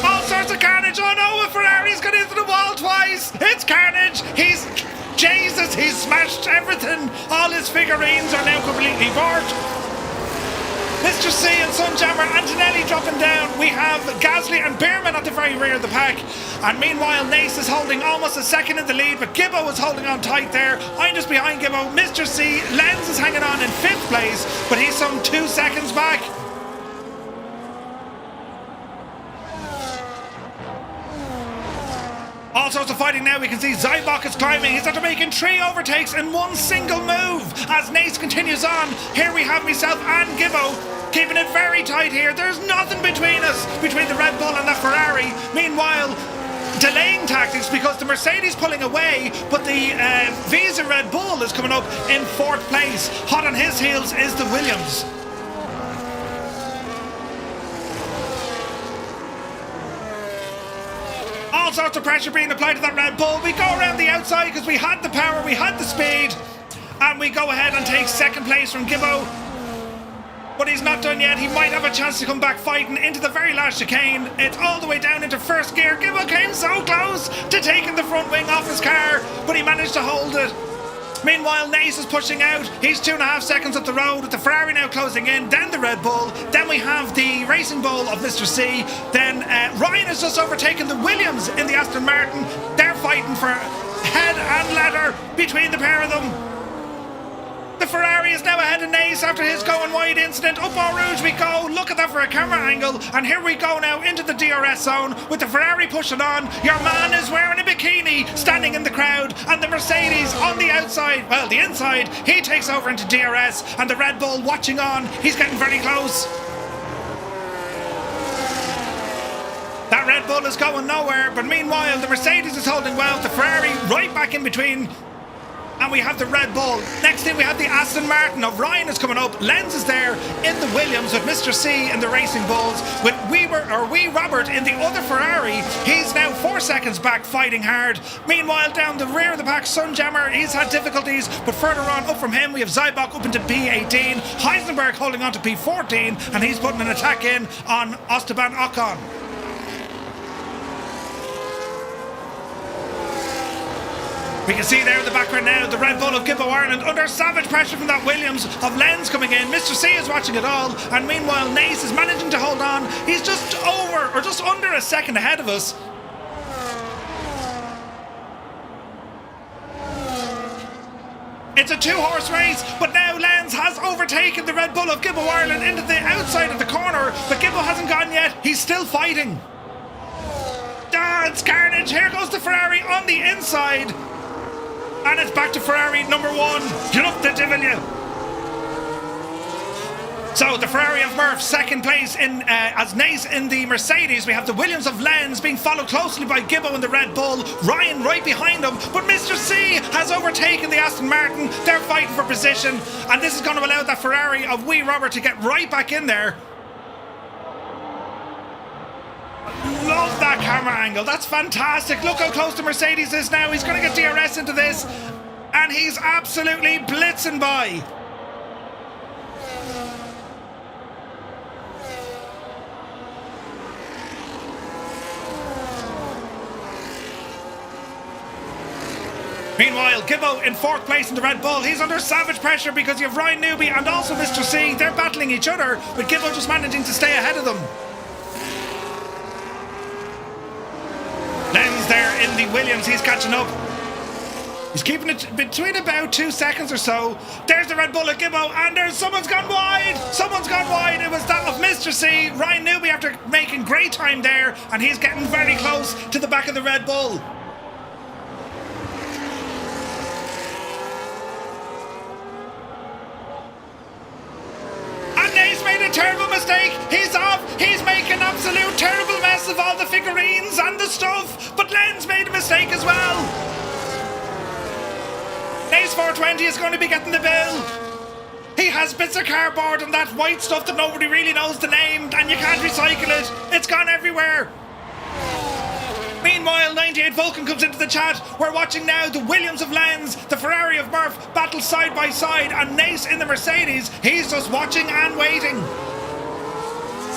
All sorts of carnage. Oh no, a Ferrari's got into the wall twice. It's carnage. Jesus, he's smashed everything. All his figurines are now completely bored. Mr. C and Sunjammer, Antonelli dropping down. We have Gasly and Bierman at the very rear of the pack. And meanwhile, Nace is holding almost a second in the lead, but Gibbo is holding on tight there. I'm just behind Gibbo. Mr. C, Lenz is hanging on in 5th place, but he's some 2 seconds back. All sorts of fighting now. We can see Zybok is climbing. He's after making 3 overtakes in one single move. As Nace continues on, here we have myself and Gibbo keeping it very tight here. There's nothing between us, between the Red Bull and the Ferrari. Meanwhile, delaying tactics because the Mercedes pulling away, but the Visa Red Bull is coming up in 4th place. Hot on his heels is the Williams. All sorts of pressure being applied to that Red Bull. We go around the outside because we had the power, we had the speed, and we go ahead and take 2nd place from Gibbo. But he's not done yet. He might have a chance to come back fighting into the very last chicane. It's all the way down into 1st gear. Gibbo came so close to taking the front wing off his car, but he managed to hold it. Meanwhile, Nace is pushing out. He's 2.5 seconds up the road with the Ferrari now closing in, then the Red Bull, then we have the Racing Bull of Mr. C, then Ryan has just overtaken the Williams in the Aston Martin. They're fighting for head and leather between the pair of them. The Ferrari is now ahead of Nace after his going wide incident. Up Eau Rouge we go. Look at that for a camera angle. And here we go now into the DRS zone with the Ferrari pushing on. Your man is wearing a bikini standing in the crowd. And the Mercedes on the outside, well, the inside, he takes over into DRS. And the Red Bull watching on. He's getting very close. That Red Bull is going nowhere. But meanwhile, the Mercedes is holding well. The Ferrari right back in between. And we have the Red Bull. Next thing we have the Aston Martin. O'Brien is coming up. Lenz is there in the Williams with Mr. C in the Racing Bulls. With Wee Robert in the other Ferrari. He's now 4 seconds back fighting hard. Meanwhile, down the rear of the pack, Sunjammer, he's had difficulties. But further on, up from him, we have Zybok up into P18. Heisenberg holding on to P14. And he's putting an attack in on Esteban Ocon. We can see there in the background now the Red Bull of Gibbo Ireland under savage pressure from that Williams of Lenz coming in. Mr. C is watching it all, and meanwhile Nace is managing to hold on. He's just over or just under a second ahead of us. It's a 2-horse race, but now Lenz has overtaken the Red Bull of Gibbo Ireland into the outside of the corner, but Gibbo hasn't gone yet. He's still fighting. It's carnage. Here goes the Ferrari on the inside. And it's back to Ferrari number 1. Get up the Divillia. So the Ferrari of Murph, 2nd place in as Nace in the Mercedes. We have the Williams of Lenz being followed closely by Gibbo in the Red Bull. Ryan right behind them. But Mr. C has overtaken the Aston Martin. They're fighting for position. And this is going to allow that Ferrari of Wee Robert to get right back in there. Love that camera angle. That's fantastic. Look how close the Mercedes is now. He's going to get DRS into this. And he's absolutely blitzing by. Meanwhile, Gibbo in 4th place in the Red Bull. He's under savage pressure because you have Ryan Newby and also Mr. C. They're battling each other, with Gibbo just managing to stay ahead of them. Lenz there in the Williams, he's catching up. He's keeping it between about 2 seconds or so. There's the Red Bull at Gibbo, and there's someone's gone wide. Someone's gone wide. It was that of Mr. C. Ryan Newby after making great time there, and he's getting very close to the back of the Red Bull. And he's made a terrible mistake. He's off. He's making an absolute terrible mess of all the figurines and the stuff. But Lenz made a mistake as well. Ace 420 is going to be getting the bill. He has bits of cardboard and that white stuff that nobody really knows the name, and you can't recycle it. It's gone everywhere. Meanwhile, 98 Vulcan comes into the chat. We're watching now the Williams of Lenz, the Ferrari of Murph battle side by side, and Nace in the Mercedes. He's just watching and waiting.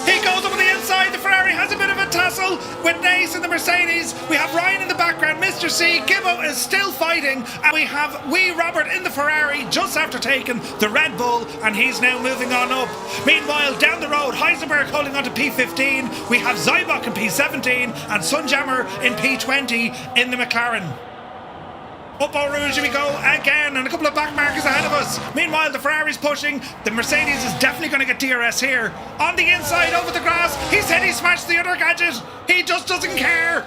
He goes over the inside. The Ferrari has a bit of a tussle with Nace in the Mercedes. We have Ryan in the background, Mr. C. Gibbo is still fighting, and we have Wee Robert in the Ferrari just after taking the Red Bull, and he's now moving on up. Meanwhile, down the road, Heisenberg holding on to P15. We have Zybok in P17 and Sunjammer in P20 in the McLaren. Up Eau Rouge we go again, and a couple of back markers ahead of us. Meanwhile, the Ferrari's pushing. The Mercedes is definitely going to get DRS here. On the inside, over the grass. He said he smashed the other gadget. He just doesn't care.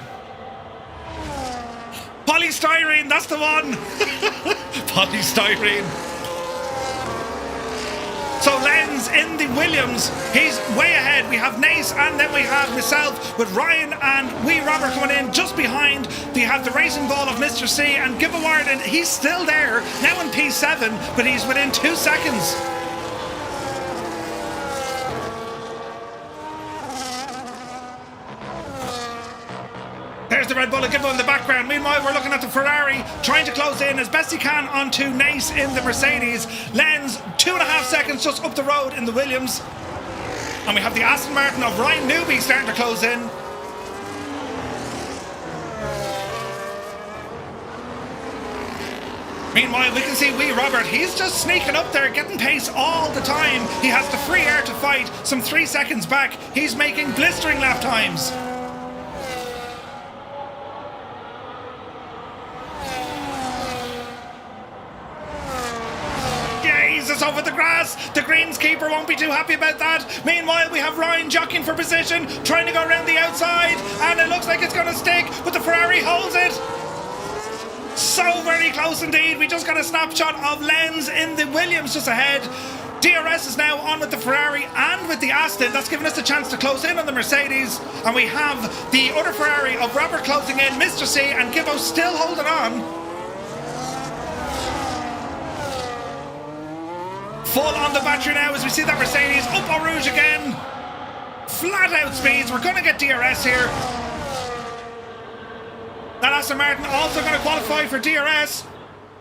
Polystyrene, that's the one. Polystyrene. So Lenz in the Williams, he's way ahead. We have Nace and then we have myself with Ryan and wee Robert coming in just behind. We have the racing ball of Mr. C and Gibbo Ireland. He's still there, now in P7, but he's within 2 seconds. There's the Red Bull of Gibbo in the background. Meanwhile, we're looking at the Ferrari trying to close in as best he can onto Nace in the Mercedes. Lenz 2.5 seconds just up the road in the Williams. And we have the Aston Martin of Ryan Newby starting to close in. Meanwhile, we can see wee Robert. He's just sneaking up there, getting pace all the time. He has the free air to fight. Some 3 seconds back. He's making blistering lap times. Jesus, over the grass. The greenskeeper won't be too happy about that. Meanwhile, we have Ryan jockeying for position, trying to go around the outside, and it looks like it's going to stick, but the Ferrari holds it. So very close indeed. We just got a snapshot of Lenz in the Williams just ahead. DRS is now on with the Ferrari and with the Aston. That's given us a chance to close in on the Mercedes. And we have the other Ferrari of Robert closing in, Mr. C, and Gibbo still holding on. Full on the battery now as we see that Mercedes up Eau Rouge again. Flat out speeds. We're going to get DRS here. That Aston Martin also going to qualify for DRS.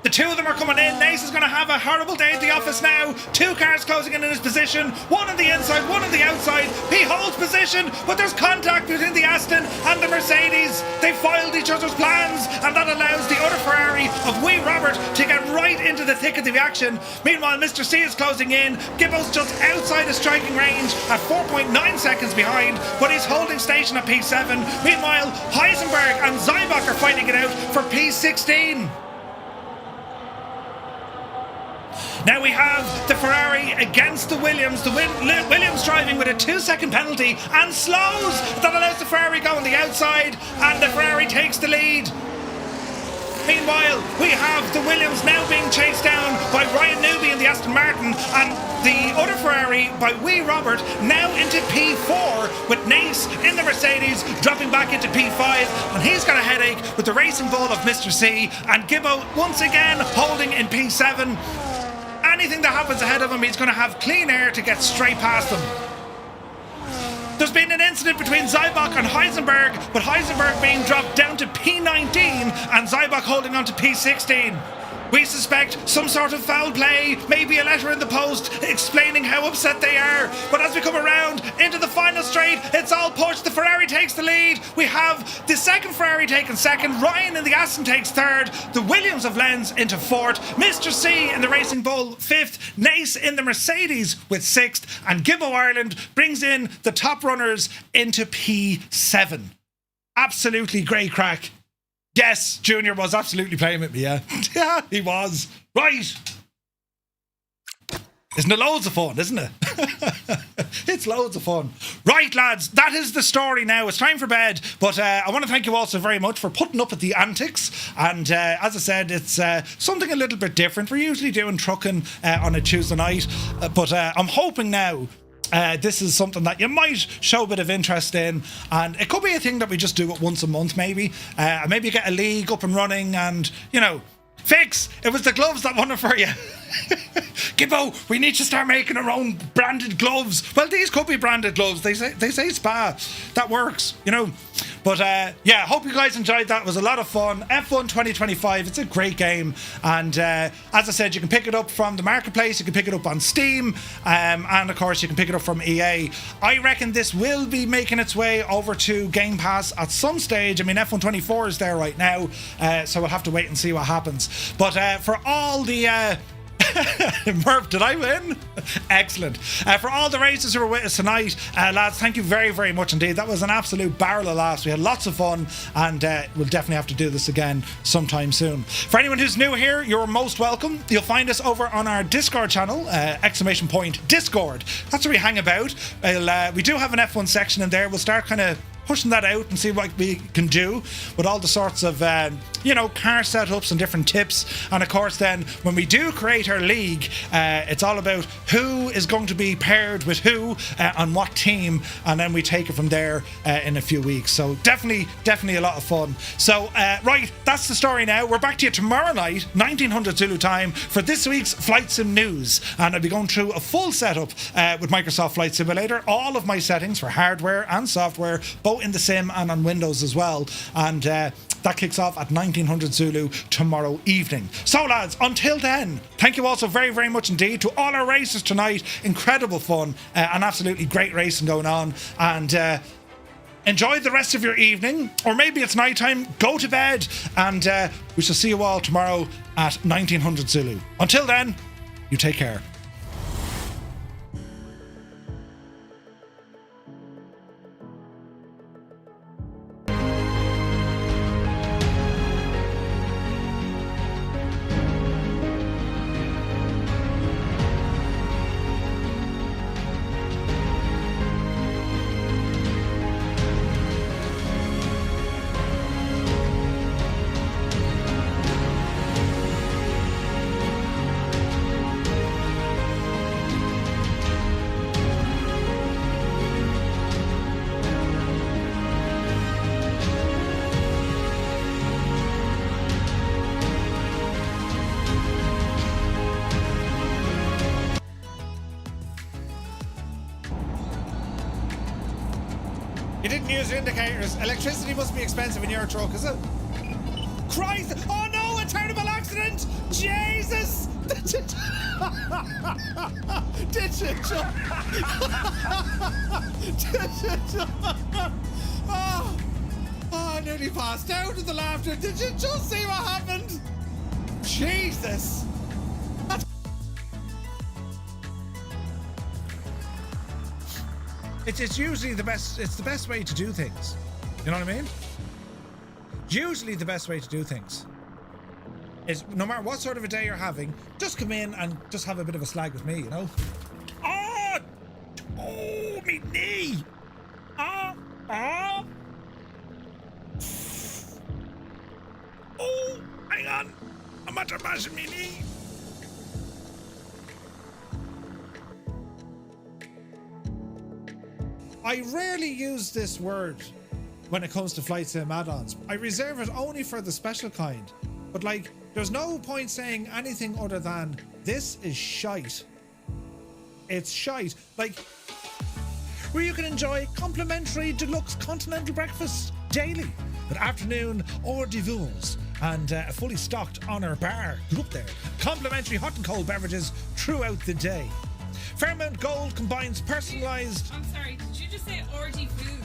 The two of them are coming in. Nace is going to have a horrible day at the office now. 2 cars closing in his position. One on the inside, one on the outside. He holds position, but there's contact between the Aston and the Mercedes. They foiled each other's plans, and that allows the other Ferrari of wee Robert to get right into the thick of the action. Meanwhile, Mr. C is closing in. Gibbo's just outside his striking range at 4.9 seconds behind, but he's holding station at P7. Meanwhile, Heisenberg and Zybach are fighting it out for P16. Now we have the Ferrari against the Williams. The Williams driving with a 2-second penalty and slows. That allows the Ferrari go on the outside, and the Ferrari takes the lead. Meanwhile, we have the Williams now being chased down by Ryan Newby in the Aston Martin, and the other Ferrari by wee Robert now into P4 with Nace in the Mercedes dropping back into P5, and he's got a headache with the racing ball of Mr. C, and Gibbo once again holding in P7. Anything that happens ahead of him, he's going to have clean air to get straight past them. There's been an incident between Zybach and Heisenberg, but Heisenberg being dropped down to P19 and Zybach holding on to P16. We suspect some sort of foul play, maybe a letter in the post explaining how upset they are. But as we come around into the final straight, it's all pushed. The Ferrari takes the lead. We have the second Ferrari taking second. Ryan in the Aston takes third. The Williams of Lenz into fourth. Mr. C in the Racing Bull fifth. Nace in the Mercedes with sixth. And Gibbo Ireland brings in the top runners into P7. Absolutely great crack. Yes, Junior was absolutely playing with me, yeah. Yeah, he was. Right. Isn't it loads of fun, isn't it? It's loads of fun. Right, lads, that is the story now. It's time for bed, but I want to thank you all so very much for putting up with the antics. And as I said, it's something a little bit different. We're usually doing trucking on a Tuesday night, but I'm hoping now this is something that you might show a bit of interest in, and it could be a thing that we just do it once a month, maybe get a league up and running, and you know, Fix, it was the gloves that won it for you. Gibbo, we need to start making our own branded gloves. Well, these could be branded gloves. They say Spa. That works, you know. But yeah, hope you guys enjoyed that. It was a lot of fun. F1 2025, it's a great game. And as I said, you can pick it up from the marketplace. You can pick it up on Steam. And of course, you can pick it up from EA. I reckon this will be making its way over to Game Pass at some stage. I mean, F1 24 is there right now. So we'll have to wait and see what happens. But for all the... Murph, did I win? Excellent. For all the racers who were with us tonight, lads, thank you very, very much indeed. That was an absolute barrel of laughs. We had lots of fun, and we'll definitely have to do this again sometime soon. For anyone who's new here, you're most welcome. You'll find us over on our Discord channel, ! Discord. That's where we hang about. We do have an F1 section in there. We'll start kind of pushing that out and see what we can do with all the sorts of, car setups and different tips. And of course, then when we do create our league, it's all about who is going to be paired with who on what team, and then we take it from there in a few weeks. So definitely a lot of fun. So right, that's the story now. We're back to you tomorrow night, 1900 Zulu time, for this week's Flight Sim news, and I'll be going through a full setup with Microsoft Flight Simulator, all of my settings for hardware and software, both in the sim and on Windows as well, and that kicks off at 1900 Zulu tomorrow evening. So lads, until then, thank you all so very, very much indeed to all our races tonight. Incredible fun and absolutely great racing going on, and enjoy the rest of your evening, or maybe it's night time. Go to bed, and we shall see you all tomorrow at 1900 Zulu. Until then, you take care. You didn't use your indicators. Electricity must be expensive in your truck, is it? Christ! Oh no, a terrible accident! Jesus! Did you jump? Oh, I nearly passed out with the laughter. Did you just see what happened? Jesus! It's usually the best. It's the best way to do things. You know what I mean? Usually the best way to do things is, no matter what sort of a day you're having, just come in and just have a bit of a slag with me, you know? Oh, me knee! Oh, hang on, I'm at mashing me knee. I rarely use this word when it comes to Flight Sim add-ons. I reserve it only for the special kind. But like, there's no point saying anything other than, this is shite. It's shite. Like, where you can enjoy complimentary deluxe continental breakfast daily, with afternoon hors d'oeuvres and a fully stocked honour bar. Get up there. Complimentary hot and cold beverages throughout the day. Fairmount Gold combines personalised... I'm sorry, did you just say orgy food?